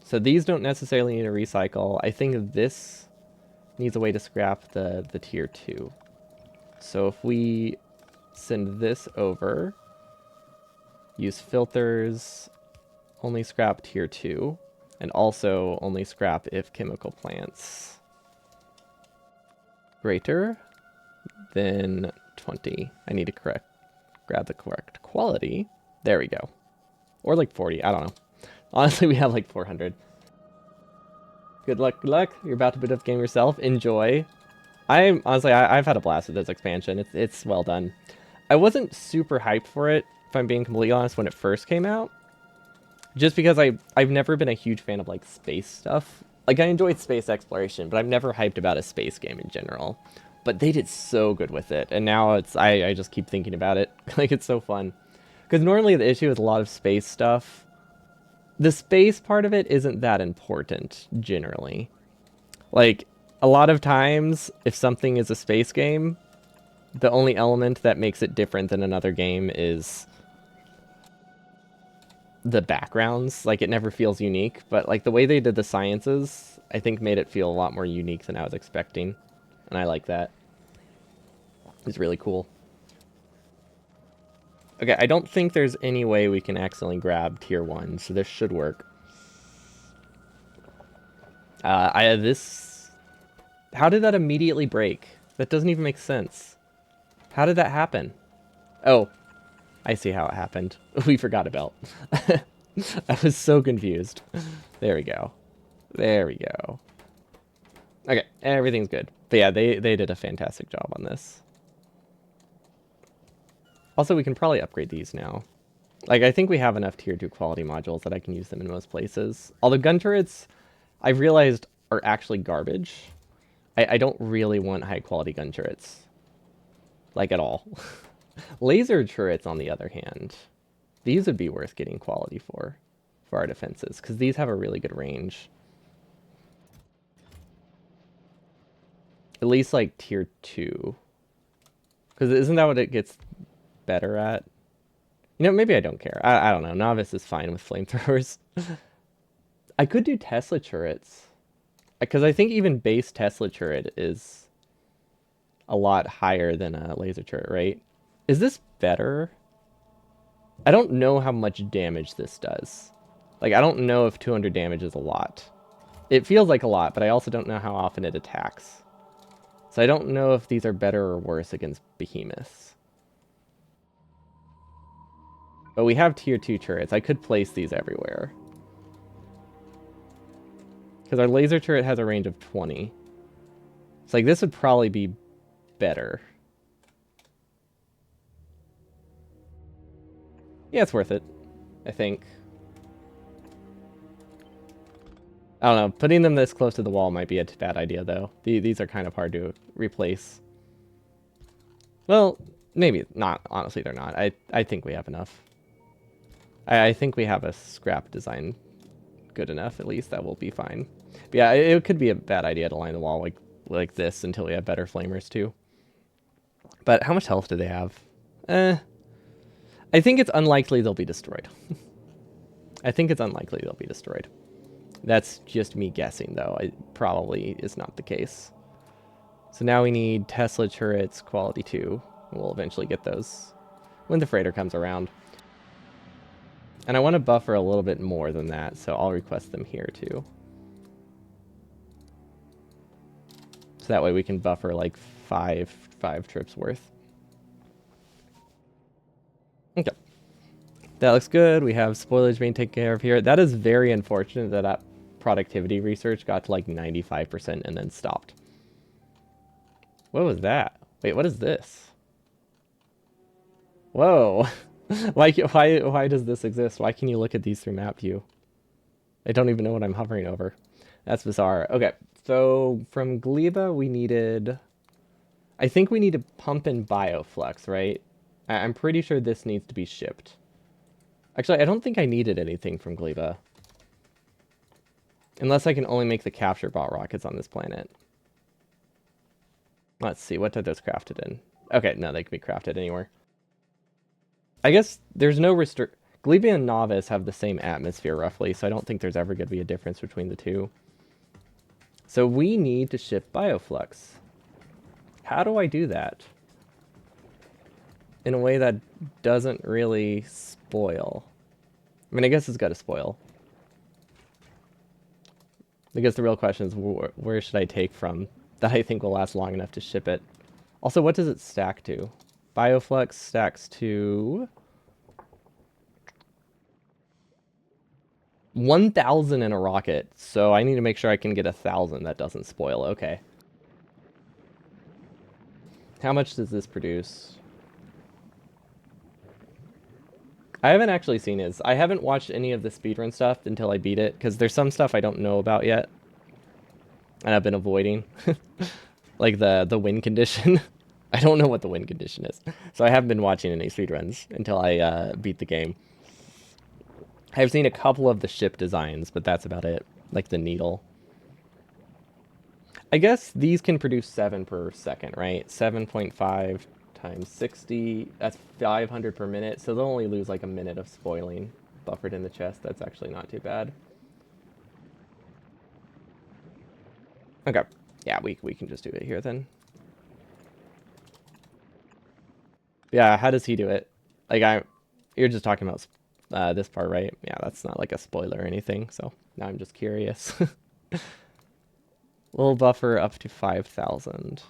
So these don't necessarily need a recycle. I think this needs a way to scrap the tier 2. So if we send this over, use filters, only scrap tier 2, and also only scrap if chemical plants greater than 20. I need to grab the correct quality. There we go. Or like 40, I don't know. Honestly, we have like 400. Good luck, good luck. You're about to boot up game yourself. Enjoy. I've had a blast with this expansion. It's well done. I wasn't super hyped for it, if I'm being completely honest, when it first came out. Just because I've never been a huge fan of like space stuff. Like I enjoyed space exploration, but I'm never hyped about a space game in general. But they did so good with it, and now I just keep thinking about it. Like it's so fun. Because normally the issue with a lot of space stuff, the space part of it isn't that important generally. Like a lot of times, if something is a space game, the only element that makes it different than another game is the backgrounds. Like it never feels unique, but like the way they did the sciences, I think made it feel a lot more unique than I was expecting. And I like that. It's really cool. Okay, I don't think there's any way we can accidentally grab tier 1, so this should work. How did that immediately break? That doesn't even make sense. How did that happen? Oh, I see how it happened. We forgot about. I was so confused. There we go. There we go. Okay, everything's good. But yeah, they did a fantastic job on this. Also, we can probably upgrade these now. Like, I think we have enough tier 2 quality modules that I can use them in most places. Although gun turrets, I've realized, are actually garbage. I don't really want high quality gun turrets. Like, at all. Laser turrets, on the other hand, these would be worth getting quality for our defenses, because these have a really good range. At least, like, tier 2. Because isn't that what it gets better at? You know, maybe I don't care. I don't know. Novice is fine with flamethrowers. I could do Tesla turrets. Because I think even base Tesla turret is a lot higher than a laser turret, right? Is this better? I don't know how much damage this does. Like, I don't know if 200 damage is a lot. It feels like a lot, but I also don't know how often it attacks. So I don't know if these are better or worse against behemoths. But we have tier 2 turrets. I could place these everywhere. Because our laser turret has a range of 20. So like this would probably be better. Yeah, it's worth it, I think. I don't know. Putting them this close to the wall might be a bad idea, though. These are kind of hard to replace. Well, maybe not. Honestly, they're not. I think we have enough. I think we have a scrap design good enough, at least. That will be fine. But yeah, it could be a bad idea to line the wall like this until we have better flamers, too. But how much health do they have? I think it's unlikely they'll be destroyed. I think it's unlikely they'll be destroyed. That's just me guessing, though. It probably is not the case. So now we need Tesla turrets, quality 2. We'll eventually get those when the freighter comes around. And I want to buffer a little bit more than that, so I'll request them here, too. So that way we can buffer like five trips worth. Okay. That looks good. We have spoilage being taken care of here. That is very unfortunate that productivity research got to like 95% and then stopped. What was that? Wait, what is this? Whoa. Why does this exist? Why can you look at these through map view? I don't even know what I'm hovering over. That's bizarre. Okay, so from Gleba we needed... I think we need to pump in Bioflux, right? I'm pretty sure this needs to be shipped. Actually, I don't think I needed anything from Gleba. Unless I can only make the capture bot rockets on this planet. Let's see, what did those crafted in? Okay, no, they can be crafted anywhere. I guess there's no restrict... Gleba and Novice have the same atmosphere, roughly, so I don't think there's ever going to be a difference between the two. So we need to ship Bioflux. How do I do that? In a way that doesn't really spoil. I mean, I guess it's got to spoil. I guess the real question is, where should I take from that I think will last long enough to ship it? Also, what does it stack to? Bioflux stacks to 1,000 in a rocket, so I need to make sure I can get 1,000 that doesn't spoil. Okay. How much does this produce? I haven't actually seen his. I haven't watched any of the speedrun stuff until I beat it, because there's some stuff I don't know about yet. And I've been avoiding. Like the win condition. I don't know what the win condition is. So I haven't been watching any speedruns until I beat the game. I've seen a couple of the ship designs, but that's about it. Like the needle. I guess these can produce 7 per second, right? 7.5 times 60. That's 500 per minute. So they'll only lose like a minute of spoiling buffered in the chest. That's actually not too bad. Okay. Yeah, we can just do it here then. Yeah, how does he do it? Like you're just talking about this part, right? Yeah, that's not like a spoiler or anything. So now I'm just curious. Little buffer up to 5,000.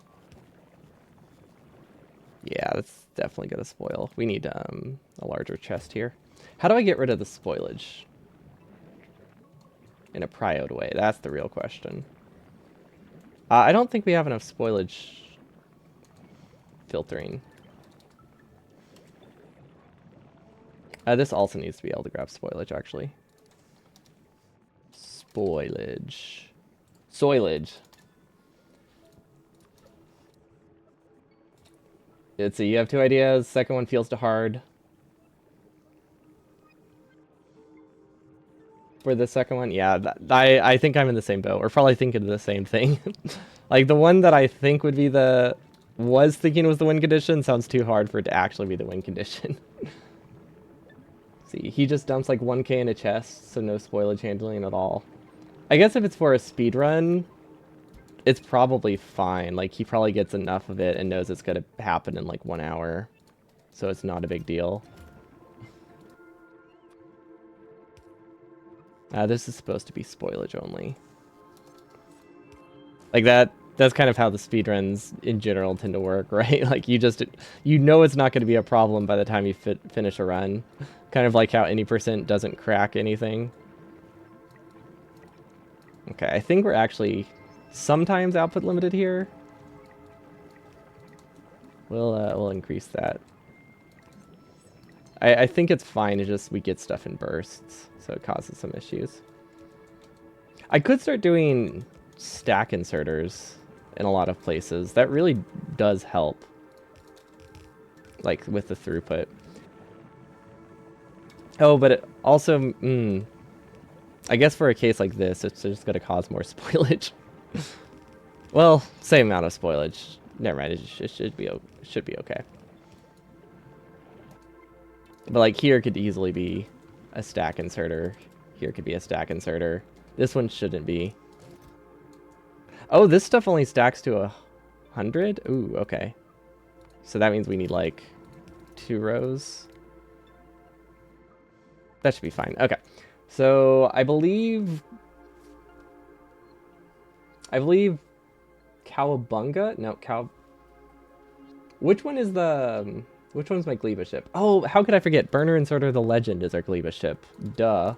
Yeah, that's definitely gonna spoil. We need a larger chest here. How do I get rid of the spoilage? In a priode way. That's the real question. I don't think we have enough spoilage filtering. This also needs to be able to grab spoilage, actually. Spoilage. Soilage. Let's see, you have 2 ideas. Second one feels too hard. For the second one, yeah, I think I'm in the same boat. We're probably thinking the same thing. Like, the one that I think would be was thinking was the win condition sounds too hard for it to actually be the win condition. See, he just dumps like 1k in a chest, so no spoilage handling at all. I guess if it's for a speed run, it's probably fine. Like, he probably gets enough of it and knows it's gonna happen in like 1 hour. So it's not a big deal. This is supposed to be spoilage only. Like that's kind of how the speedruns in general tend to work, right? Like you know it's not going to be a problem by the time you finish a run. Kind of like how any percent doesn't crack anything. Okay, I think we're actually sometimes output limited here. We'll increase that. I think it's fine. It's just we get stuff in bursts, so it causes some issues. I could start doing stack inserters in a lot of places. That really does help, like with the throughput. Oh, but it also, I guess for a case like this, it's just going to cause more spoilage. Well, same amount of spoilage. Never mind, it should be okay. But like here could easily be a stack inserter. Here could be a stack inserter. This one shouldn't be. Oh, this stuff only stacks to 100? Ooh, okay. So that means we need like 2 rows. That should be fine. Okay. So I believe Cowabunga? No, Which one is which one's my Gleba ship? Oh, how could I forget? Burner Inserter the Legend is our Gleba ship. Duh.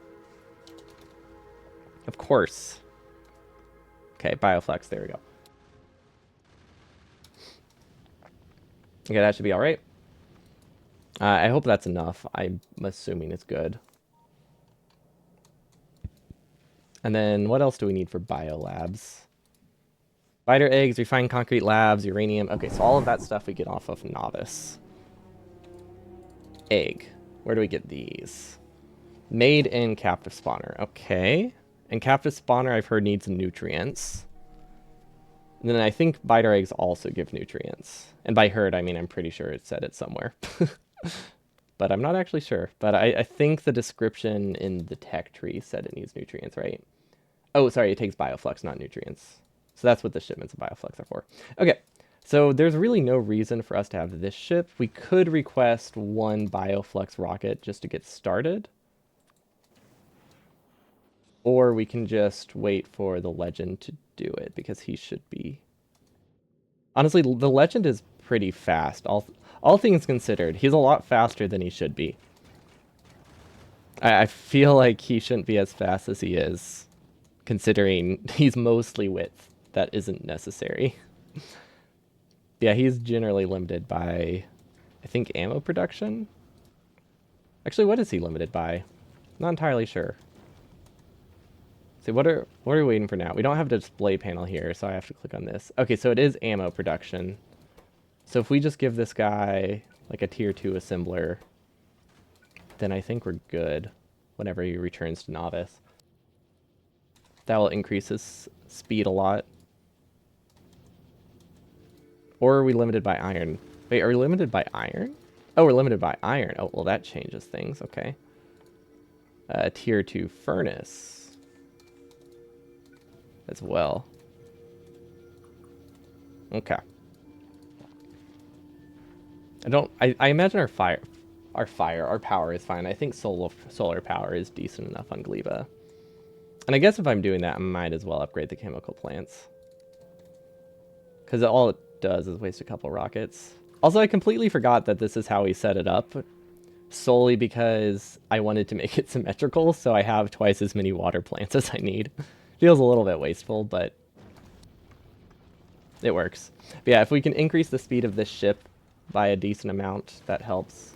Of course. Okay, Bioflex, there we go. Okay, that should be alright. I hope that's enough. I'm assuming it's good. And then what else do we need for biolabs? Spider eggs, refined concrete labs, uranium. Okay, so all of that stuff we get off of Novice. Egg. Where do we get these? Made in captive spawner. Okay. And captive spawner I've heard needs nutrients. And then I think biter eggs also give nutrients. And by heard, I mean I'm pretty sure it said it somewhere. But I'm not actually sure. But I think the description in the tech tree said it needs nutrients, right? Oh, sorry, it takes bioflux, not nutrients. So that's what the shipments of bioflux are for. Okay, so there's really no reason for us to have this ship. We could request one bioflux rocket just to get started. Or we can just wait for the legend to do it, because he should be... Honestly, the legend is pretty fast, all things considered. He's a lot faster than he should be. I feel like he shouldn't be as fast as he is, considering he's mostly width. That isn't necessary. Yeah, he's generally limited by, I think, ammo production? Actually, what is he limited by? Not entirely sure. See, what are we waiting for now? We don't have a display panel here, so I have to click on this. Okay, so it is ammo production. So if we just give this guy like a tier 2 assembler, then I think we're good whenever he returns to Novice. That will increase his speed a lot. Or are we limited by iron? Wait, are we limited by iron? Oh, we're limited by iron. Oh, well, that changes things. Okay. Tier 2 furnace. As well. Okay. I imagine our power is fine. I think solar power is decent enough on Gleba. And I guess if I'm doing that, I might as well upgrade the chemical plants. Because all it does is waste a couple rockets. Also, I completely forgot that this is how we set it up, solely because I wanted to make it symmetrical, so I have twice as many water plants as I need. Feels a little bit wasteful, but it works. But yeah, if we can increase the speed of this ship by a decent amount, that helps.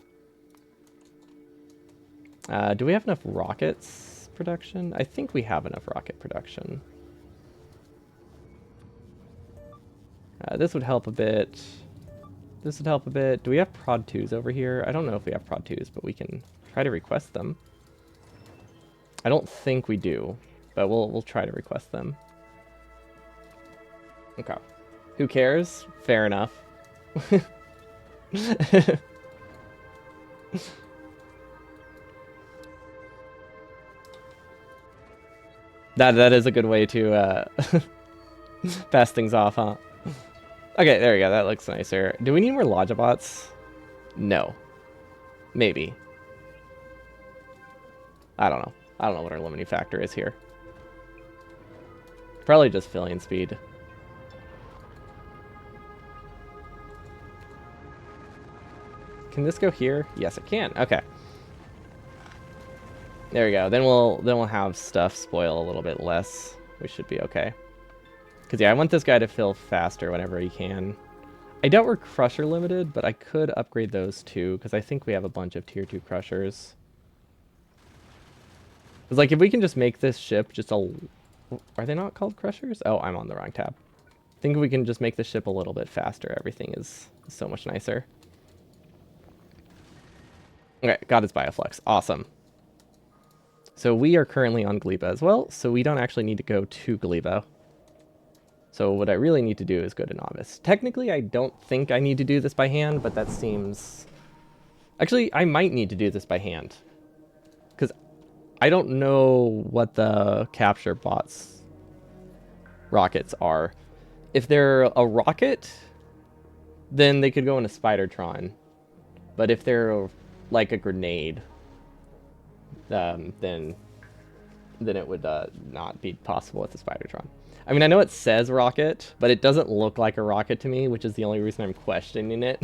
Do we have enough rockets production? I think we have enough rocket production. This would help a bit. This would help a bit. Do we have prod 2s over here? I don't know if we have prod 2s, but we can try to request them. I don't think we do, but we'll try to request them. Okay. Who cares? Fair enough. That is a good way to pass things off, huh? Okay, there we go. That looks nicer. Do we need more Logibots? No. Maybe. I don't know. I don't know what our limiting factor is here. Probably just filling speed. Can this go here? Yes, it can. Okay. There we go. Then we'll have stuff spoil a little bit less. We should be okay. Because, yeah, I want this guy to fill faster whenever he can. I doubt we're crusher limited, but I could upgrade those too, because I think we have a bunch of tier 2 crushers. Because, like, if we can just make this ship just a... Are they not called crushers? Oh, I'm on the wrong tab. I think if we can just make the ship a little bit faster, everything is so much nicer. Okay, got his bioflux. Awesome. So we are currently on Gleba as well, so we don't actually need to go to Gleba. So what I really need to do is go to Novice. Technically, I don't think I need to do this by hand, but that seems... Actually, I might need to do this by hand. Because I don't know what the capture bots rockets are. If they're a rocket, then they could go in a Spidertron. But if they're like a grenade, then it would not be possible with the Spidertron. I mean, I know it says rocket, but it doesn't look like a rocket to me, which is the only reason I'm questioning it.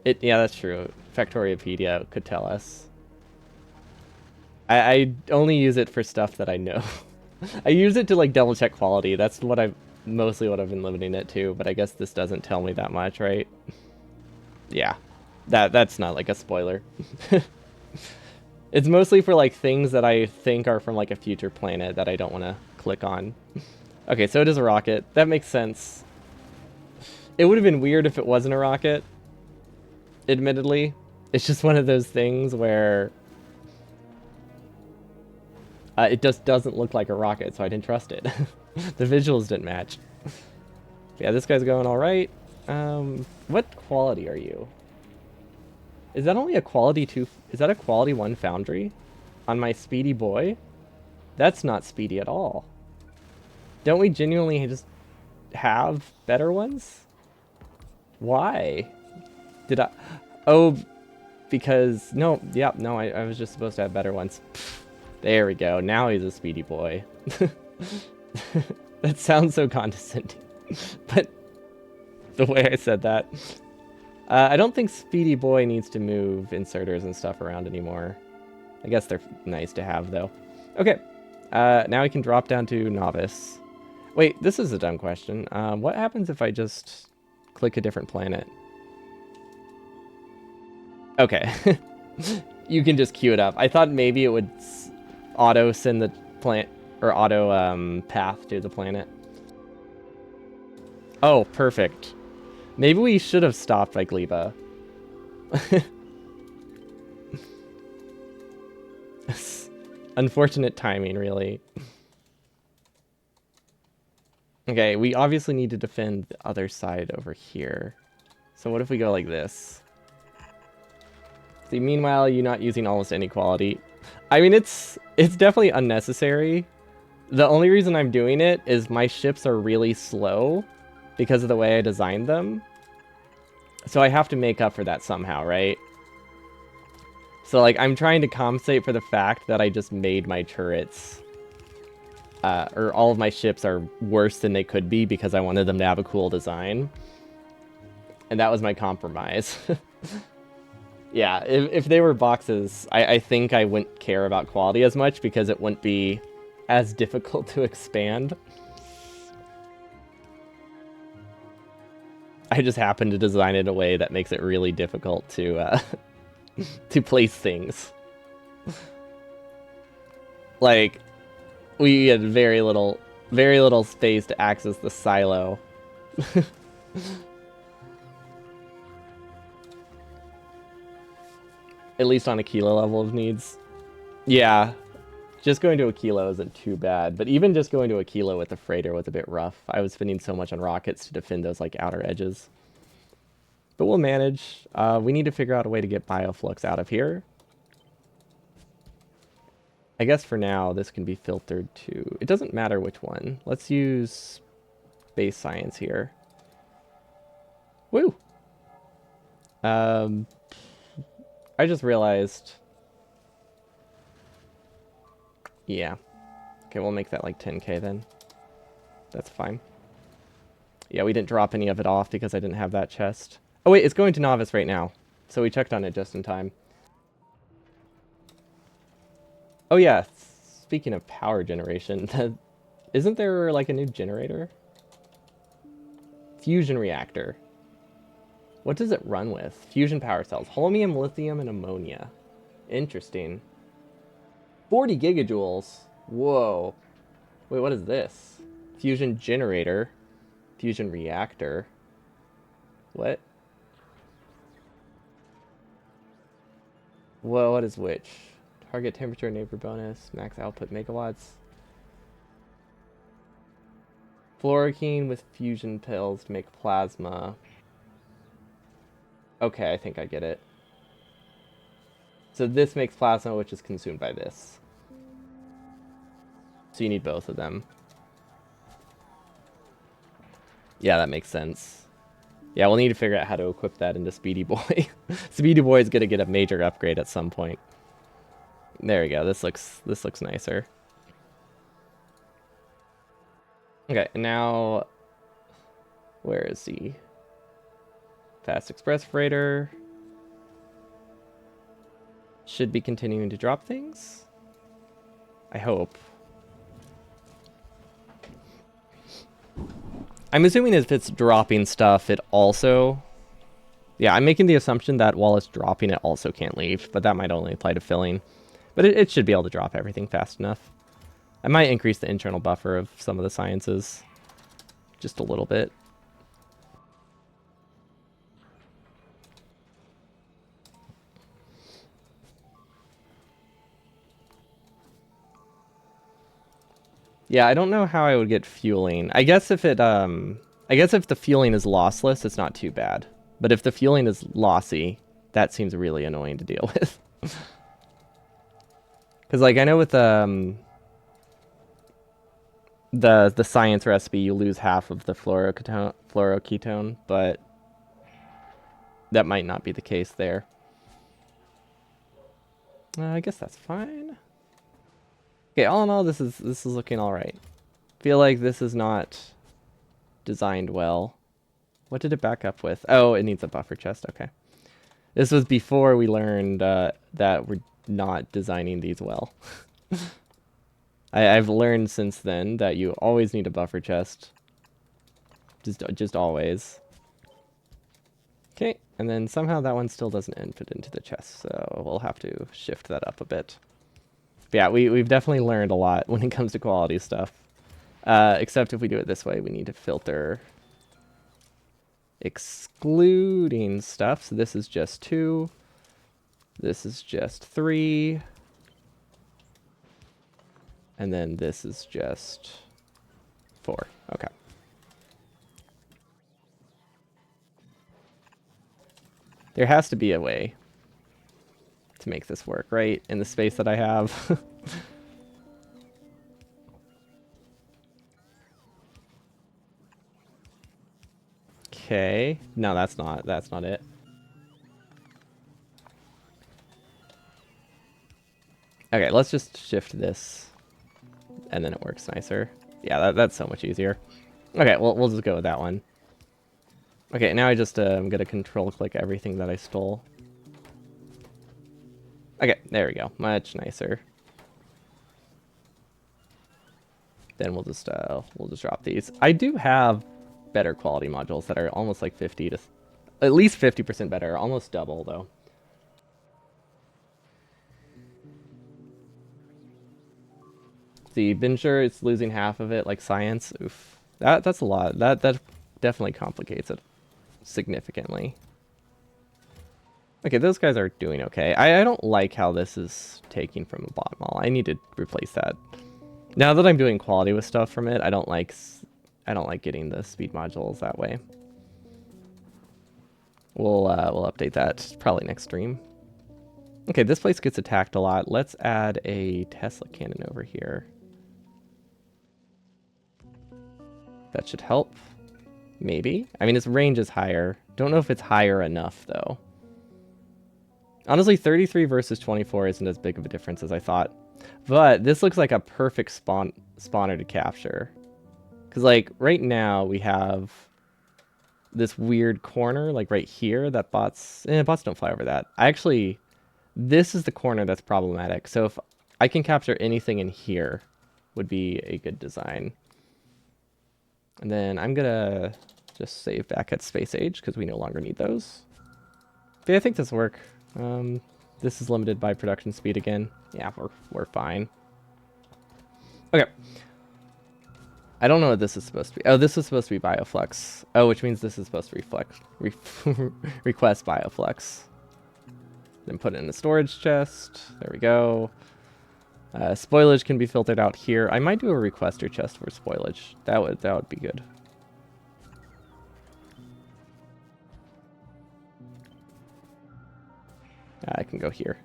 Yeah, that's true. Factoriopedia could tell us. I only use it for stuff that I know. I use it to like double check quality. That's what mostly what I've been limiting it to, but I guess this doesn't tell me that much, right? Yeah. That's not like a spoiler. It's mostly for like things that I think are from like a future planet that I don't want to click on. Okay, so it is a rocket. That makes sense. It would have been weird if it wasn't a rocket, admittedly. It's just one of those things where it just doesn't look like a rocket, so I didn't trust it. The visuals didn't match. Yeah, this guy's going all right. What quality are you? Is that only a quality 2? Is that a quality 1 foundry? On my speedy boy? That's not speedy at all. Don't we genuinely just have better ones? Why? Did I... Oh, because... No, yeah, no, I was just supposed to have better ones. Pfft, there we go. Now he's a speedy boy. That sounds so condescending. But the way I said that... I don't think Speedy Boy needs to move inserters and stuff around anymore. I guess they're nice to have, though. Okay. Now we can drop down to Novice. Wait, this is a dumb question. What happens if I just click a different planet? Okay. You can just queue it up. I thought maybe it would auto send the plant or auto path to the planet. Oh, perfect. Maybe we should have stopped by Gleba. Unfortunate timing, really. Okay, we obviously need to defend the other side over here. So what if we go like this? See, meanwhile, you're not using almost any quality. I mean, it's definitely unnecessary. The only reason I'm doing it is my ships are really slow because of the way I designed them. So I have to make up for that somehow, right? So, like, I'm trying to compensate for the fact that I just made my turrets, or all of my ships are worse than they could be because I wanted them to have a cool design. And that was my compromise. Yeah, if they were boxes, I think I wouldn't care about quality as much because it wouldn't be as difficult to expand. I just happen to design it in a way that makes it really difficult to to place things. Like, we had very little space to access the silo. At least on a kilo level of needs. Yeah, just going to a kilo isn't too bad, but even just going to a kilo with the freighter was a bit rough. I was spending so much on rockets to defend those like outer edges. But we'll manage. We need to figure out a way to get Bioflux out of here. I guess for now, this can be filtered to... It doesn't matter which one. Let's use base science here. Woo! I just realized... Yeah. Okay, we'll make that like 10k then. That's fine. Yeah, we didn't drop any of it off because I didn't have that chest. Oh wait, it's going to Novice right now. So we checked on it just in time. Oh yeah, speaking of power generation, isn't there like a new generator? Fusion reactor. What does it run with? Fusion power cells. Holmium, lithium, and ammonia. Interesting. 40 gigajoules. Whoa. Wait, what is this? Fusion generator. Fusion reactor. What? Whoa, what is which? Target temperature, neighbor bonus, max output megawatts. Fluorokine with fusion pills to make plasma. Okay, I think I get it. So this makes plasma, which is consumed by this. So you need both of them. Yeah, that makes sense. Yeah, we'll need to figure out how to equip that into Speedy Boy. Speedy Boy is gonna get a major upgrade at some point. There we go. This looks nicer. Okay, now where is he? Fast Express Freighter should be continuing to drop things. I hope. I'm assuming if it's dropping stuff, it also... Yeah, I'm making the assumption that while it's dropping, it also can't leave, but that might only apply to filling. But it should be able to drop everything fast enough. I might increase the internal buffer of some of the sciences just a little bit. Yeah, I don't know how I would get fueling. I guess if the fueling is lossless, it's not too bad. But if the fueling is lossy, that seems really annoying to deal with. Because like I know with the science recipe, you lose half of the fluoroketone, but that might not be the case there. I guess that's fine. Okay, all in all, this is looking all right. Feel like this is not designed well. What did it back up with? Oh, it needs a buffer chest. Okay. This was before we learned that we're not designing these well. I've learned since then that you always need a buffer chest. Just always. Okay, and then somehow that one still doesn't fit into the chest, so we'll have to shift that up a bit. But yeah, we've definitely learned a lot when it comes to quality stuff. Except if we do it this way, we need to filter excluding stuff. So this is just 2. This is just 3. And then this is just 4. Okay. There has to be a way to make this work, right? In the space that I have. Okay. No, that's not it. Okay, let's just shift this and then it works nicer. Yeah, that's so much easier. Okay, well, we'll just go with that one. Okay, now I just I'm gonna control click everything that I stole. Okay, there we go. Much nicer. Then we'll just drop these. I do have better quality modules that are almost like 50 to at least 50% better, almost double though. See, been sure it's losing half of it, like science. Oof, that's a lot. That definitely complicates it significantly. Okay, those guys are doing okay. I don't like how this is taking from the bottom all. I need to replace that. Now that I'm doing quality with stuff from it, I don't like getting the speed modules that way. We'll update that probably next stream. Okay, this place gets attacked a lot. Let's add a Tesla cannon over here. That should help. Maybe. I mean, its range is higher. Don't know if it's higher enough, though. Honestly, 33 versus 24 isn't as big of a difference as I thought. But this looks like a perfect spawner to capture. Because, like, right now we have this weird corner, like right here, that bots don't fly over that. This is the corner that's problematic. So if I can capture anything in here, would be a good design. And then I'm gonna just save back at Space Age because we no longer need those. But yeah, I think this will work. This is limited by production speed again. Yeah, we're fine. Okay. I don't know what this is supposed to be. Oh, this is supposed to be Bioflux. Oh, which means this is supposed to request Bioflux. Then put it in the storage chest. There we go. Spoilage can be filtered out here. I might do a requester chest for spoilage. That would be good. I can go here.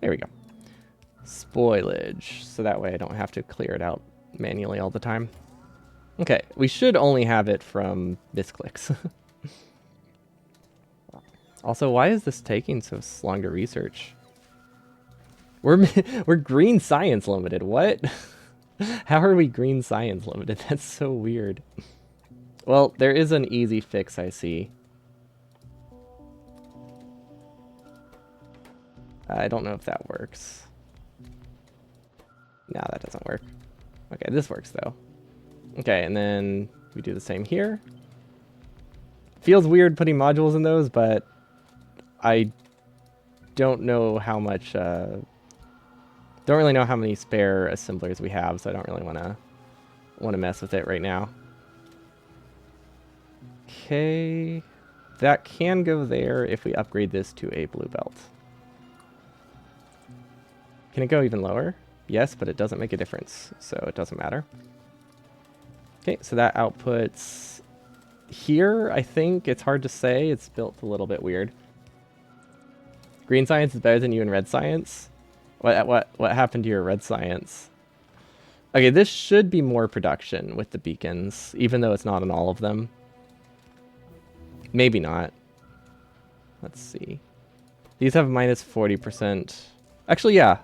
There we go. Spoilage. So that way I don't have to clear it out manually all the time. Okay, we should only have it from misclicks. Also, why is this taking so long to research? We're green science limited. What? How are we green science limited? That's so weird. Well, there is an easy fix I see. I don't know if that works. No, that doesn't work. Okay, this works though. Okay, and then we do the same here. Feels weird putting modules in those, but I don't know how much Don't really know how many spare assemblers we have, so I don't really want to mess with it right now. Okay, that can go there if we upgrade this to a blue belt. Can it go even lower? Yes, but it doesn't make a difference, so it doesn't matter. Okay, so that outputs here, I think. It's hard to say. It's built a little bit weird. Green science is better than you in red science? What happened to your red science? Okay, this should be more production with the beacons, even though it's not on all of them. Maybe not. Let's see. These have minus 40%. Actually, yeah.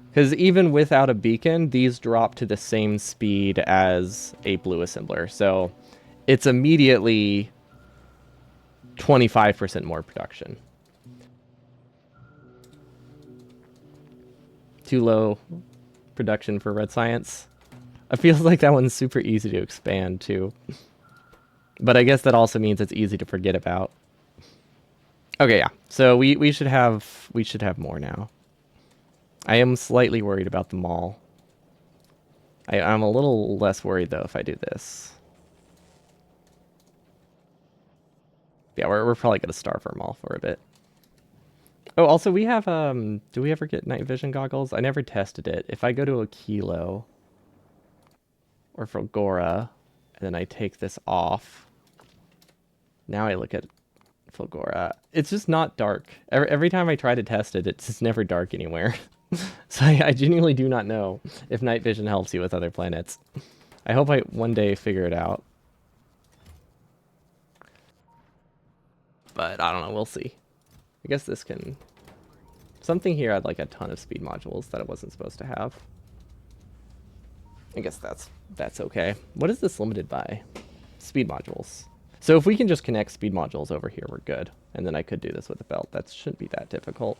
Because even without a beacon, these drop to the same speed as a blue assembler. So it's immediately 25% more production. Too low production for red science. It feels like that one's super easy to expand too. But I guess that also means it's easy to forget about. Okay, yeah. So we should have more now. I am slightly worried about the mall. I'm a little less worried though if I do this. Yeah, we're probably gonna starve our mall for a bit. Oh, also we have do we ever get night vision goggles? I never tested it. If I go to a kilo or Fulgora, and then I take this off. Now I look at Fulgora. It's just not dark. Every time I try to test it, it's just never dark anywhere. So I genuinely do not know if night vision helps you with other planets. I hope I one day figure it out. But I don't know, we'll see. I guess this can... Something here had like a ton of speed modules that it wasn't supposed to have. I guess that's okay. What is this limited by? Speed modules. So if we can just connect speed modules over here, we're good. And then I could do this with a belt. That shouldn't be that difficult.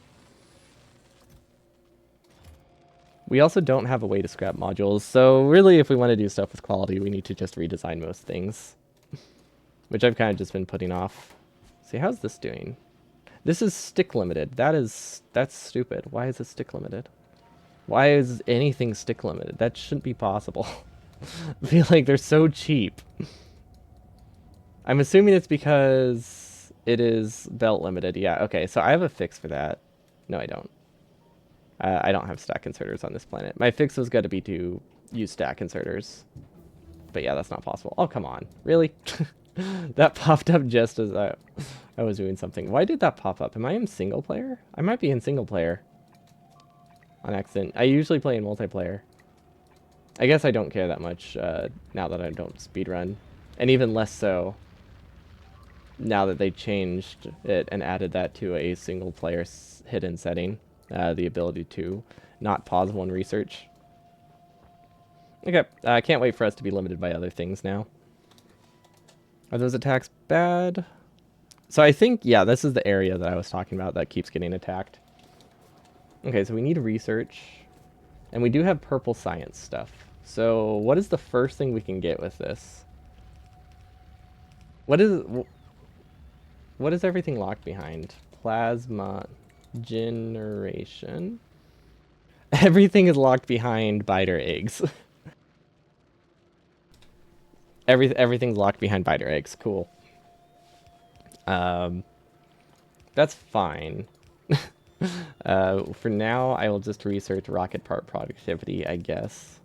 We also don't have a way to scrap modules, so really if we want to do stuff with quality, we need to just redesign most things. Which I've kind of just been putting off. See, how's this doing? This is stick limited. That's stupid. Why is it stick limited? Why is anything stick limited? That shouldn't be possible. I feel like they're so cheap. I'm assuming it's because it is belt limited. Yeah, okay, so I have a fix for that. No, I don't. I don't have stack inserters on this planet. My fix was going to be to use stack inserters. But yeah, that's not possible. Oh, come on. Really? That popped up just as I was doing something. Why did that pop up? Am I in single player? I might be in single player. On accident. I usually play in multiplayer. I guess I don't care that much now that I don't speedrun. And even less so now that they changed it and added that to a single player hidden setting. The ability to not pause one research. Okay, I can't wait for us to be limited by other things now. Are those attacks bad? So I think, yeah, this is the area that I was talking about that keeps getting attacked. Okay, so we need research. And we do have purple science stuff. So what is the first thing we can get with this? What is everything locked behind? Plasma generation. Everything is locked behind biter eggs. Everything's locked behind biter eggs. Cool. That's fine. For now, I will just research rocket part productivity, I guess.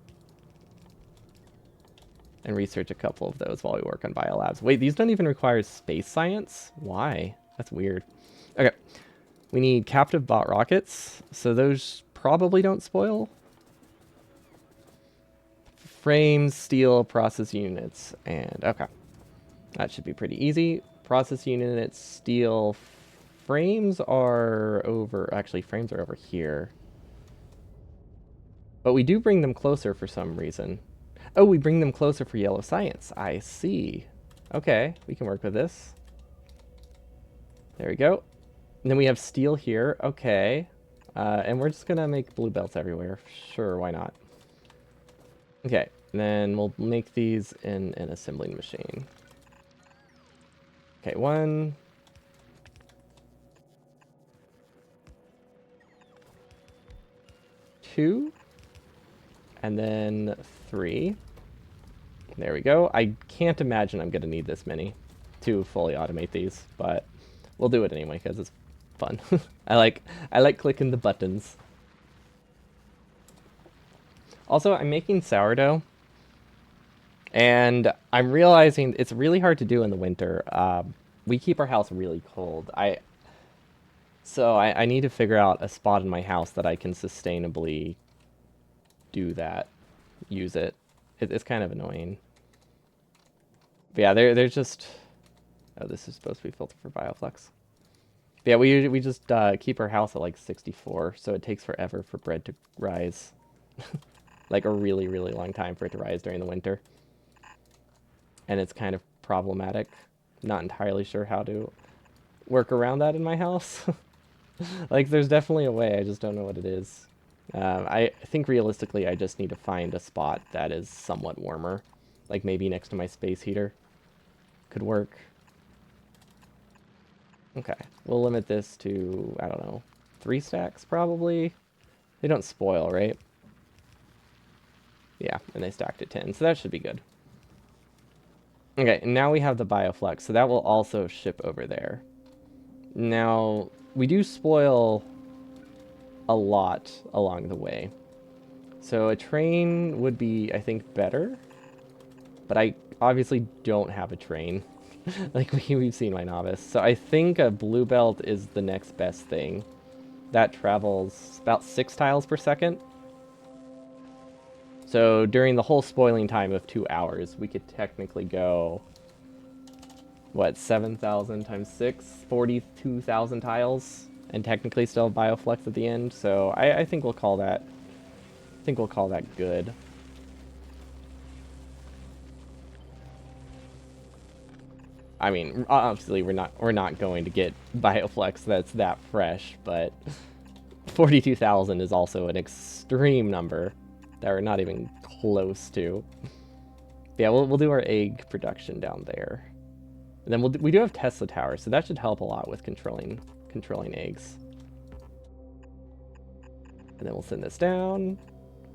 And research a couple of those while we work on biolabs. Wait, these don't even require space science? Why? That's weird. Okay. We need captive bot rockets, so those probably don't spoil. Frames, steel, process units, and okay. That should be pretty easy. Process units, steel, frames are over, actually frames are over here. But we do bring them closer for some reason. Oh, we bring them closer for yellow science. I see. Okay, we can work with this. There we go. And then we have steel here. Okay. And we're just going to make blue belts everywhere. Sure, why not? Okay, and then we'll make these in an assembling machine. Okay, 1. 2, and then 3. There we go. I can't imagine I'm going to need this many to fully automate these, but we'll do it anyway because it's fun. I like clicking the buttons. Also, I'm making sourdough, and I'm realizing it's really hard to do in the winter. We keep our house really cold. I need to figure out a spot in my house that I can sustainably do that, use it. It's kind of annoying. But yeah, they're just. Oh, this is supposed to be filtered for bioflux. But yeah, we just keep our house at like 64, so it takes forever for bread to rise. Like a really, really long time for it to rise during the winter. And it's kind of problematic. Not entirely sure how to work around that in my house. Like, there's definitely a way, I just don't know what it is. I think realistically I just need to find a spot that is somewhat warmer. Like maybe next to my space heater. Could work. Okay, we'll limit this to, I don't know, 3 stacks probably. They don't spoil, right? Yeah, and they stacked at 10, so that should be good. Okay, and now we have the bioflux, so that will also ship over there. Now, we do spoil a lot along the way. So a train would be, I think, better. But I obviously don't have a train. Like we've seen my novice. So I think a blue belt is the next best thing. That travels about 6 tiles per second. So during the whole spoiling time of 2 hours, we could technically go, what, 7,000 times 6? 42,000 tiles, and technically still have bioflux at the end. So I think we'll call that, good. I mean, obviously we're not going to get bioflux that's that fresh, but 42,000 is also an extreme number that we're not even close to. Yeah, we'll do our egg production down there. And then we do have Tesla towers, so that should help a lot with controlling eggs. And then we'll send this down.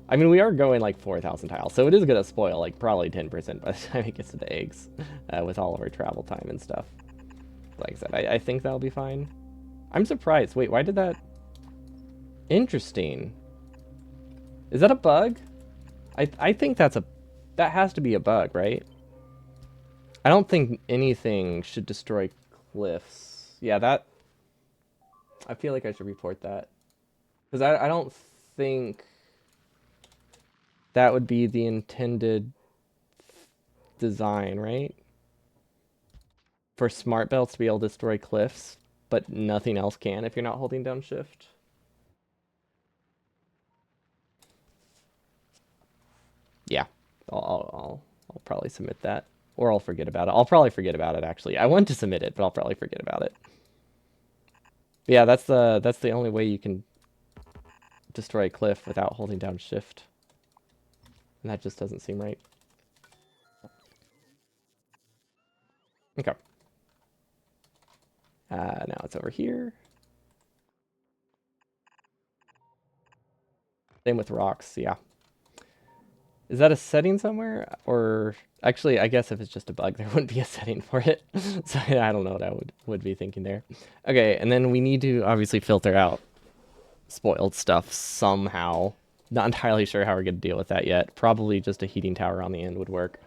I mean, we are going like 4,000 tiles, so it is going to spoil like probably 10% by the time it gets to the eggs with all of our travel time and stuff. Like I said, I think that'll be fine. I'm surprised. Wait, why did that... Interesting. Is that a bug? I think that has to be a bug, right? I don't think anything should destroy cliffs. Yeah, that... I feel like I should report that. Because I don't think that would be the intended design, right? For smart belts to be able to destroy cliffs, but nothing else can if you're not holding down shift. Yeah, I'll probably submit that. Or I'll forget about it. I'll probably forget about it, actually. I want to submit it, but I'll probably forget about it. But yeah, that's the only way you can destroy a cliff without holding down shift. And that just doesn't seem right. Okay. Now it's over here. Same with rocks, yeah. Is that a setting somewhere? Or actually, I guess if it's just a bug, there wouldn't be a setting for it. So I don't know what I would be thinking there. Okay, and then we need to obviously filter out spoiled stuff somehow. Not entirely sure how we're going to deal with that yet. Probably just a heating tower on the end would work.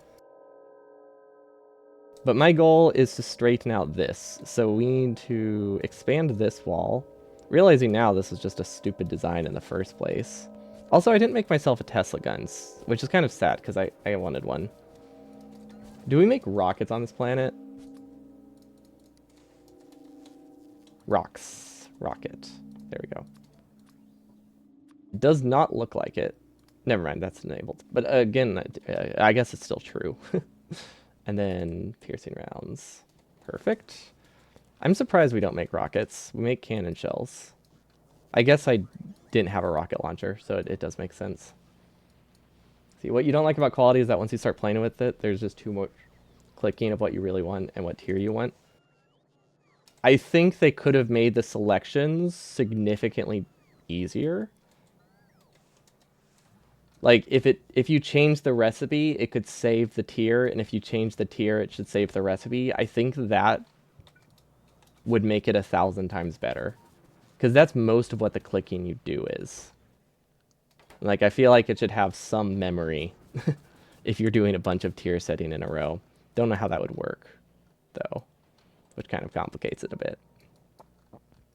But my goal is to straighten out this. So we need to expand this wall. Realizing now this is just a stupid design in the first place. Also, I didn't make myself a Tesla guns, which is kind of sad because I wanted one. Do we make rockets on this planet? Rocks. Rocket. There we go. It does not look like it. Never mind, that's enabled. But again, I guess it's still true. And then piercing rounds. Perfect. I'm surprised we don't make rockets. We make cannon shells. I guess I didn't have a rocket launcher, so it does make sense. See, what you don't like about quality is that once you start playing with it, there's just too much clicking of what you really want and what tier you want. I think they could have made the selections significantly easier. Like if you change the recipe, it could save the tier, and if you change the tier, it should save the recipe. I think that would make it 1,000 times better, because that's most of what the clicking you do is. Like I feel like it should have some memory if you're doing a bunch of tier setting in a row. Don't know how that would work though, which kind of complicates it a bit.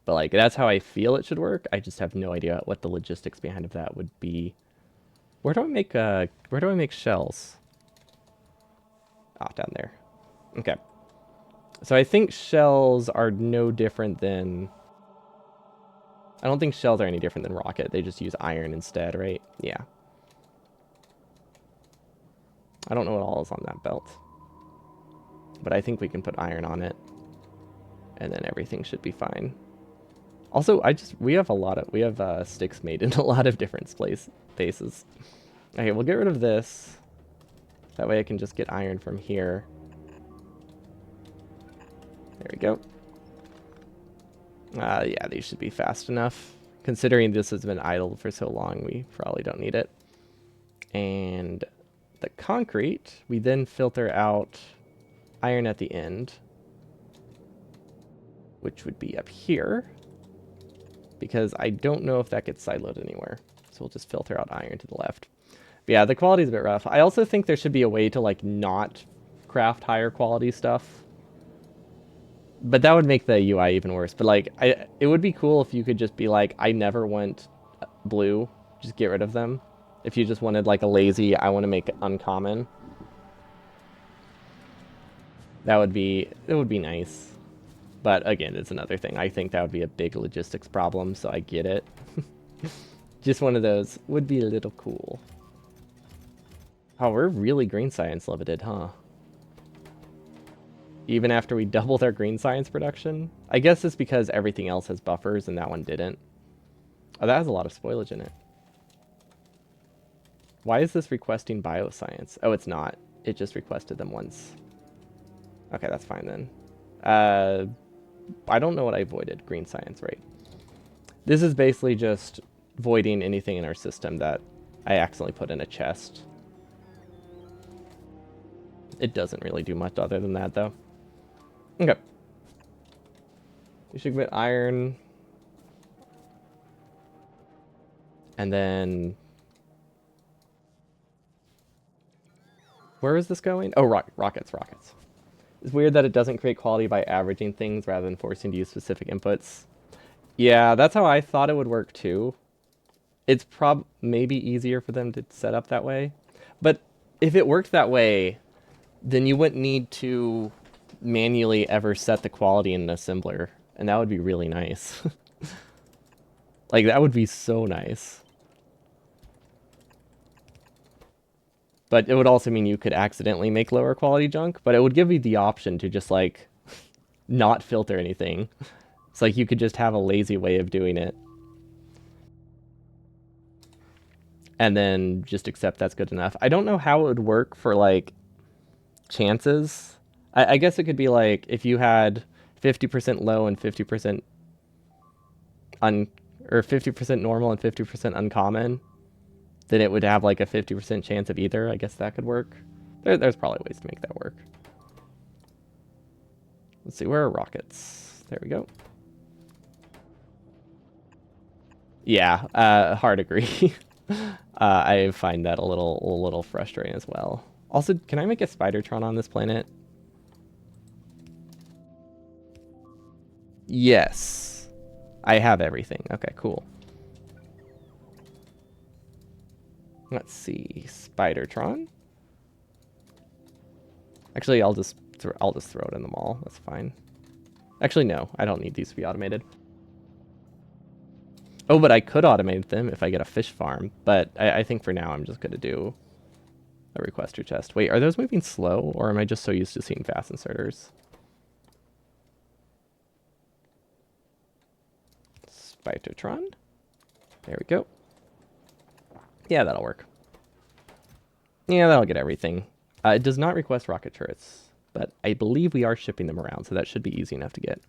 But like that's how I feel it should work. I just have no idea what the logistics behind of that would be. Where do I make shells? Ah, down there. Okay. So I think shells are no different than... I don't think shells are any different than rocket. They just use iron instead, right? Yeah. I don't know what all is on that belt. But I think we can put iron on it. And then everything should be fine. Also, we have sticks made in a lot of different spaces. Okay, we'll get rid of this. That way I can just get iron from here. There we go. Yeah, these should be fast enough. Considering this has been idle for so long, we probably don't need it. And the concrete, we then filter out iron at the end, which would be up here, because I don't know if that gets siloed anywhere. So we'll just filter out iron to the left. But yeah, the quality is a bit rough. I also think there should be a way to like not craft higher quality stuff. But that would make the UI even worse. But like, it would be cool if you could just be like, I never want blue. Just get rid of them. If you just wanted like a lazy, I want to make it uncommon. It would be nice. But again, it's another thing. I think that would be a big logistics problem, so I get it. Just one of those would be a little cool. Oh, we're really green science limited, huh? Even after we doubled our green science production? I guess it's because everything else has buffers and that one didn't. Oh, that has a lot of spoilage in it. Why is this requesting bioscience? Oh, it's not. It just requested them once. Okay, that's fine then. I don't know what I voided. Green science, right? This is basically just voiding anything in our system that I accidentally put in a chest. It doesn't really do much other than that, though. Okay. We should get iron. And then... Where is this going? Oh, rockets. It's weird that it doesn't create quality by averaging things rather than forcing to use specific inputs. Yeah, that's how I thought it would work too. It's maybe easier for them to set up that way. But if it worked that way, then you wouldn't need to manually ever set the quality in an assembler. And that would be really nice. Like, that would be so nice. But it would also mean you could accidentally make lower quality junk, but it would give you the option to just, like, not filter anything. It's like you could just have a lazy way of doing it. And then just accept that's good enough. I don't know how it would work for, like, chances. I guess it could be, like, if you had 50% low and 50% or 50% normal and 50% uncommon, then it would have like a 50% chance of either. I guess that could work. There's probably ways to make that work. Let's see, where are rockets? There we go. Yeah, hard agree. I find that a little frustrating as well. Also, can I make a Spidertron on this planet? Yes. I have everything. Okay, cool. Let's see, Spidertron. Actually, I'll just throw it in the mall. That's fine. Actually, no, I don't need these to be automated. Oh, but I could automate them if I get a fish farm. But I think for now I'm just gonna do a requester chest. Wait, are those moving slow, or am I just so used to seeing fast inserters? Spidertron. There we go. Yeah, that'll work. Yeah, that'll get everything. It does not request rocket turrets, but I believe we are shipping them around, so that should be easy enough to get.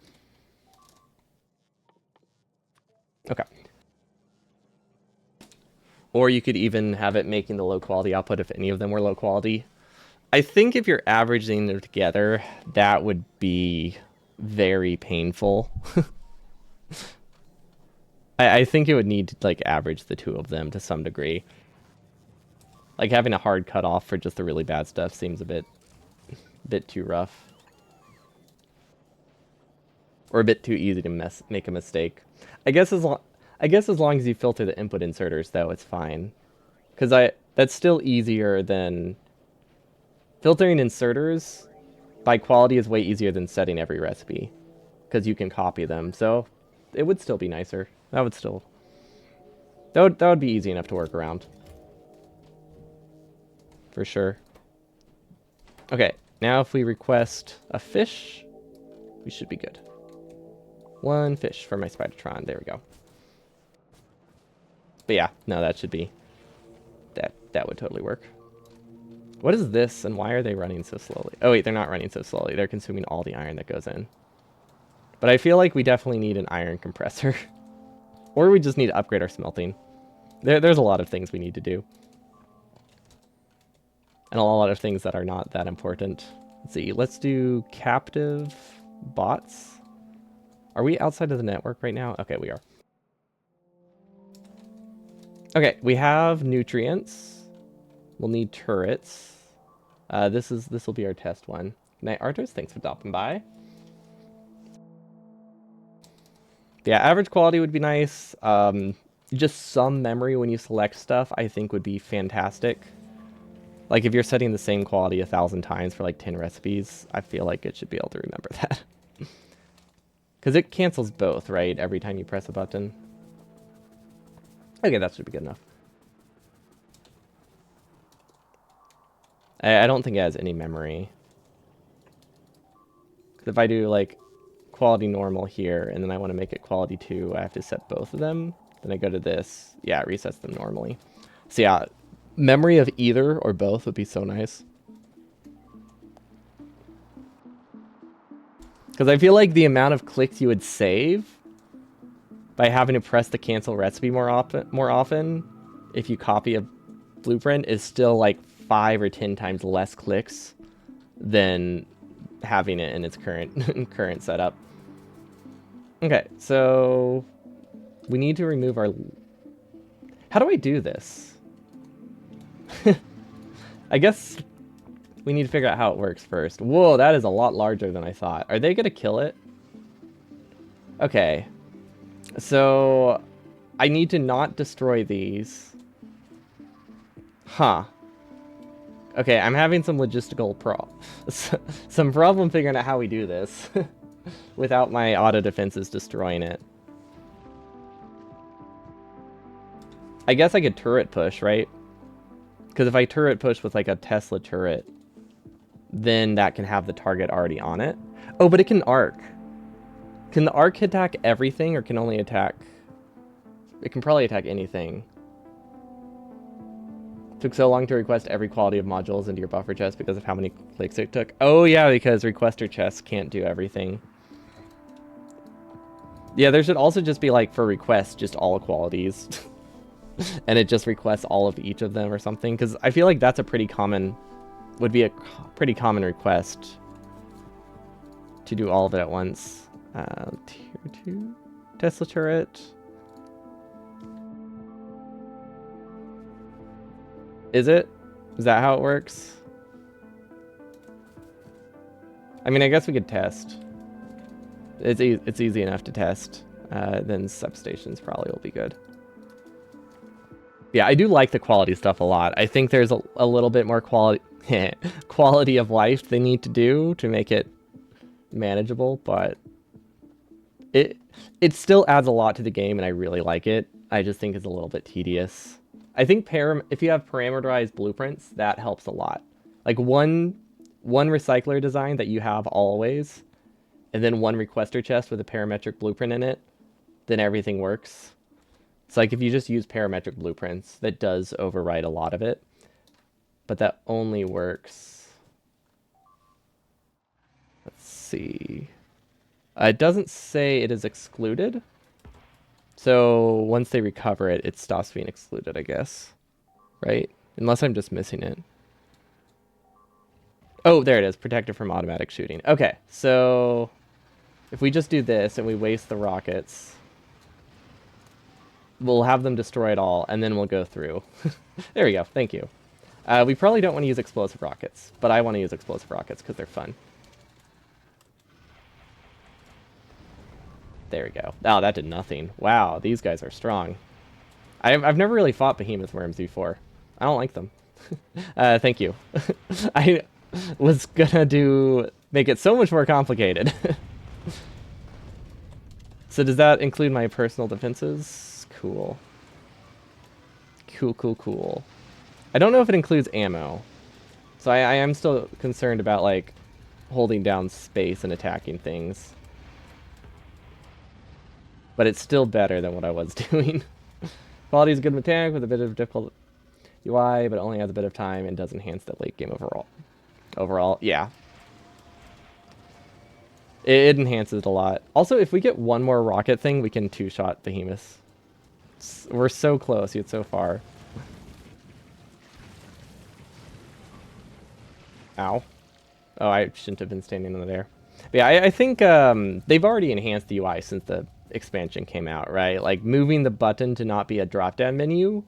Okay. Or you could even have it making the low quality output if any of them were low quality. I think if you're averaging them together, that would be very painful. I think it would need to like average the two of them to some degree. Like having a hard cutoff for just the really bad stuff seems a bit too rough. Or a bit too easy to make a mistake. I guess as long as you filter the input inserters though, it's fine. Cuz that's still easier than filtering inserters by quality is way easier than setting every recipe because you can copy them. So it would still be nicer. That would be easy enough to work around. For sure. Okay, now if we request a fish, we should be good. One fish for my Spidertron. There we go. But yeah, no, that should be... That would totally work. What is this, and why are they running so slowly? Oh wait, they're not running so slowly. They're consuming all the iron that goes in. But I feel like we definitely need an iron compressor. Or we just need to upgrade our smelting. There's a lot of things we need to do. And a lot of things that are not that important. Let's see, let's do captive bots. Are we outside of the network right now? Okay, we are. Okay, we have nutrients. We'll need turrets. This will be our test one. Good night, Artos. Thanks for stopping by. Yeah, average quality would be nice. Just some memory when you select stuff, I think would be fantastic. Like if you're setting the same quality 1,000 times for like 10 recipes, I feel like it should be able to remember that. Because it cancels both, right? Every time you press a button. Okay, that should be good enough. I don't think it has any memory. Because if I do like quality normal here, and then I want to make it quality 2, I have to set both of them. Then I go to this. Yeah, it resets them normally. So yeah, memory of either or both would be so nice. Because I feel like the amount of clicks you would save by having to press the cancel recipe more often, if you copy a blueprint, is still like 5 or 10 times less clicks than having it in its current setup. Okay, so we need to remove our... How do I do this? I guess we need to figure out how it works first. Whoa, that is a lot larger than I thought. Are they gonna kill it? Okay. So I need to not destroy these. Huh. Okay, I'm having some logistical some problem figuring out how we do this without my auto defenses destroying it. I guess I could turret push, right? Because if I turret push with like a Tesla turret, then that can have the target already on it. Oh, but it can arc. Can the arc attack everything or can only attack... It can probably attack anything. Took so long to request every quality of modules into your buffer chest because of how many clicks it took. Oh yeah, because requester chests can't do everything. Yeah, there should also just be like for requests, just all qualities. And it just requests all of each of them or something. Because I feel like that's a pretty common... Would be a pretty common request to do all of it at once. Tier 2 Tesla turret. Is it? Is that how it works? I mean, I guess we could test. It's easy enough to test. Then substations probably will be good. Yeah, I do like the quality stuff a lot. I think there's a little bit more quality of life they need to do to make it manageable, but it still adds a lot to the game, and I really like it. I just think it's a little bit tedious. I think if you have parameterized blueprints, that helps a lot. Like one recycler design that you have always, and then one requester chest with a parametric blueprint in it, then everything works. It's like if you just use parametric blueprints, that does override a lot of it. But that only works... Let's see... it doesn't say it is excluded. So once they recover it, it stops being excluded, I guess. Right? Unless I'm just missing it. Oh, there it is. Protected from automatic shooting. Okay, so if we just do this and we waste the rockets, we'll have them destroy it all, and then we'll go through. There we go. Thank you. We probably don't want to use explosive rockets, but I want to use explosive rockets because they're fun. There we go. Oh, that did nothing. Wow, these guys are strong. I've never really fought behemoth worms before. I don't like them. Thank you. I was gonna make it so much more complicated. So does that include my personal defenses? Cool. Cool, cool, cool. I don't know if it includes ammo. So I am still concerned about, like, holding down space and attacking things. But it's still better than what I was doing. Quality is a good mechanic with a bit of difficult UI, but only has a bit of time and does enhance the late game overall. Overall, yeah. It enhances it a lot. Also, if we get one more rocket thing, we can two-shot behemoths. We're so close, yet so far. Ow. Oh, I shouldn't have been standing in there. But yeah, I think they've already enhanced the UI since the expansion came out, right? Like, moving the button to not be a drop-down menu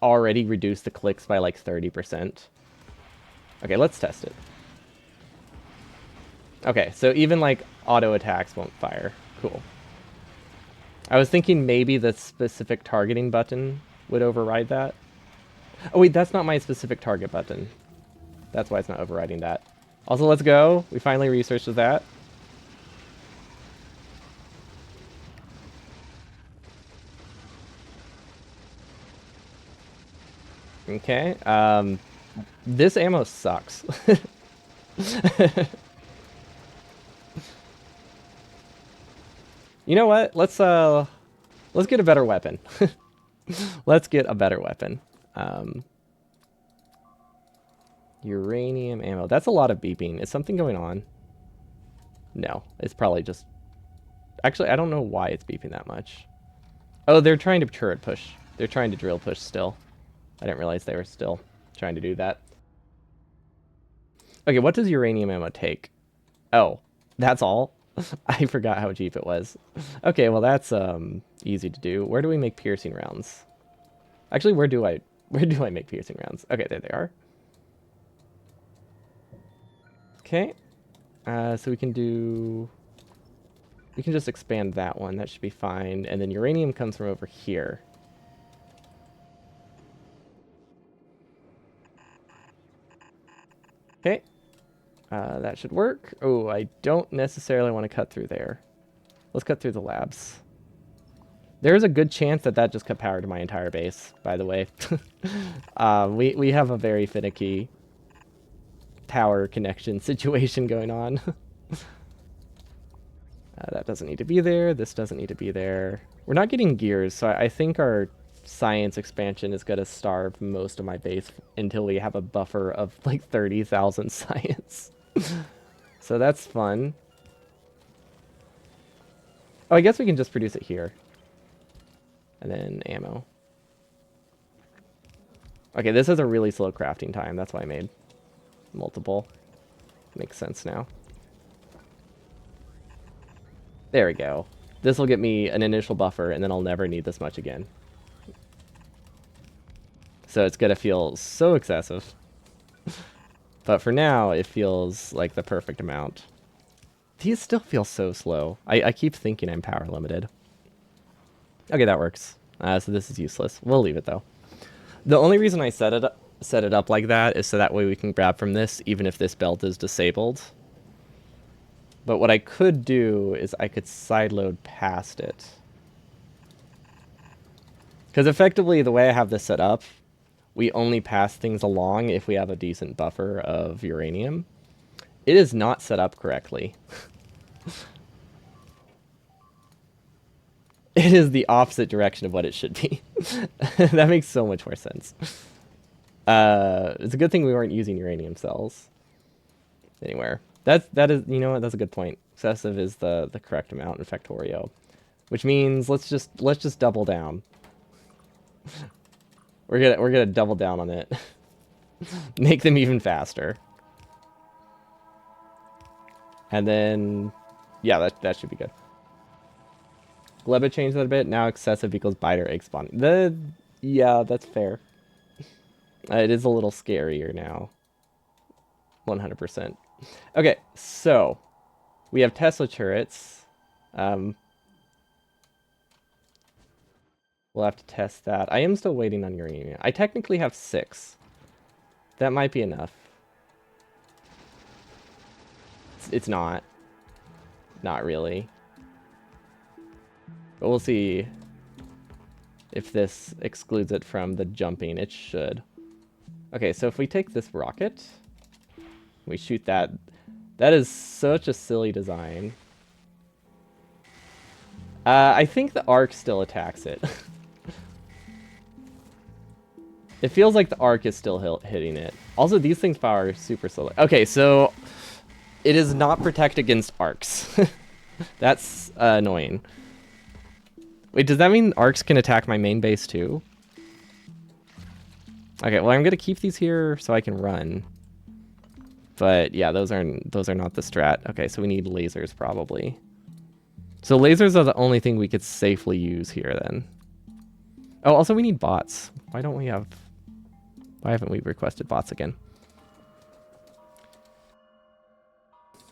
already reduced the clicks by like 30%. Okay, let's test it. Okay, so even like auto attacks won't fire. Cool. I was thinking maybe the specific targeting button would override that. Oh wait, that's not my specific target button. That's why it's not overriding that. Also, let's go. We finally researched that. Okay. This ammo sucks. You know what? Let's get a better weapon. Let's get a better weapon. Uranium ammo. That's a lot of beeping. Is something going on? No, it's probably just... Actually, I don't know why it's beeping that much. Oh, they're trying to turret push. They're trying to drill push still. I didn't realize they were still trying to do that. Okay, what does uranium ammo take? Oh, that's all? I forgot how cheap it was. Okay, well that's easy to do. Where do we make piercing rounds? Actually, where do I make piercing rounds? Okay, there they are. Okay. So we can just expand that one. That should be fine. And then uranium comes from over here. Okay. That should work. Oh, I don't necessarily want to cut through there. Let's cut through the labs. There's a good chance that that just cut power to my entire base, by the way. We have a very finicky power connection situation going on. That doesn't need to be there. This doesn't need to be there. We're not getting gears, so I think our science expansion is going to starve most of my base until we have a buffer of like 30,000 science. So that's fun. Oh, I guess we can just produce it here. And then ammo. Okay, this has a really slow crafting time. That's why I made multiple. Makes sense now. There we go. This will get me an initial buffer, and then I'll never need this much again. So it's going to feel so excessive. But for now, it feels like the perfect amount. These still feel so slow. I keep thinking I'm power limited. Okay, that works. So this is useless. We'll leave it, though. The only reason I set it up like that is so that way we can grab from this, even if this belt is disabled. But what I could do is I could sideload past it. Because effectively, the way I have this set up, we only pass things along if we have a decent buffer of uranium. It is not set up correctly. It is the opposite direction of what it should be. That makes so much more sense. It's a good thing we weren't using uranium cells anywhere. That is, you know what, that's a good point. Excessive is the correct amount in Factorio. which means let's just double down. We're gonna double down on it. Make them even faster. And then, yeah, that should be good. Gleba changed that a bit. Now excessive equals biter egg spawn. Yeah, that's fair. It is a little scarier now. 100%. Okay, so we have Tesla turrets. We'll have to test that. I am still waiting on uranium. I technically have 6. That might be enough. It's not. Not really. But we'll see if this excludes it from the jumping. It should. Okay, so if we take this rocket, we shoot that. That is such a silly design. I think the arc still attacks it. It feels like the arc is still hitting it. Also, these things power super slow. Okay, so it is not protect against arcs. That's annoying. Wait, does that mean arcs can attack my main base too? Okay, well I'm gonna keep these here so I can run. But yeah, those are not the strat. Okay, so we need lasers probably. So lasers are the only thing we could safely use here then. Oh, also we need bots. Why haven't we requested bots again?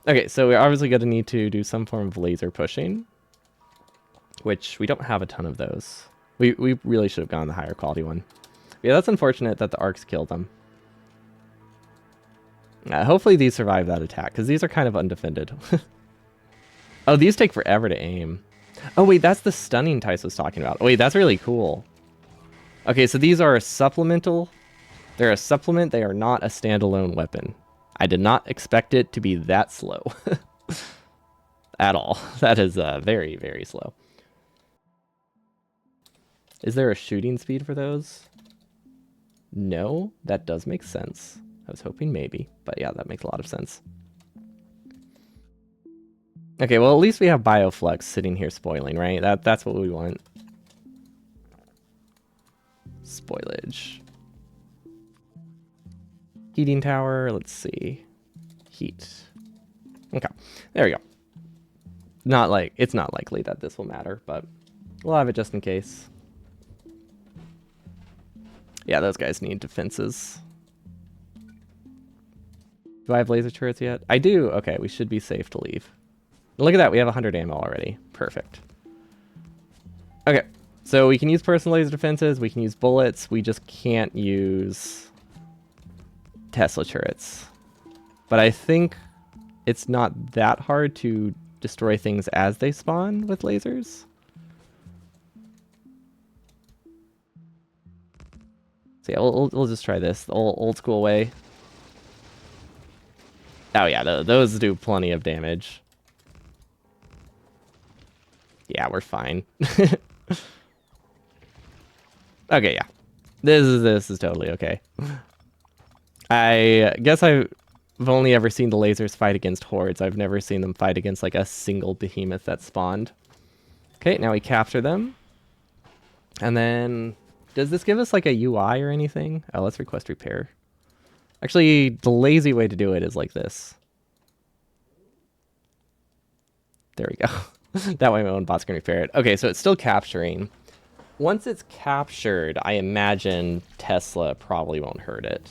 Okay, so we're obviously going to need to do some form of laser pushing, which we don't have a ton of those. We really should have gone the higher quality one. Yeah, that's unfortunate that the arcs killed them. Hopefully these survive that attack, because these are kind of undefended. Oh, these take forever to aim. Oh, wait, that's the stunning Tice was talking about. Oh, wait, that's really cool. Okay, so these are a supplemental. They're a supplement. They are not a standalone weapon. I did not expect it to be that slow. At all. That is very, very slow. Is there a shooting speed for those? No, that does make sense. I was hoping maybe, but yeah, that makes a lot of sense. Okay, well, at least we have Bioflux sitting here spoiling, right? That's what we want. Spoilage. Heating tower, let's see. Heat. Okay, there we go. It's not likely that this will matter, but we'll have it just in case. Yeah, those guys need defenses. Do I have laser turrets yet? I do. Okay, we should be safe to leave. Look at that, we have 100 ammo already. Perfect. Okay, so we can use personal laser defenses, we can use bullets, we just can't use Tesla turrets. But I think it's not that hard to destroy things as they spawn with lasers. So yeah, we'll just try this the old school way. Oh yeah, those do plenty of damage. Yeah, we're fine. Okay, yeah. This is totally okay. I guess I've only ever seen the lasers fight against hordes. I've never seen them fight against like a single behemoth that spawned. Okay, now we capture them. And then, does this give us like a UI or anything? Oh, let's request repair. Actually, the lazy way to do it is like this. There we go. That way my own bot's gonna repair it. Okay, so it's still capturing. Once it's captured, I imagine Tesla probably won't hurt it.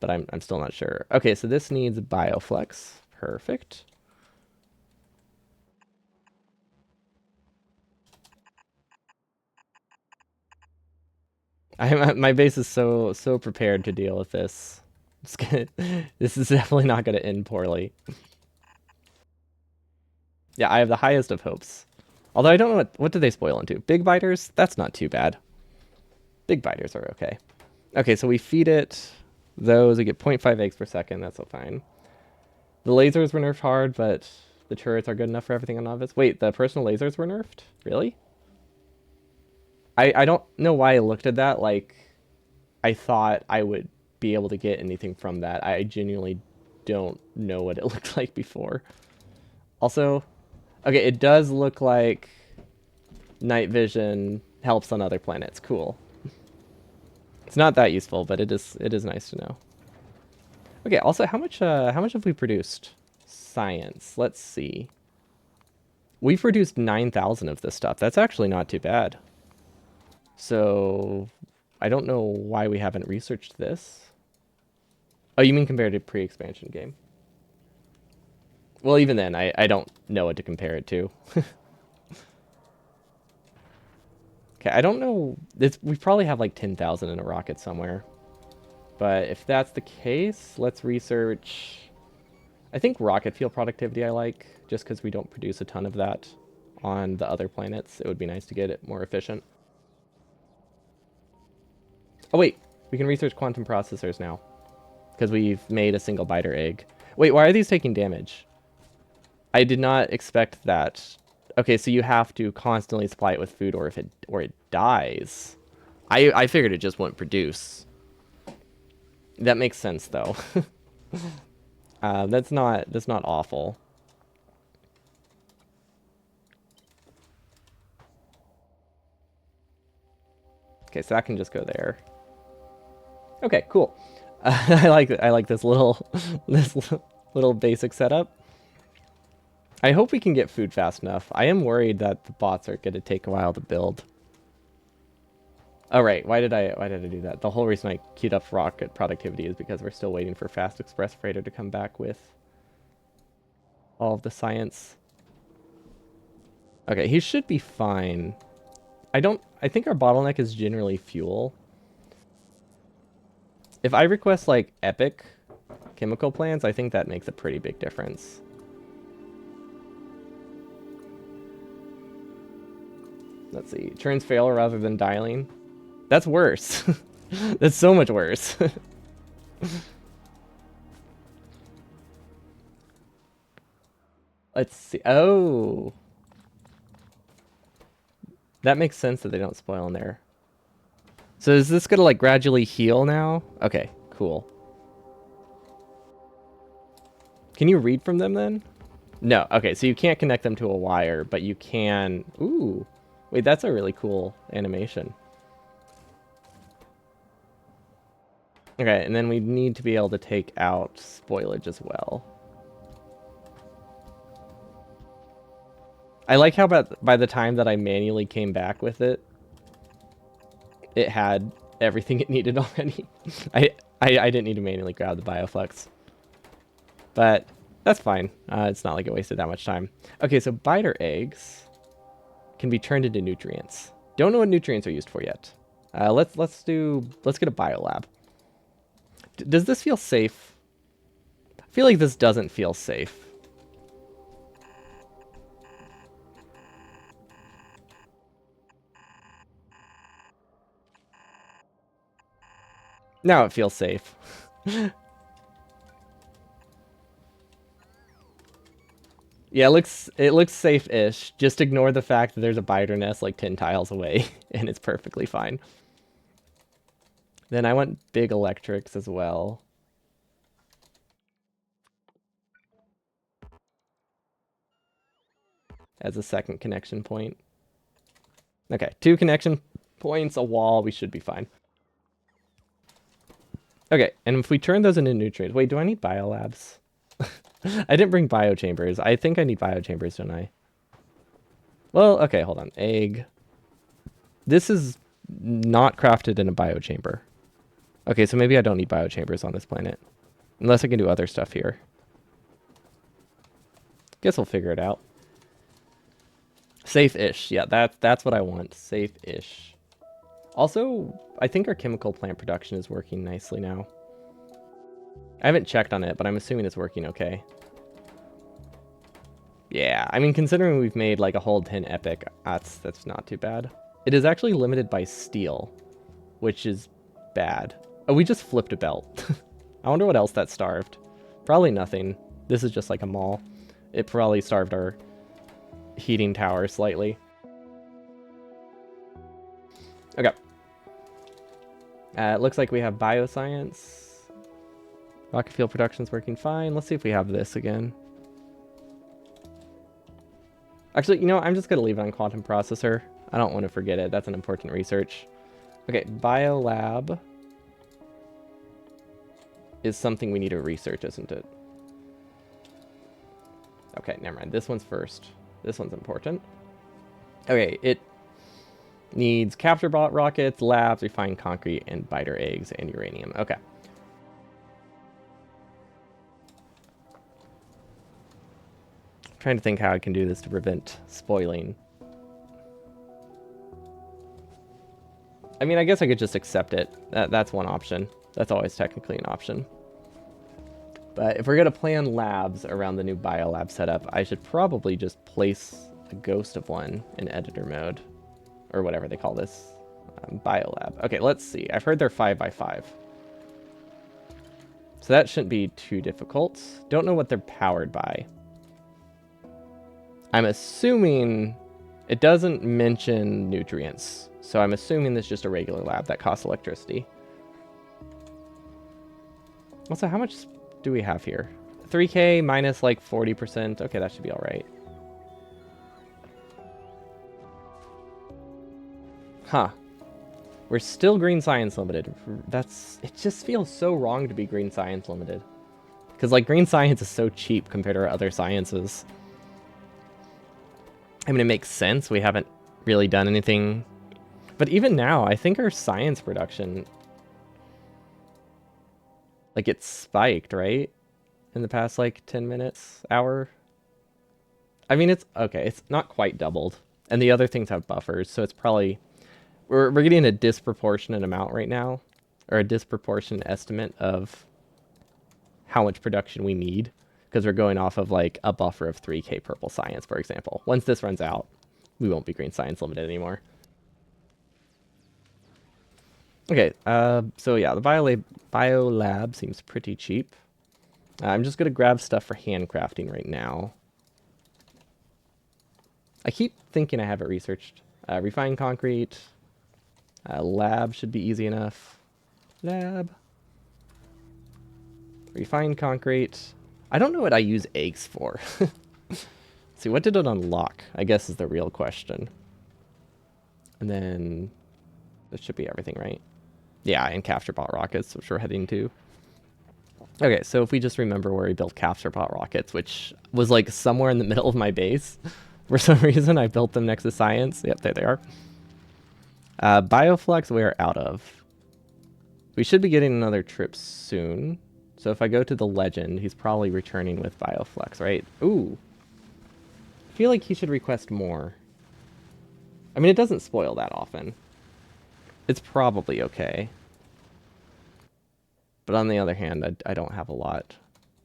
But I'm still not sure. Okay, so this needs Bioflex. Perfect. My base is so prepared to deal with this. This is definitely not gonna end poorly. Yeah, I have the highest of hopes. Although I don't know what did they spoil into. Big biters? That's not too bad. Big biters are okay. Okay, so we feed it those. We get 0.5 eggs per second. That's so fine. The lasers were nerfed hard, but the turrets are good enough for everything on Novice. Wait, the personal lasers were nerfed? Really? I don't know why I looked at that like I thought I would be able to get anything from that. I genuinely don't know what it looked like before. Also, okay, it does look like night vision helps on other planets. Cool. It's not that useful, but it is nice to know. Okay, also how much have we produced? Science. Let's see. We've produced 9,000 of this stuff. That's actually not too bad. So I don't know why we haven't researched this. Oh, you mean compared to pre-expansion game? Well, even then, I don't know what to compare it to. Okay, I don't know. We probably have like 10,000 in a rocket somewhere. But if that's the case, let's research. I think rocket fuel productivity I like, just because we don't produce a ton of that on the other planets. It would be nice to get it more efficient. Oh, wait. We can research quantum processors now, because we've made a single biter egg. Wait, why are these taking damage? I did not expect that. Okay, so you have to constantly supply it with food, or it dies. I figured it just wouldn't produce. That makes sense though. That's not awful. Okay, so that can just go there. Okay, cool. I like this little this little basic setup. I hope we can get food fast enough. I am worried that the bots are going to take a while to build. Oh right, why did I do that? The whole reason I queued up rocket productivity is because we're still waiting for Fast Express Freighter to come back with all of the science. Okay, he should be fine. I think our bottleneck is generally fuel. If I request like epic chemical plants, I think that makes a pretty big difference. Let's see. Turns fail rather than dialing. That's worse. That's so much worse. Let's see. Oh. That makes sense that they don't spoil in there. So is this gonna like gradually heal now? Okay, cool. Can you read from them then? No. Okay, so you can't connect them to a wire, but you can... Ooh. Wait, that's a really cool animation. Okay, and then we need to be able to take out spoilage as well. I like how by the time that I manually came back with it, it had everything it needed already. I didn't need to manually grab the bioflux. But that's fine. It's not like it wasted that much time. Okay, so biter eggs can be turned into nutrients. Don't know what nutrients are used for yet. Let's get a biolab. Does this feel safe? I feel like this doesn't feel safe. Now it feels safe. Yeah, it looks safe-ish. Just ignore the fact that there's a biter nest like 10 tiles away, and it's perfectly fine. Then I want big electrics as well. As a second connection point. Okay, 2 connection points, a wall, we should be fine. Okay, and if we turn those into nutrients... Wait, do I need biolabs? I didn't bring biochambers. I think I need biochambers, don't I? Well, okay, hold on. Egg. This is not crafted in a biochamber. Okay, so maybe I don't need biochambers on this planet. Unless I can do other stuff here. Guess we'll figure it out. Safe-ish. Yeah, that's what I want. Safe-ish. Also, I think our chemical plant production is working nicely now. I haven't checked on it, but I'm assuming it's working okay. Yeah, I mean, considering we've made like a whole 10 epic, that's not too bad. It is actually limited by steel, which is bad. Oh, we just flipped a belt. I wonder what else that starved. Probably nothing. This is just like a mall. It probably starved our heating tower slightly. Okay. It looks like we have bioscience. Rocket fuel production's working fine. Let's see if we have this again. Actually, you know, I'm just going to leave it on quantum processor. I don't want to forget it. That's an important research. Okay, biolab is something we need to research, isn't it? Okay, never mind. This one's first. This one's important. Okay, it needs capture bot rockets, labs, refined concrete, and biter eggs and uranium. Okay. I'm trying to think how I can do this to prevent spoiling. I mean, I guess I could just accept it. That's one option. That's always technically an option. But if we're going to plan labs around the new biolab setup, I should probably just place a ghost of one in editor mode. Or whatever they call this. Biolab. Okay, let's see. I've heard they're 5x5. So that shouldn't be too difficult. Don't know what they're powered by. I'm assuming it doesn't mention nutrients. So I'm assuming this is just a regular lab that costs electricity. Also, how much do we have here? 3K minus like 40%. Okay, that should be all right. Huh. We're still green science limited. It just feels so wrong to be green science limited. Because like green science is so cheap compared to our other sciences. I mean, it makes sense. We haven't really done anything. But even now, I think our science production, like it's spiked, right? In the past like 10 minutes, hour. I mean, it's okay. It's not quite doubled. And the other things have buffers. So it's probably, we're getting a disproportionate amount right now. Or a disproportionate estimate of how much production we need. Because we're going off of like a buffer of 3K purple science, for example. Once this runs out, we won't be green science limited anymore. Okay, so yeah, the biolab seems pretty cheap. I'm just going to grab stuff for handcrafting right now. I keep thinking I have it researched. Refined concrete. Lab should be easy enough. Lab. Refined concrete. I don't know what I use eggs for. Let's see, what did it unlock? I guess is the real question. And then this should be everything, right? Yeah, and capture bot rockets, which we're heading to. Okay, so if we just remember where we built capture bot rockets, which was like somewhere in the middle of my base. For some reason, I built them next to science. Yep, there they are. Bioflux we are out of. We should be getting another trip soon. So if I go to the legend, he's probably returning with Bioflux, right? Ooh. I feel like he should request more. I mean, it doesn't spoil that often. It's probably okay. But on the other hand, I don't have a lot.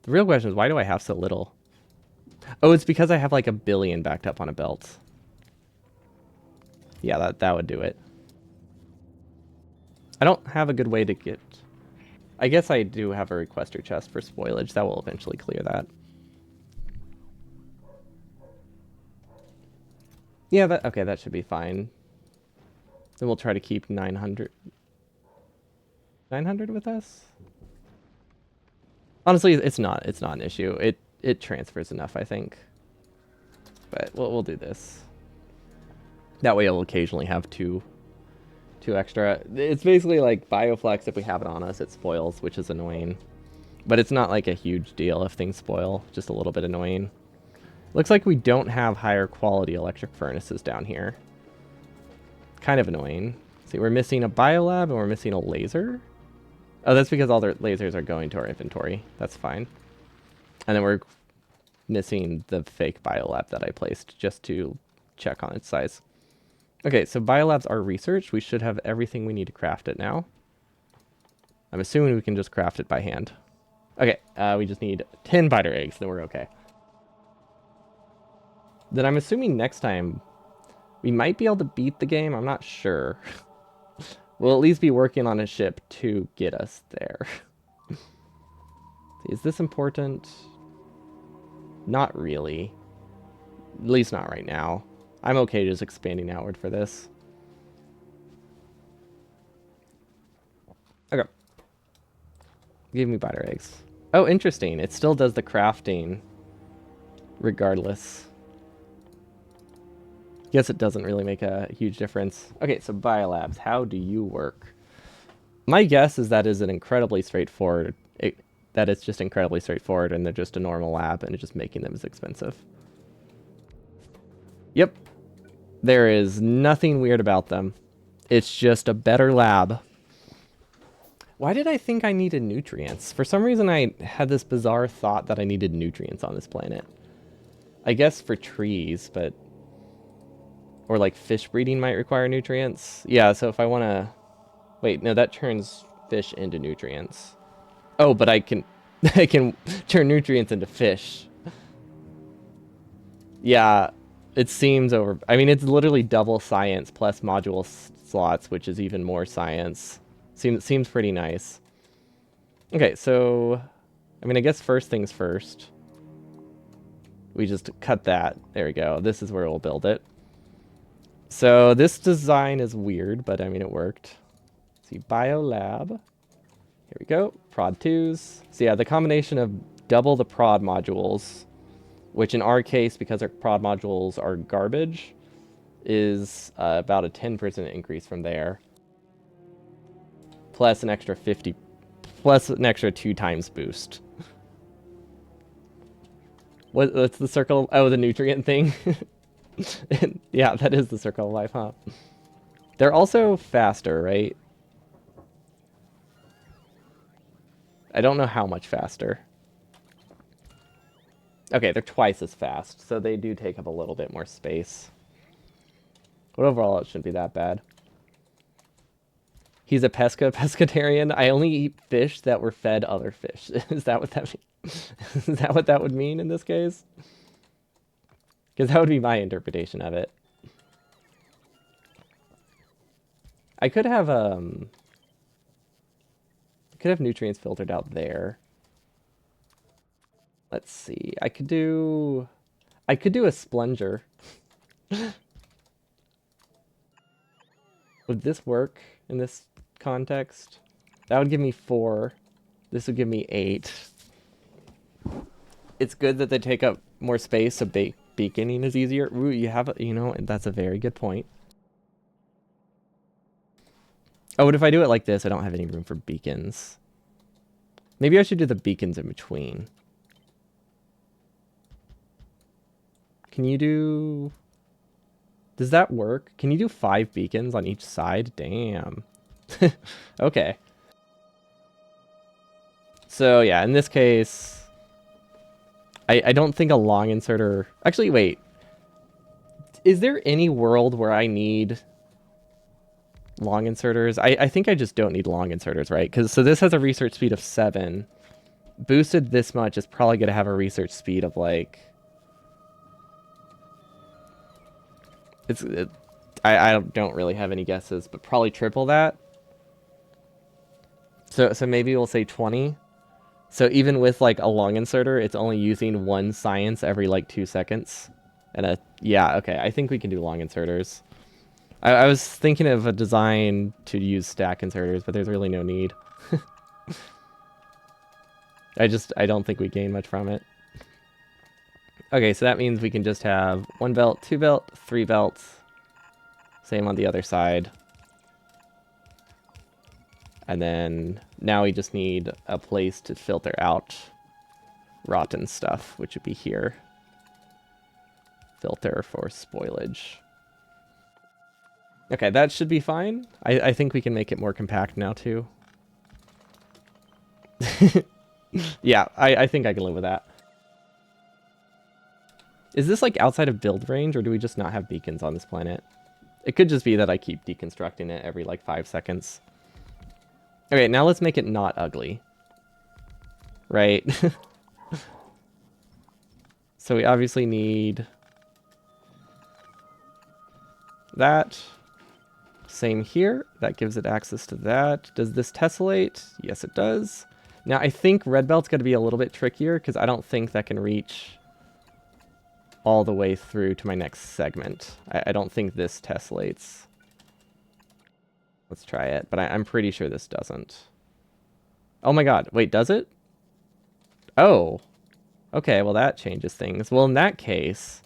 The real question is, why do I have so little? Oh, it's because I have like 1 billion backed up on a belt. Yeah, that would do it. I don't have a good way to get... I guess I do have a requester chest for spoilage. That will eventually clear that. Yeah, okay, that should be fine. Then we'll try to keep 900... 900 with us? Honestly, it's not an issue. It transfers enough, I think. But we'll do this. That way I'll occasionally have two extra. It's basically like Bioflex. If we have it on us, it spoils, which is annoying. But it's not like a huge deal if things spoil. Just a little bit annoying. Looks like we don't have higher quality electric furnaces down here. Kind of annoying. See, we're missing a biolab and we're missing a laser. Oh, that's because all the lasers are going to our inventory. That's fine. And then we're missing the fake biolab that I placed just to check on its size. Okay, so biolabs are researched. We should have everything we need to craft it now. I'm assuming we can just craft it by hand. Okay, we just need 10 biter eggs, then we're okay. Then I'm assuming next time we might be able to beat the game. I'm not sure. We'll at least be working on a ship to get us there. Is this important? Not really. At least not right now. I'm okay just expanding outward for this. Okay. Give me biter eggs. Oh, interesting. It still does the crafting regardless. Guess it doesn't really make a huge difference. Okay, so biolabs, how do you work? My guess is that is an incredibly straightforward. That it's just incredibly straightforward, and they're just a normal lab, and it's just making them as expensive. Yep, there is nothing weird about them. It's just a better lab. Why did I think I needed nutrients? For some reason, I had this bizarre thought that I needed nutrients on this planet. I guess for trees, but... Or like fish breeding might require nutrients. Yeah, so if I want to... Wait, no, that turns fish into nutrients. Oh, but I can... I can turn nutrients into fish. Yeah, it seems over... I mean, it's literally double science plus module slots, which is even more science. Seems pretty nice. Okay, so... I mean, I guess first things first. We just cut that. There we go. This is where we'll build it. So this design is weird, but I mean, it worked. See, biolab. Here we go. Prod 2s. So yeah, the combination of double the prod modules, which in our case, because our prod modules are garbage, is about a 10% increase from there. Plus an extra 50, plus an extra 2 times boost. What's the circle? Oh, the nutrient thing. Yeah, that is the circle of life, huh? They're also faster, right? I don't know how much faster. Okay, they're twice as fast, so they do take up a little bit more space. But overall, it shouldn't be that bad. He's a pescatarian. I only eat fish that were fed other fish. Is that what that means? Is that what that would mean in this case? Because that would be my interpretation of it. I could have nutrients filtered out there. Let's see. I could do a splunger. Would this work in this context? That would give me 4. This would give me 8. It's good that they take up more space, so beaconing is easier. Ooh, you know, that's a very good point. Oh, but if I do it like this, I don't have any room for beacons. Maybe I should do the beacons in between. Can you do... Does that work? Can you do 5 beacons on each side? Damn. Okay. So yeah, in this case... I don't think a long inserter... Actually, wait. Is there any world where I need long inserters? I think I just don't need long inserters, right? So this has a research speed of 7. Boosted this much is probably going to have a research speed of like... I don't really have any guesses, but probably triple that. So maybe we'll say 20. So even with like a long inserter, it's only using 1 science every like 2 seconds. And yeah, okay, I think we can do long inserters. I was thinking of a design to use stack inserters, but there's really no need. I don't think we gain much from it. Okay, so that means we can just have 1 belt, 2 belt, 3 belts. Same on the other side. And then now we just need a place to filter out rotten stuff, which would be here. Filter for spoilage. Okay, that should be fine. I think we can make it more compact now, too. Yeah, I think I can live with that. Is this, like, outside of build range, or do we just not have beacons on this planet? It could just be that I keep deconstructing it every, like, 5 seconds. Okay, now let's make it not ugly. Right? So we obviously need... that. Same here. That gives it access to that. Does this tessellate? Yes, it does. Now, I think red belt's going to be a little bit trickier, because I don't think that can reach all the way through to my next segment. I don't think this tessellates. Let's try it, but I'm pretty sure this doesn't. Oh my god, wait, does it? Oh. Okay, well that changes things. Well, in that case,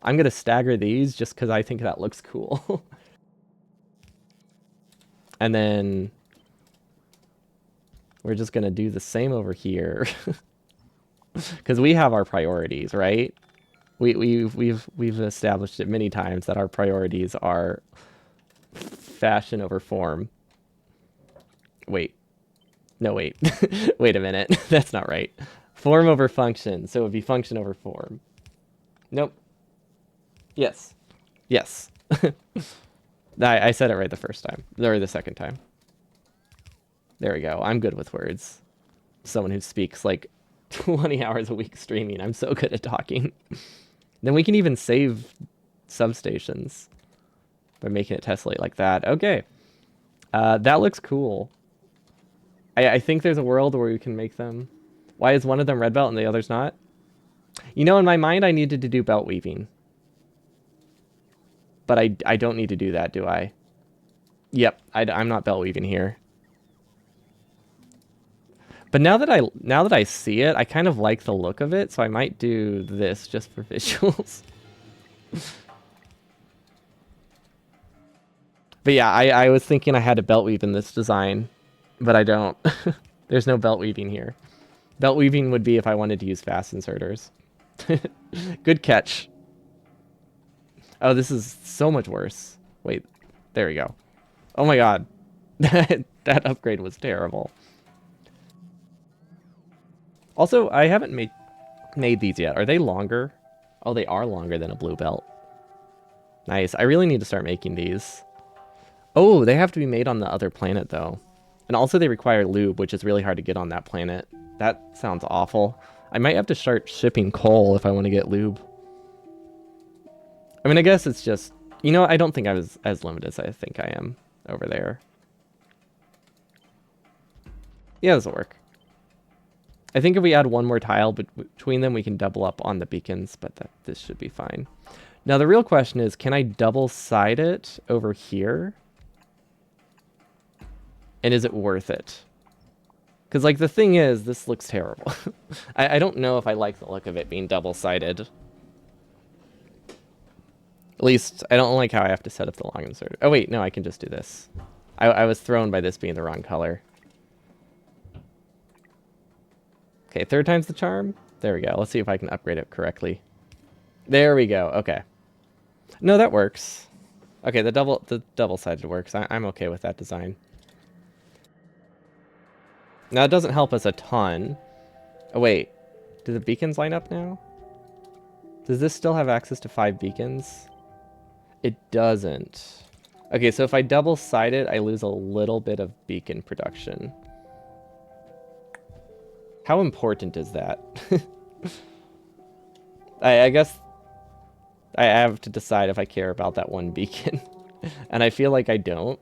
I'm going to stagger these just because I think that looks cool. And then we're just going to do the same over here. Because we have our priorities, right? We've established it many times that our priorities are fashion over form. Wait. No, wait. Wait a minute. That's not right. Form over function. So it would be function over form. Nope. Yes. Yes. I said it right the first time. Or the second time. There we go. I'm good with words. Someone who speaks like 20 hours a week streaming. I'm so good at talking. Then we can even save substations by making it tessellate like that. Okay. That looks cool. I think there's a world where we can make them. Why is one of them red belt and the other's not? You know, in my mind, I needed to do belt weaving. But I don't need to do that, do I? Yep, I'm not belt weaving here. But now that I see it, I kind of like the look of it, so I might do this just for visuals. But yeah, I was thinking I had to belt weave in this design, but I don't. There's no belt weaving here. Belt weaving would be if I wanted to use fast inserters. Good catch. Oh, this is so much worse. Wait, there we go. Oh my god. That upgrade was terrible. Also, I haven't made these yet. Are they longer? Oh, they are longer than a blue belt. Nice. I really need to start making these. Oh, they have to be made on the other planet, though. And also they require lube, which is really hard to get on that planet. That sounds awful. I might have to start shipping coal if I want to get lube. I mean, I guess it's just... You know, I don't think I was as limited as I think I am over there. Yeah, this will work. I think if we add one more tile between them, we can double up on the beacons, but this should be fine. Now, the real question is, can I double-side it over here? And is it worth it? Because, like, the thing is, this looks terrible. I don't know if I like the look of it being double-sided. At least, I don't like how I have to set up the long insert. Oh, wait, no, I can just do this. I was thrown by this being the wrong color. Okay, third time's the charm. There we go. Let's see if I can upgrade it correctly. There we go. Okay. No, that works. Okay, the double-sided works. I'm okay with that design. Now, it doesn't help us a ton. Oh, wait. Do the beacons line up now? Does this still have access to 5 beacons? It doesn't. Okay, so if I double-side it, I lose a little bit of beacon production. How important is that? I guess I have to decide if I care about that one beacon. And I feel like I don't.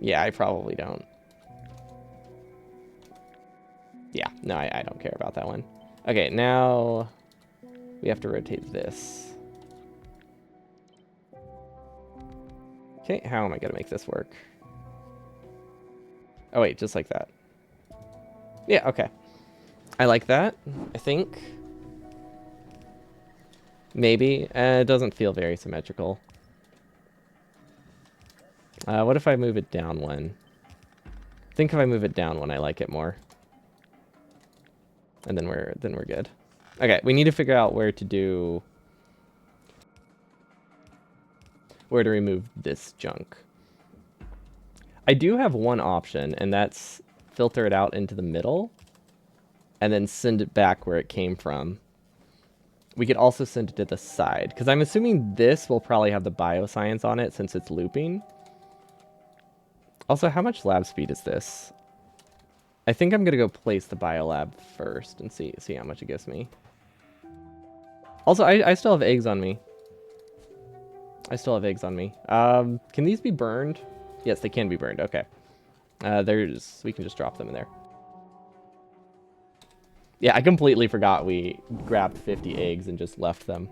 Yeah, I probably don't. Yeah, no, I don't care about that one. Okay, now we have to rotate this. Okay, how am I gonna make this work? Oh wait, just like that. Yeah, okay. I like that, I think. Maybe. It doesn't feel very symmetrical. What if I move it down one? I think if I move it down one, I like it more. And then we're good. Okay, we need to figure out where to remove this junk. I do have one option, and that's filter it out into the middle and then send it back where it came from. We could also send it to the side, because I'm assuming this will probably have the bioscience on it since it's looping. Also, how much lab speed is this? I think I'm going to go place the biolab first and see how much it gives me. Also, I still have eggs on me. Can these be burned? Yes, they can be burned. Okay. We can just drop them in there. Yeah, I completely forgot we grabbed 50 eggs and just left them.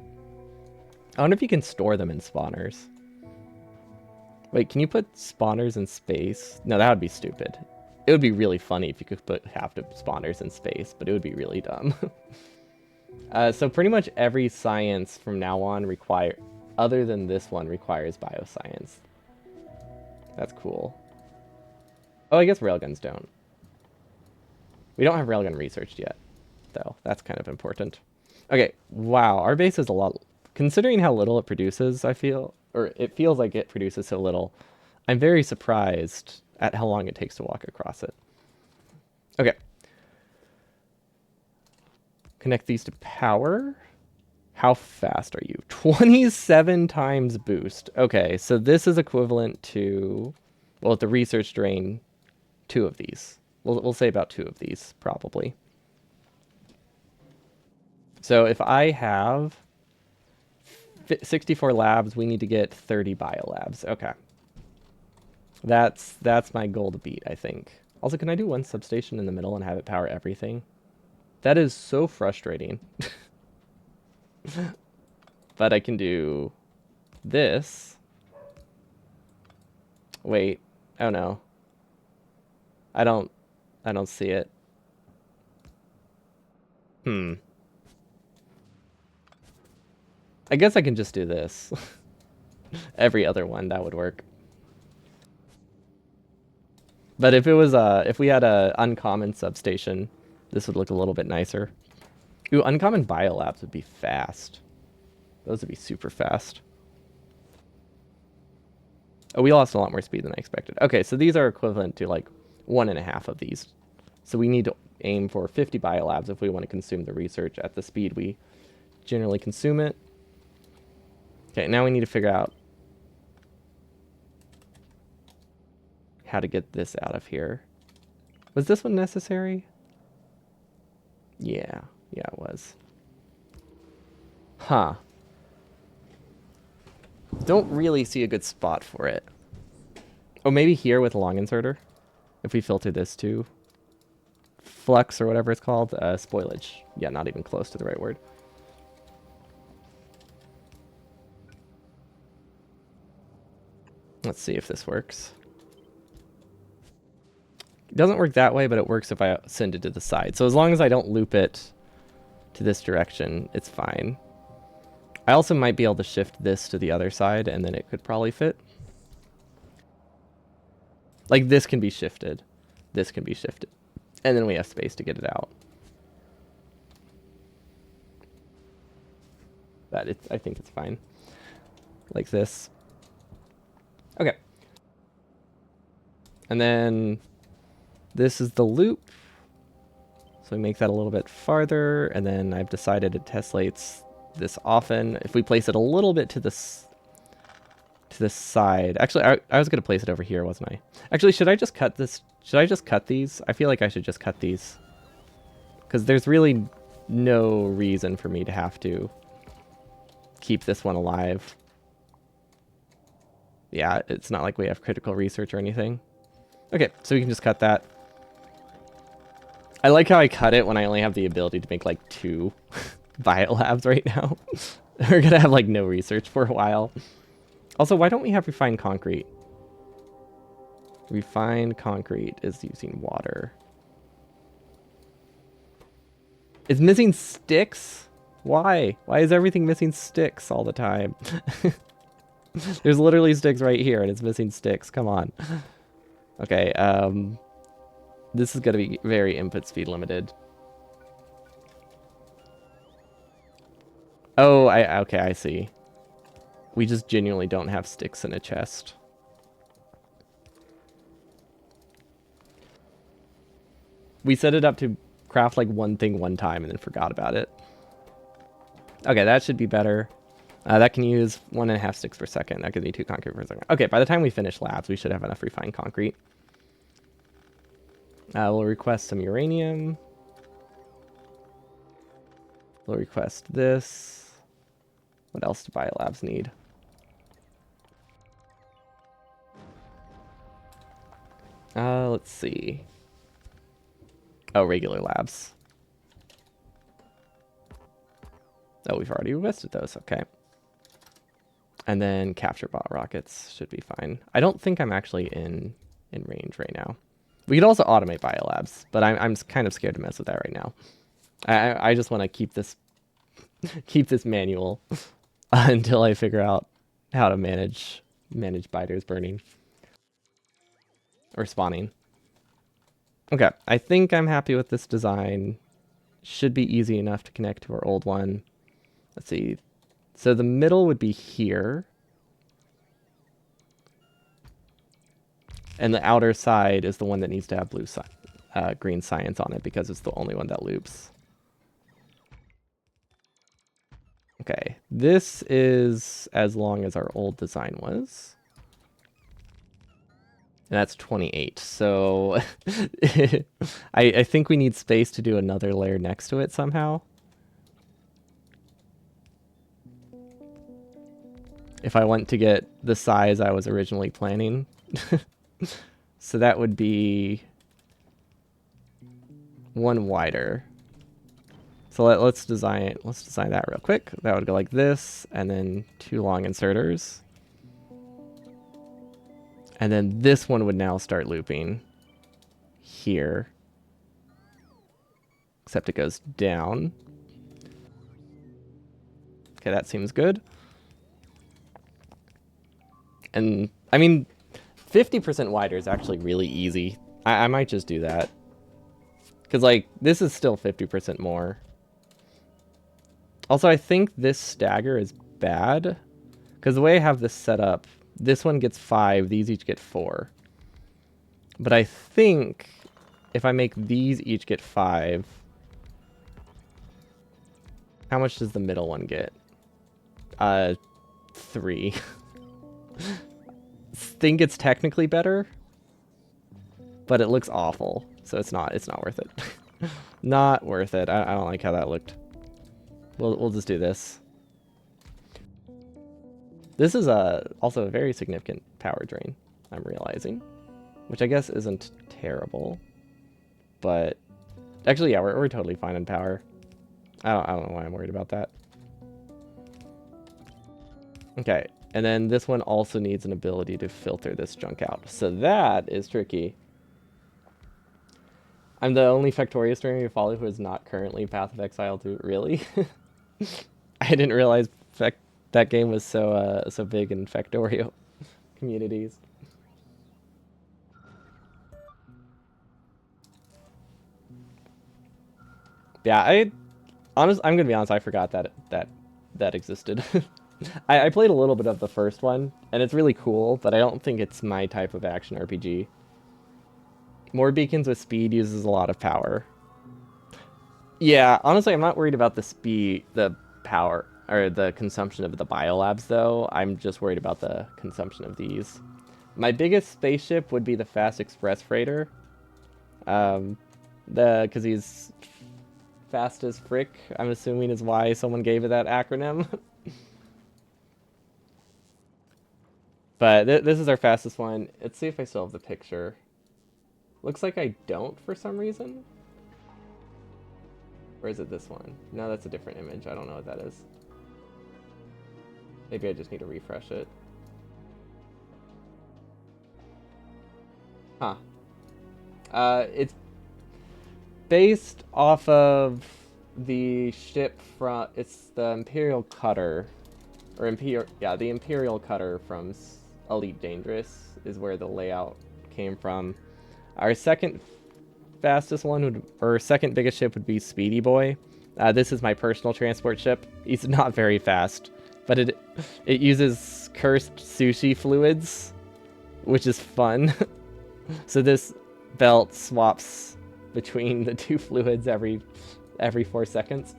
I wonder if you can store them in spawners. Wait, can you put spawners in space? No, that would be stupid. It would be really funny if you could put half the spawners in space, but it would be really dumb. So pretty much every science from now on other than this one, requires bioscience. That's cool. Oh, I guess railguns don't. We don't have railgun researched yet, though. That's kind of important. Okay, wow, our base is a lot. Considering how little it produces, I feel, or it feels like it produces so little, I'm very surprised at how long it takes to walk across it. Okay. Connect these to power. How fast are you? 27 times boost. Okay, so this is equivalent to, well, at the research drain, 2 of these. We'll say about 2 of these, probably. So if I have 64 labs, we need to get 30 biolabs. Okay. That's my goal to beat, I think. Also, can I do one substation in the middle and have it power everything? That is so frustrating. But I can do this. Wait. Oh no. I don't I don't see it. Hmm. I guess I can just do this. Every other one, that would work. But if we had a uncommon substation, this would look a little bit nicer. Ooh, uncommon biolabs would be fast. Those would be super fast. Oh, we lost a lot more speed than I expected. Okay, so these are equivalent to like 1.5 of these. So we need to aim for 50 biolabs if we want to consume the research at the speed we generally consume it. Okay, now we need to figure out how to get this out of here. Was this one necessary? Yeah, it was. Huh. Don't really see a good spot for it. Oh, maybe here with a long inserter? If we filter this to flux or whatever it's called, spoilage. Yeah, not even close to the right word. Let's see if this works. It doesn't work that way, but it works if I send it to the side. So as long as I don't loop it to this direction, it's fine. I also might be able to shift this to the other side, and then it could probably fit. Like, this can be shifted. This can be shifted. And then we have space to get it out. But I think it's fine. Like this. Okay. And then this is the loop. So we make that a little bit farther, and then I've decided it tesslates this often. If we place it a little bit to this side. Actually, I was going to place it over here, wasn't I? Actually, should I just cut this? Should I just cut these? I feel like I should just cut these. Because there's really no reason for me to have to keep this one alive. Yeah, it's not like we have critical research or anything. Okay, so we can just cut that. I like how I cut it when I only have the ability to make like 2 biolabs right now. We're going to have like no research for a while. Also, why don't we have refined concrete? Refined concrete is using water. It's missing sticks? Why? Why is everything missing sticks all the time? There's literally sticks right here and it's missing sticks. Come on. Okay, this is going to be very input speed limited. Oh, okay, I see. We just genuinely don't have sticks in a chest. We set it up to craft like one thing one time and then forgot about it. Okay, that should be better. That can use 1.5 sticks per second. That could be 2 concrete per second. Okay, by the time we finish labs, we should have enough refined concrete. We'll request some uranium. We'll request this. What else do biolabs need? Let's see. Oh, regular labs. Oh, we've already requested those. Okay. And then capture bot rockets should be fine. I don't think I'm actually in range right now. We could also automate biolabs, but I'm kind of scared to mess with that right now. I just want to keep this keep this manual until I figure out how to manage biters burning or spawning. Okay, I think I'm happy with this design. Should be easy enough to connect to our old one. Let's see. So the middle would be here. And the outer side is the one that needs to have green science on it because it's the only one that loops. Okay, this is as long as our old design was. And that's 28. So I think we need space to do another layer next to it somehow. If I want to get the size I was originally planning. So that would be one wider. So let's design that real quick. That would go like this, and then 2 long inserters. And then this one would now start looping here. Except it goes down. Okay, that seems good. And, I mean, 50% wider is actually really easy. I might just do that. Because, like, this is still 50% more. Also, I think this stagger is bad. Because the way I have this set up, this one gets 5, these each get 4. But I think if I make these each get 5, how much does the middle one get? 3. Think it's technically better, but it looks awful, so it's not worth it. Not worth it. I don't like how that looked. We'll just do this. This is also a very significant power drain, I'm realizing, which I guess isn't terrible, but actually, yeah, we're totally fine on power. I don't know why I'm worried about that. Okay, and then this one also needs an ability to filter this junk out, so that is tricky. I'm the only Factorio streamer you follow who is not currently Path of Exile 2. Really? I didn't realize that game was so big in Factorio communities. Yeah, I'm gonna be honest. I forgot that existed. I played a little bit of the first one, and it's really cool, but I don't think it's my type of action RPG. More beacons with speed uses a lot of power. Yeah, honestly, I'm not worried about the power, or the consumption of the biolabs, though. I'm just worried about the consumption of these. My biggest spaceship would be the Fast Express Freighter. Because he's fast as frick, I'm assuming is why someone gave it that acronym. But this is our fastest one. Let's see if I still have the picture. Looks like I don't for some reason. Or is it this one? No, that's a different image. I don't know what that is. Maybe I just need to refresh it. Huh. It's based off of the ship from... It's the Imperial Cutter. Or the Imperial Cutter from Elite Dangerous is where the layout came from. Our second fastest one or second biggest ship would be Speedy Boy. This is my personal transport ship. He's not very fast, but it uses cursed sushi fluids, which is fun. So this belt swaps between the 2 fluids every 4 seconds.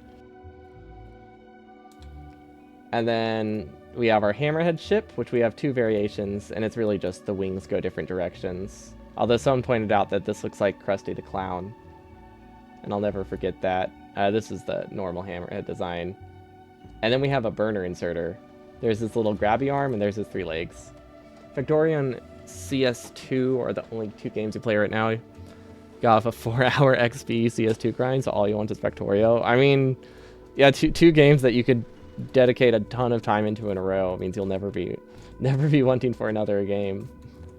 And then we have our Hammerhead ship, which we have 2 variations, and it's really just the wings go different directions. Although someone pointed out that this looks like Krusty the Clown, and I'll never forget that. This is the normal Hammerhead design. And then we have a burner inserter. There's this little grabby arm, and there's his 3 legs. Factorio and CS2 are the only 2 games you play right now. Got off a 4-hour XP CS2 grind, so all you want is Factorio. I mean, yeah, two games that you could dedicate a ton of time into in a row means you'll never be wanting for another game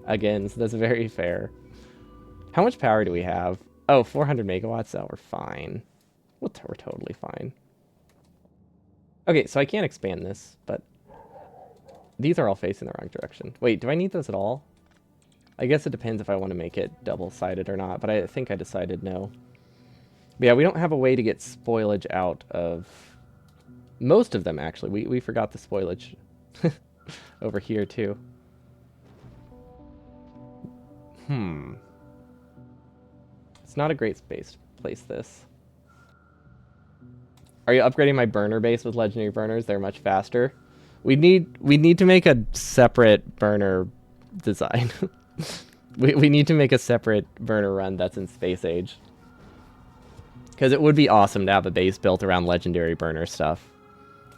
again, so that's very fair. How much power do we have? Oh, 400 megawatts. Oh, we're fine. We're totally fine. Okay, so I can't expand this, but these are all facing the wrong direction. Wait, do I need those at all? I guess it depends if I want to make it double-sided or not, but I think I decided no. But yeah, we don't have a way to get spoilage out of most of them, actually. We forgot the spoilage over here, too. It's not a great space to place this. Are you upgrading my burner base with legendary burners? They're much faster. We need to make a separate burner design. we need to make a separate burner run that's in Space Age. Because it would be awesome to have a base built around legendary burner stuff.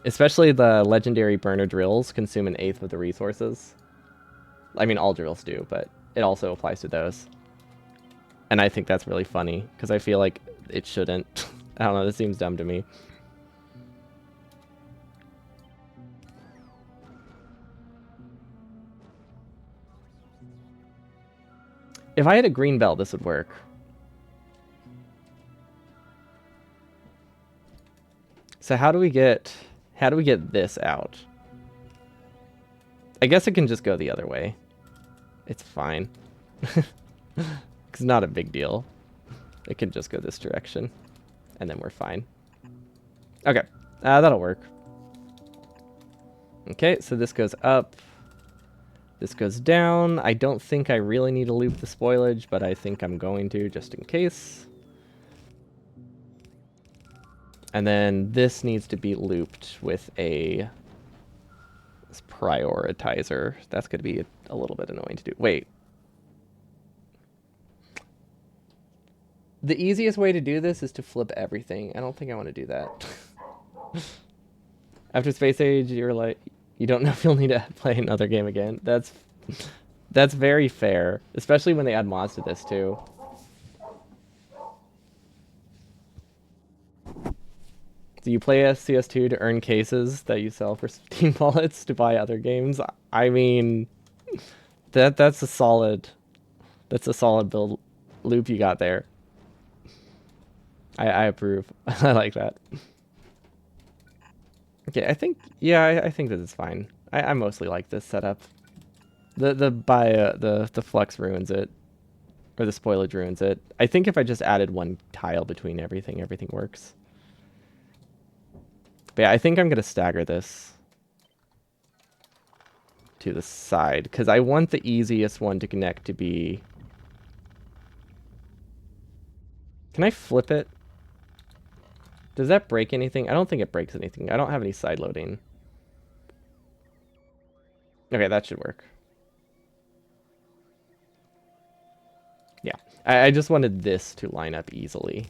Especially the legendary burner drills consume an eighth of the resources. I mean, all drills do, but it also applies to those. And I think that's really funny, because I feel like it shouldn't. I don't know, this seems dumb to me. If I had a green belt, this would work. So how do we get this out? I guess it can just go the other way. It's fine. It's not a big deal. It can just go this direction. And then we're fine. Okay. That'll work. Okay, so this goes up. This goes down. I don't think I really need to loop the spoilage, but I think I'm going to just in case. And then this needs to be looped with a prioritizer. That's going to be a little bit annoying to do. Wait. The easiest way to do this is to flip everything. I don't think I want to do that. After Space Age, you're like, you don't know if you'll need to play another game again. That's very fair, especially when they add mods to this too. Do you play CS2 to earn cases that you sell for Steam wallets to buy other games? I mean, that's a solid build loop you got there. I approve. I like that. Okay, I think I think this is fine. I mostly like this setup. The flux ruins it, or the spoilage ruins it. I think if I just added one tile between everything works. But yeah, I think I'm gonna stagger this to the side because I want the easiest one to connect to be. Can I flip it? Does that break anything? I don't think it breaks anything. I don't have any side loading. Okay, that should work. Yeah, I just wanted this to line up easily.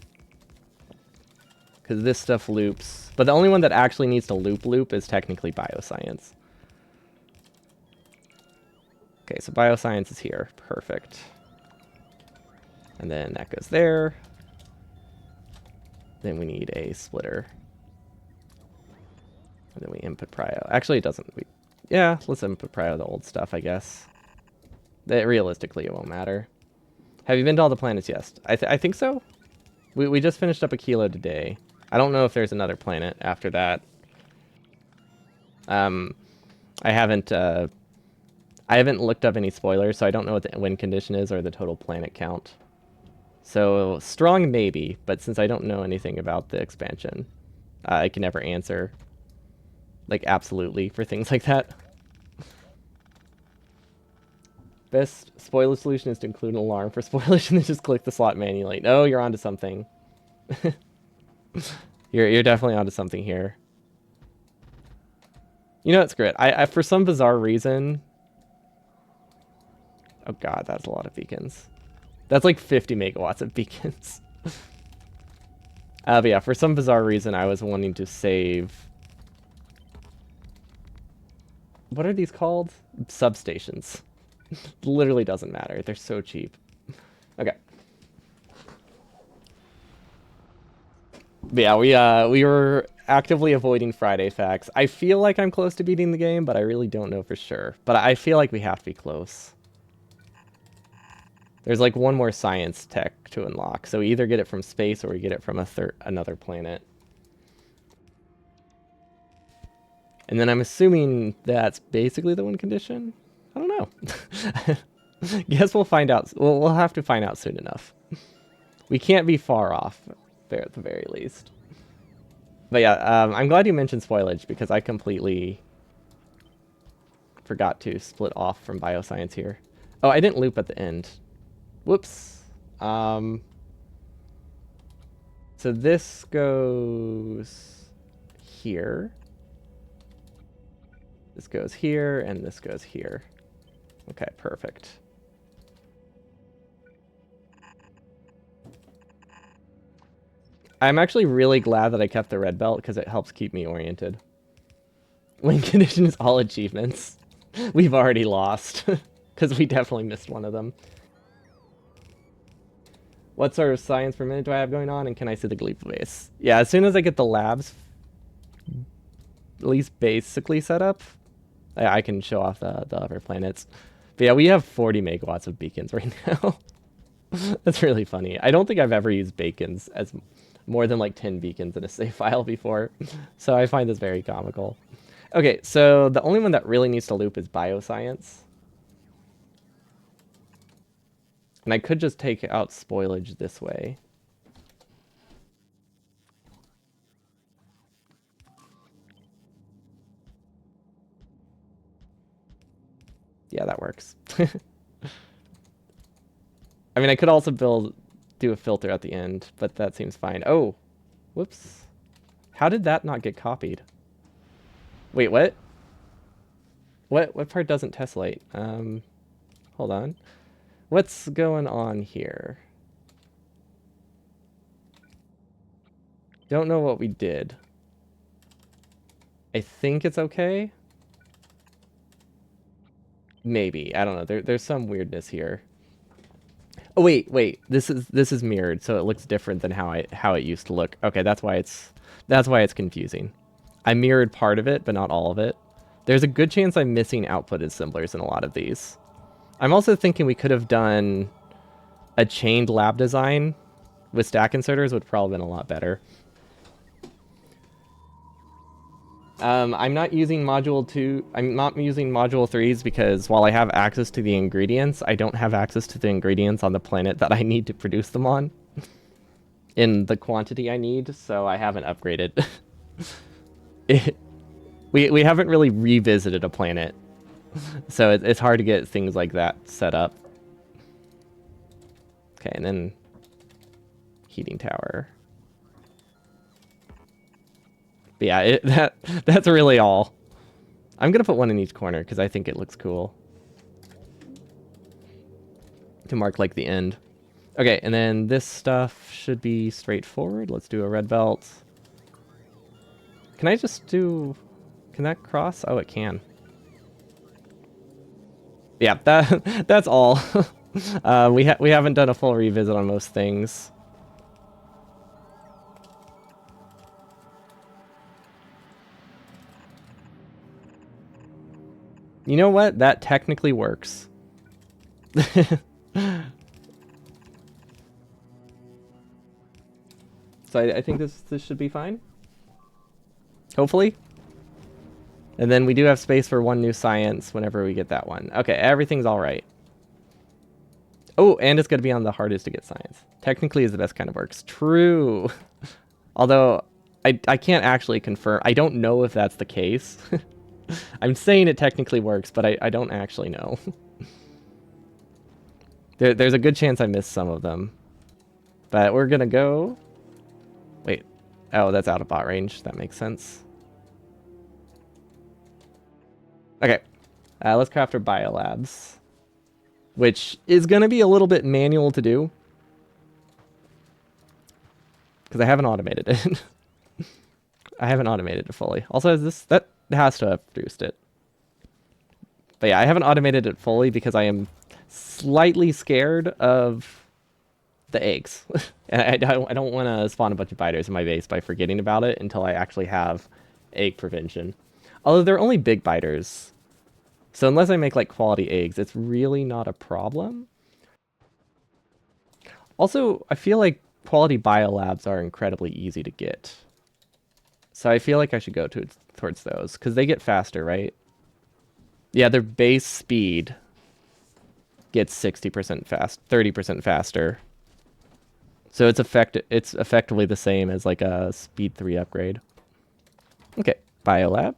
Because this stuff loops. But the only one that actually needs to loop is technically bioscience. Okay, so bioscience is here. Perfect. And then that goes there. Then we need a splitter. And then we input prio. Actually, it doesn't. Yeah, let's input prio the old stuff, I guess. Realistically, it won't matter. Have you been to all the planets? Yes. I think so. We just finished up a kilo today. I don't know if there's another planet after that. I haven't looked up any spoilers, so I don't know what the win condition is or the total planet count. So strong maybe, but since I don't know anything about the expansion, I can never answer like absolutely for things like that. Best spoiler solution is to include an alarm for spoilage and then just click the slot manually. No, you're onto something. You're definitely onto something here. You know, it's great. I for some bizarre reason. Oh god, that's a lot of beacons. That's like 50 megawatts of beacons. But yeah, for some bizarre reason, I was wanting to save. What are these called? Substations. Literally doesn't matter. They're so cheap. Okay. But yeah, we were actively avoiding Friday facts. I feel like I'm close to beating the game, but I really don't know for sure. But I feel like we have to be close. There's like one more science tech to unlock, so we either get it from space or we get it from another planet. And then I'm assuming that's basically the win condition. I don't know. Guess we'll find out. We'll have to find out soon enough. We can't be far off, there at the very least. But yeah, I'm glad you mentioned spoilage because I completely forgot to split off from bioscience here. Oh, I didn't loop at the end. Whoops. So this goes here. This goes here, and this goes here. Okay, perfect. I'm actually really glad that I kept the red belt because it helps keep me oriented. Win condition is all achievements. We've already lost because we definitely missed one of them. What sort of science per minute do I have going on, and can I see the Gleep base? Yeah, as soon as I get the labs, at least basically set up, I can show off the other planets. But yeah, we have 40 megawatts of beacons right now. That's really funny. I don't think I've ever used beacons as more than like 10 beacons in a save file before. So I find this very comical. Okay, so the only one that really needs to loop is bioscience. And I could just take out spoilage this way. Yeah, that works. I mean, I could also do a filter at the end, but that seems fine. Oh, whoops. How did that not get copied? Wait, what? What part doesn't tessellate? Hold on. What's going on here? Don't know what we did. I think it's okay. Maybe. I don't know. There's some weirdness here. Oh wait. This is mirrored, so it looks different than how it used to look. Okay, that's why it's confusing. I mirrored part of it, but not all of it. There's a good chance I'm missing output assemblers in a lot of these. I'm also thinking we could have done a chained lab design with stack inserters would probably been a lot better. I'm not using module 2. I'm not using module 3s because while I have access to the ingredients, I don't have access to the ingredients on the planet that I need to produce them on in the quantity I need, so I haven't upgraded. We haven't really revisited a planet, so it's hard to get things like that set up. Okay, and then heating tower. But yeah, that's really all. I'm gonna put one in each corner because I think it looks cool to mark like the end. Okay, and then this stuff should be straightforward. Let's do a red belt. Can I just do... Can that cross? Oh, it can. Yeah, that's all. We haven't done a full revisit on most things. You know what? That technically works. So I think this should be fine. Hopefully. And then we do have space for one new science whenever we get that one. Okay, everything's all right. Oh, and it's going to be on the hardest to get science. Technically is the best kind of works. True. Although I can't actually confirm. I don't know if that's the case. I'm saying it technically works, but I don't actually know. There's a good chance I missed some of them. But we're going to go... Wait. Oh, that's out of bot range. That makes sense. Okay. Let's craft our biolabs. Which is going to be a little bit manual to do. Because I haven't automated it. I haven't automated it fully. Also, that has to have produced it. But yeah, I haven't automated it fully because I am slightly scared of the eggs. And I don't want to spawn a bunch of biters in my base by forgetting about it until I actually have egg prevention. Although they're only big biters. So unless I make like quality eggs, it's really not a problem. Also, I feel like quality biolabs are incredibly easy to get. So I feel like I should go to towards those because they get faster, right? Yeah, their base speed gets 60% fast, 30% faster. So it's effectively the same as like a speed 3 upgrade. Okay, biolab.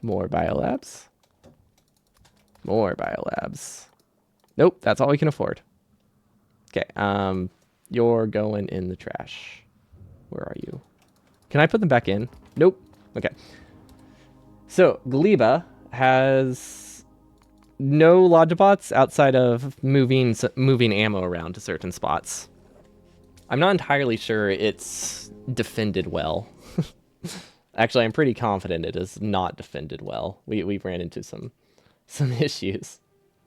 More biolabs. More biolabs. Nope, that's all we can afford. Okay, you're going in the trash. Where are you? Can I put them back in? Nope. Okay. So, Gleba has no Logibots outside of moving ammo around to certain spots. I'm not entirely sure it's defended well. Actually, I'm pretty confident it is not defended well. We ran into some issues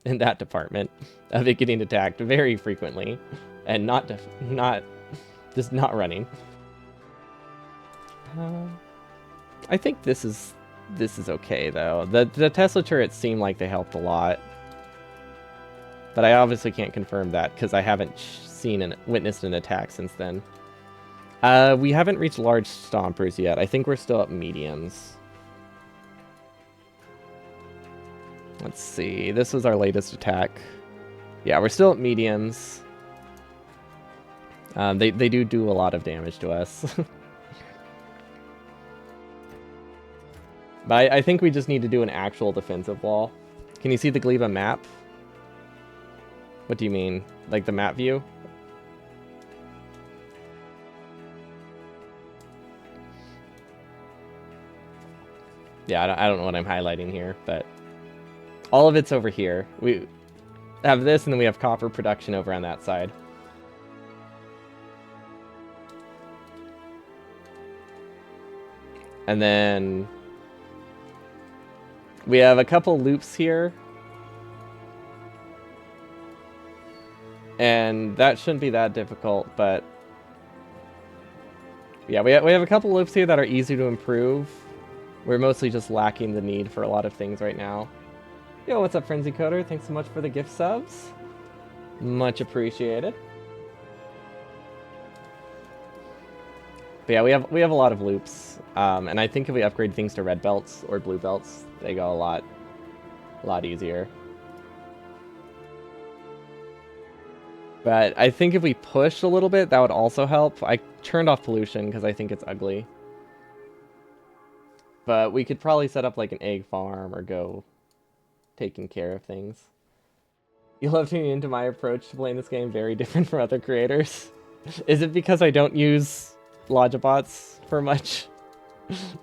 in that department of it getting attacked very frequently and not just not running. I think this is okay though. The Tesla turrets seem like they helped a lot, but I obviously can't confirm that because I haven't seen and witnessed an attack since then. We haven't reached large stompers yet. I think we're still at mediums. Let's see. This was our latest attack. Yeah, we're still at mediums. They do a lot of damage to us. But I think we just need to do an actual defensive wall. Can you see the Gleba map? What do you mean? Like the map view? Yeah, I don't know what I'm highlighting here, but all of it's over here. We have this, and then we have copper production over on that side. And then we have a couple loops here. And that shouldn't be that difficult, but yeah, we have a couple loops here that are easy to improve. We're mostly just lacking the need for a lot of things right now. Yo, what's up, Frenzy Coder? Thanks so much for the gift subs. Much appreciated. But yeah, we have a lot of loops. And I think if we upgrade things to red belts or blue belts, they go a lot easier. But I think if we push a little bit, that would also help. I turned off pollution because I think it's ugly. But we could probably set up like an egg farm or go taking care of things. You love tuning into my approach to playing this game, very different from other creators. Is it because I don't use Logibots for much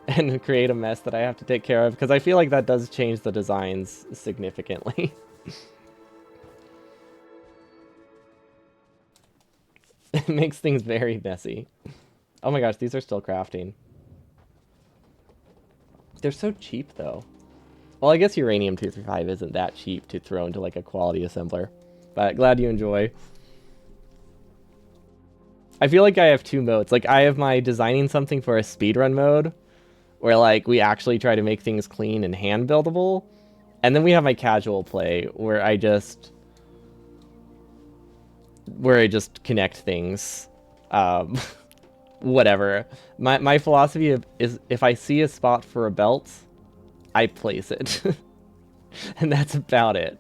and create a mess that I have to take care of? Because I feel like that does change the designs significantly. It makes things very messy. Oh my gosh, these are still crafting. They're so cheap, though. Well, I guess uranium-235 isn't that cheap to throw into, like, a quality assembler. But glad you enjoy. I feel like I have two modes. Like, I have my designing something for a speedrun mode, where, like, we actually try to make things clean and hand-buildable. And then we have my casual play, where I just connect things. Whatever. My philosophy is if I see a spot for a belt, I place it. And that's about it.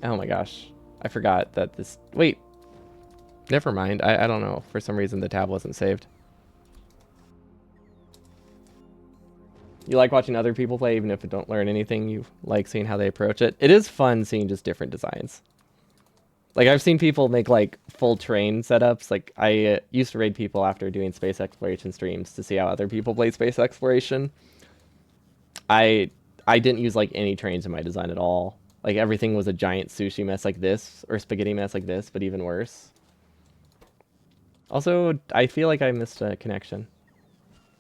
Oh my gosh. I forgot that this... Wait. Never mind. I don't know. For some reason the tab wasn't saved. You like watching other people play, even if you don't learn anything. You like seeing how they approach it. It is fun seeing just different designs. Like, I've seen people make, like, full train setups. Like, I used to raid people after doing space exploration streams to see how other people play space exploration. I didn't use, like, any trains in my design at all. Like, everything was a giant sushi mess like this, or spaghetti mess like this, but even worse. Also, I feel like I missed a connection.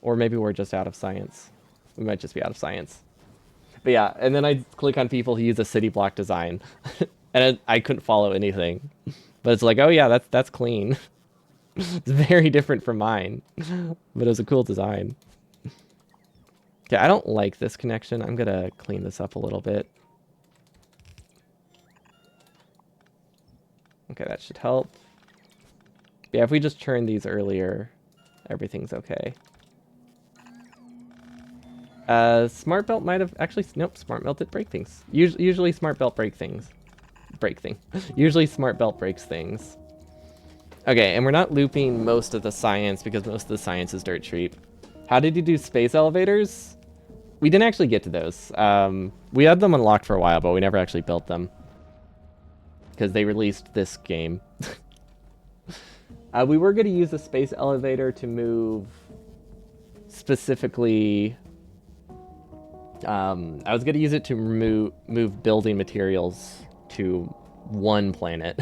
Or maybe we're just out of science. We might just be out of science. But yeah, and then I click on people who use a city block design. And I couldn't follow anything. But it's like, oh yeah, that's clean. It's very different from mine. But it was a cool design. Okay, I don't like this connection. I'm gonna clean this up a little bit. Okay, that should help. Yeah, if we just turn these earlier, everything's okay. Smart belt might have actually nope. Smart belt did break things. Usually smart belt break things. Usually smart belt breaks things. Okay, and we're not looping most of the science because most of the science is dirt cheap. How did you do space elevators? We didn't actually get to those. We had them unlocked for a while, but we never actually built them because they released this game. We were going to use the space elevator to move specifically. I was going to use it to move building materials to one planet.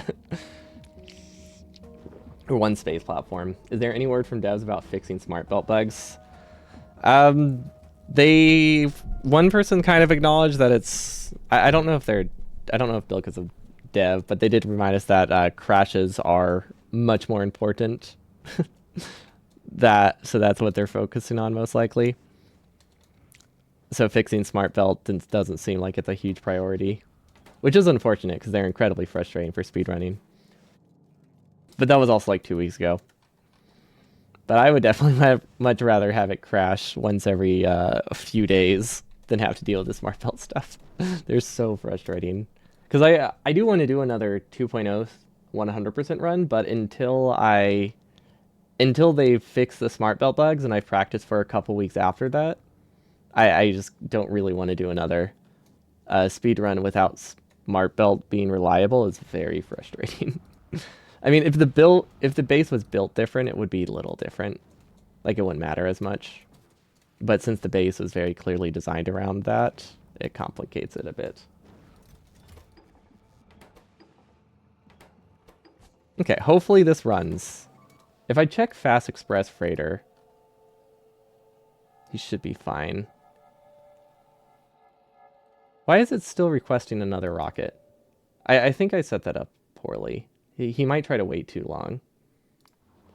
Or one space platform. Is there any word from devs about fixing smart belt bugs? They one person kind of acknowledged that it's I don't know if Bill is a dev, but they did remind us that crashes are much more important. So that's what they're focusing on most likely. So fixing smart belt doesn't seem like it's a huge priority, which is unfortunate because they're incredibly frustrating for speedrunning. But that was also like 2 weeks ago. But I would definitely much rather have it crash once every few days than have to deal with the smart belt stuff. They're so frustrating. Because I do want to do another 2.0 100% run, but until they fix the smart belt bugs and I've practiced for a couple weeks after that, I just don't really want to do another speed run without smart belt being reliable. Is very frustrating. I mean, if the base was built different, it would be a little different. Like, it wouldn't matter as much. But since the base was very clearly designed around that, it complicates it a bit. Okay, hopefully this runs. If I check Fast Express Freighter, he should be fine. Why is it still requesting another rocket? I think I set that up poorly. He might try to wait too long.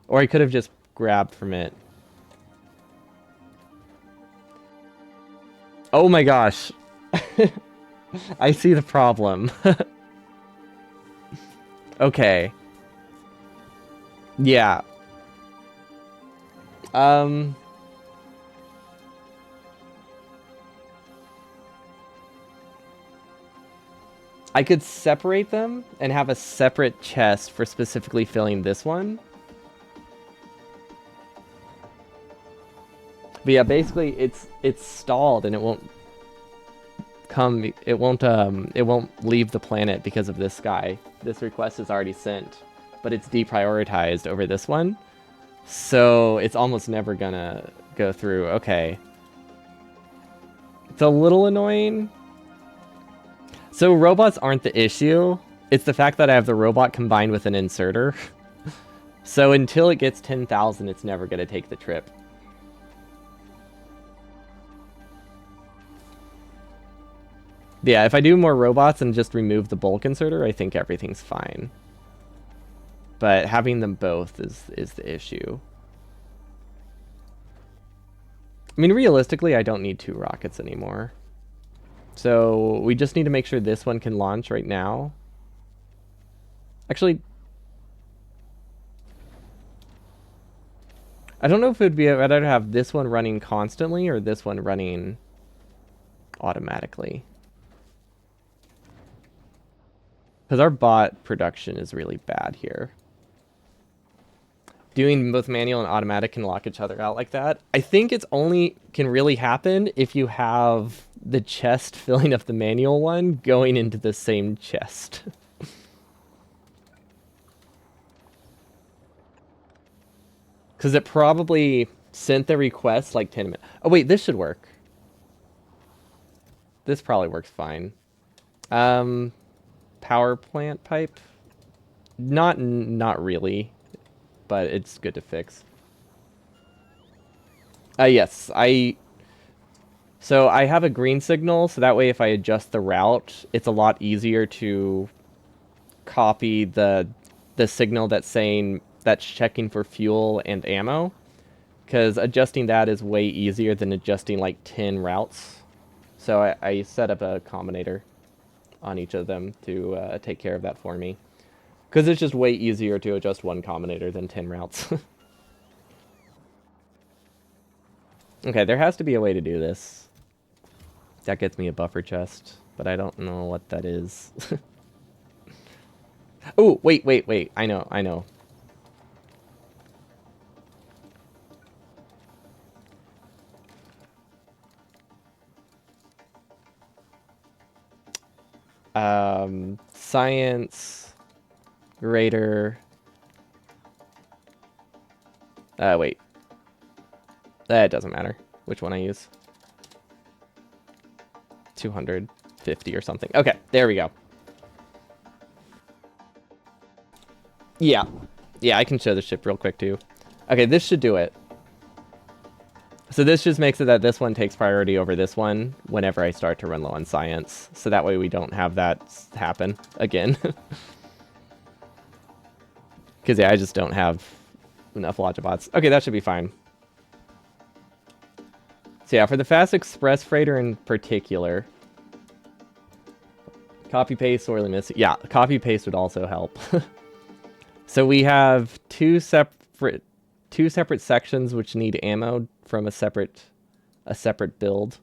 Or I could have just grabbed from it. Oh my gosh. I see the problem. Okay. Yeah. I could separate them and have a separate chest for specifically filling this one. But yeah, basically it's stalled and it won't leave the planet because of this guy. This request is already sent, but it's deprioritized over this one. So it's almost never gonna go through. Okay. It's a little annoying. So robots aren't the issue. It's the fact that I have the robot combined with an inserter. So until it gets 10,000, it's never going to take the trip. Yeah, if I do more robots and just remove the bulk inserter, I think everything's fine. But having them both is the issue. I mean, realistically, I don't need 2 rockets anymore. So we just need to make sure this one can launch right now. Actually, I don't know if it would be better to have this one running constantly or this one running automatically. Because our bot production is really bad here. Doing both manual and automatic can lock each other out like that. I think it's only can really happen if you have the chest filling up the manual one going into the same chest. Because it probably sent the request like 10 minutes. Oh wait, this should work. This probably works fine. Power plant pipe? Not really, but it's good to fix. Yes, so I have a green signal, so that way if I adjust the route, it's a lot easier to copy the signal that's checking for fuel and ammo, because adjusting that is way easier than adjusting like 10 routes. So I set up a combinator on each of them to take care of that for me. Because it's just way easier to adjust one combinator than 10 routes. Okay, there has to be a way to do this. That gets me a buffer chest, but I don't know what that is. Oh, wait. I know. Science, Raider. Wait. That doesn't matter which one I use. 250 or something. Okay, there we go. Yeah. Yeah, I can show the ship real quick too. Okay, this should do it. So this just makes it that this one takes priority over this one whenever I start to run low on science. So that way we don't have that happen again. Because, yeah, I just don't have enough Logibots. Okay, that should be fine. So, yeah, for the Fast Express Freighter in particular, copy-paste, sorely missing. Yeah, copy-paste would also help. So we have two separate sections which need ammo from a separate build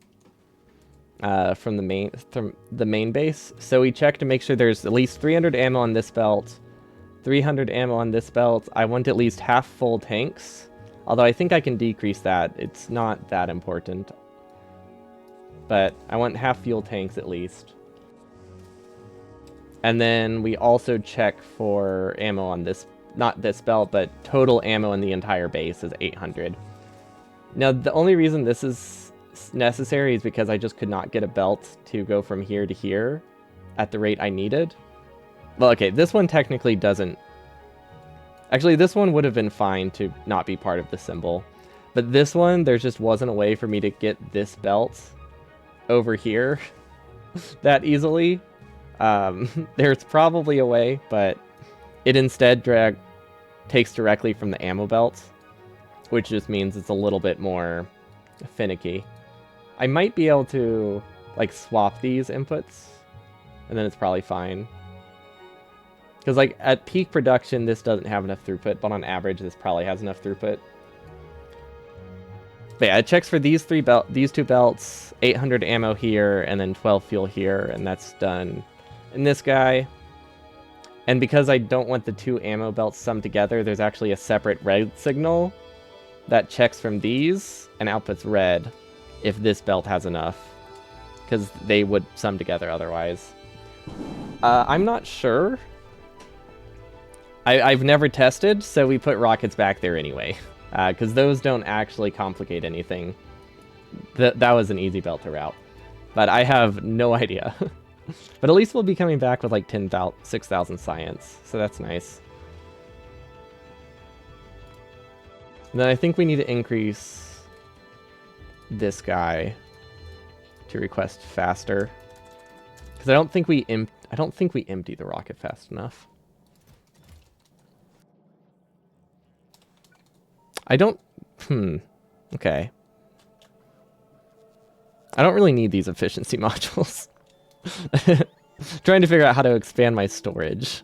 from the main base. So we check to make sure there's at least 300 ammo on this belt, 300 ammo on this belt. I want at least half full tanks, although I think I can decrease that. It's not that important, but I want half fuel tanks at least. And then we also check for ammo on this, not this belt, but total ammo in the entire base is 800. Now, the only reason this is necessary is because I just could not get a belt to go from here to here at the rate I needed. Well, okay, this one technically doesn't... Actually, this one would have been fine to not be part of the symbol. But this one, there just wasn't a way for me to get this belt over here that easily. There's probably a way, but it instead takes directly from the ammo belt, which just means it's a little bit more finicky. I might be able to like swap these inputs, and then it's probably fine. Because like at peak production, this doesn't have enough throughput, but on average, this probably has enough throughput. But yeah, it checks for these two belts, 800 ammo here, and then 12 fuel here, and that's done. In this guy, and because I don't want the two ammo belts summed together, there's actually a separate red signal that checks from these and outputs red if this belt has enough, because they would sum together otherwise. I'm not sure. I've never tested, so we put rockets back there anyway, because those don't actually complicate anything. That was an easy belt to route, but I have no idea. But at least we'll be coming back with like 6,000 science, so that's nice. And then I think we need to increase this guy to request faster, because I don't think we empty the rocket fast enough. Okay. I don't really need these efficiency modules. Trying to figure out how to expand my storage.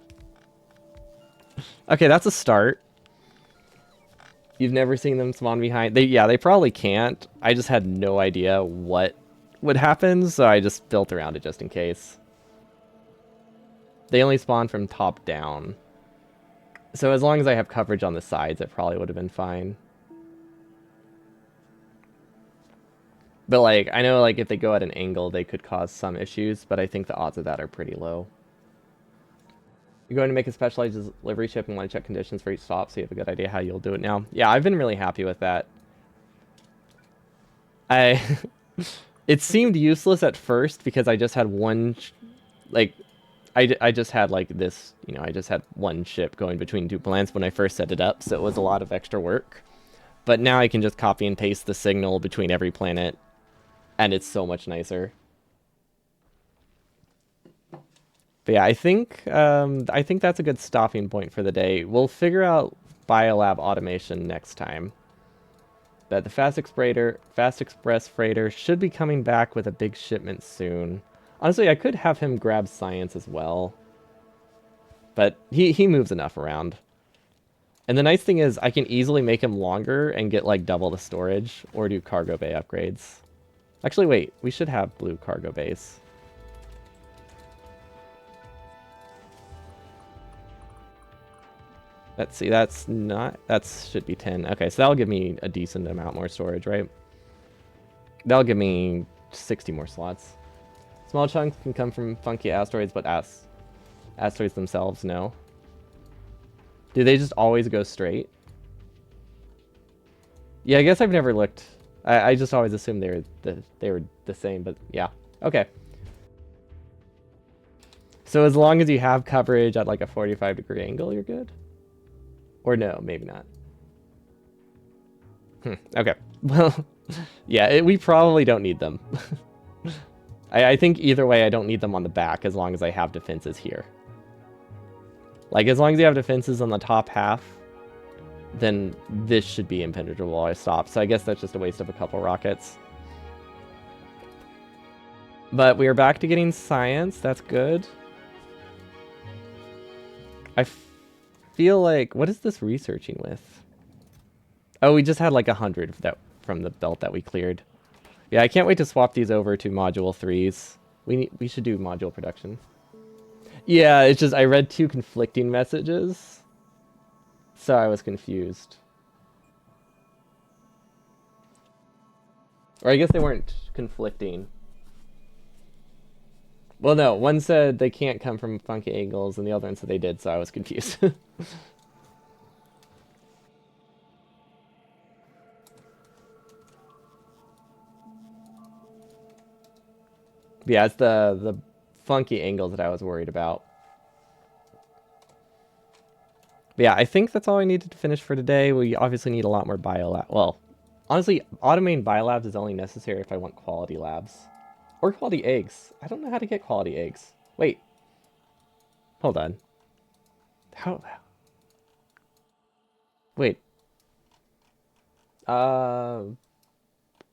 Okay, that's a start. You've never seen them spawn behind... They probably can't. I just had no idea what would happen, so I just built around it just in case. They only spawn from top down. So as long as I have coverage on the sides, it probably would have been fine. But, like, I know, like, if they go at an angle, they could cause some issues, but I think the odds of that are pretty low. You're going to make a specialized delivery ship and want to check conditions for each stop, so you have a good idea how you'll do it now. Yeah, I've been really happy with that. It seemed useless at first because I just had one... I just had, like, this... You know, I just had one ship going between two plants when I first set it up, so it was a lot of extra work. But now I can just copy and paste the signal between every planet, and it's so much nicer. But yeah, I think that's a good stopping point for the day. We'll figure out Biolab automation next time. But the Fast Express Freighter should be coming back with a big shipment soon. Honestly, I could have him grab science as well. But he moves enough around. And the nice thing is I can easily make him longer and get like double the storage or do cargo bay upgrades. Actually, wait, we should have blue cargo bays. Let's see, that's not, that should be 10. Okay, so that'll give me a decent amount more storage, right? That'll give me 60 more slots. Small chunks can come from funky asteroids, but asteroids themselves, no. Do they just always go straight? Yeah, I guess I've never looked. I just always assumed they were the same, but yeah. Okay. So as long as you have coverage at like a 45-degree angle, you're good? Or no, maybe not. Okay. Well, yeah, we probably don't need them. I think either way, I don't need them on the back as long as I have defenses here. Like, as long as you have defenses on the top half, then this should be impenetrable while I stop. So I guess that's just a waste of a couple rockets. But we are back to getting science. That's good. I feel like... What is this researching with? Oh, we just had like 100 that from the belt that we cleared. Yeah, I can't wait to swap these over to module 3s. We should do module production. Yeah, it's just I read 2 conflicting messages. So I was confused. Or I guess they weren't conflicting. Well, no, one said they can't come from funky angles, and the other one said they did, so I was confused. Yeah, it's the funky angles that I was worried about. But yeah, I think that's all I needed to finish for today. We obviously need a lot more biolab. Well, honestly, automating biolabs is only necessary if I want quality labs. Or quality eggs. I don't know how to get quality eggs. Wait. Hold on. How? Wait.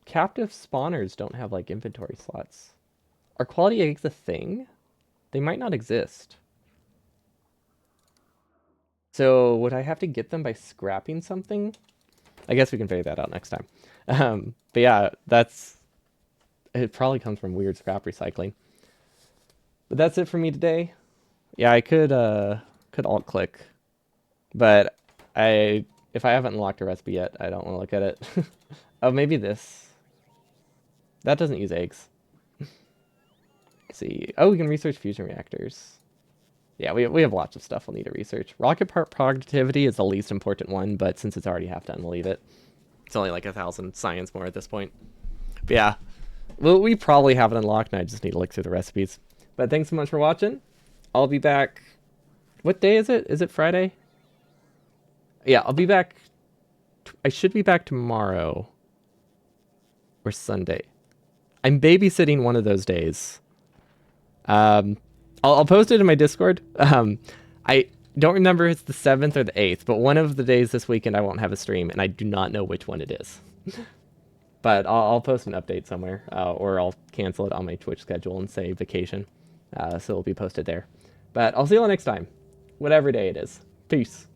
Captive spawners don't have, like, inventory slots. Are quality eggs a thing? They might not exist. So, would I have to get them by scrapping something? I guess we can figure that out next time. But yeah, it probably comes from weird scrap recycling. But that's it for me today. Yeah, I could alt click, but if I haven't unlocked a recipe yet, I don't want to look at it. Oh, maybe this. That doesn't use eggs. Let's see. Oh, we can research fusion reactors. Yeah, we have lots of stuff we'll need to research. Rocket part productivity is the least important one, but since it's already half done, we'll leave it. It's only like 1,000 science more at this point. But yeah, well, we probably have it unlocked, and I just need to look through the recipes. But thanks so much for watching. I'll be back. What day is it? Is it Friday? Yeah, I'll be back. I should be back tomorrow. Or Sunday. I'm babysitting one of those days. I'll post it in my Discord. I don't remember if it's the 7th or the 8th, but one of the days this weekend I won't have a stream, and I do not know which one it is. But I'll post an update somewhere, or I'll cancel it on my Twitch schedule and say vacation. So it'll be posted there. But I'll see you all next time, whatever day it is. Peace.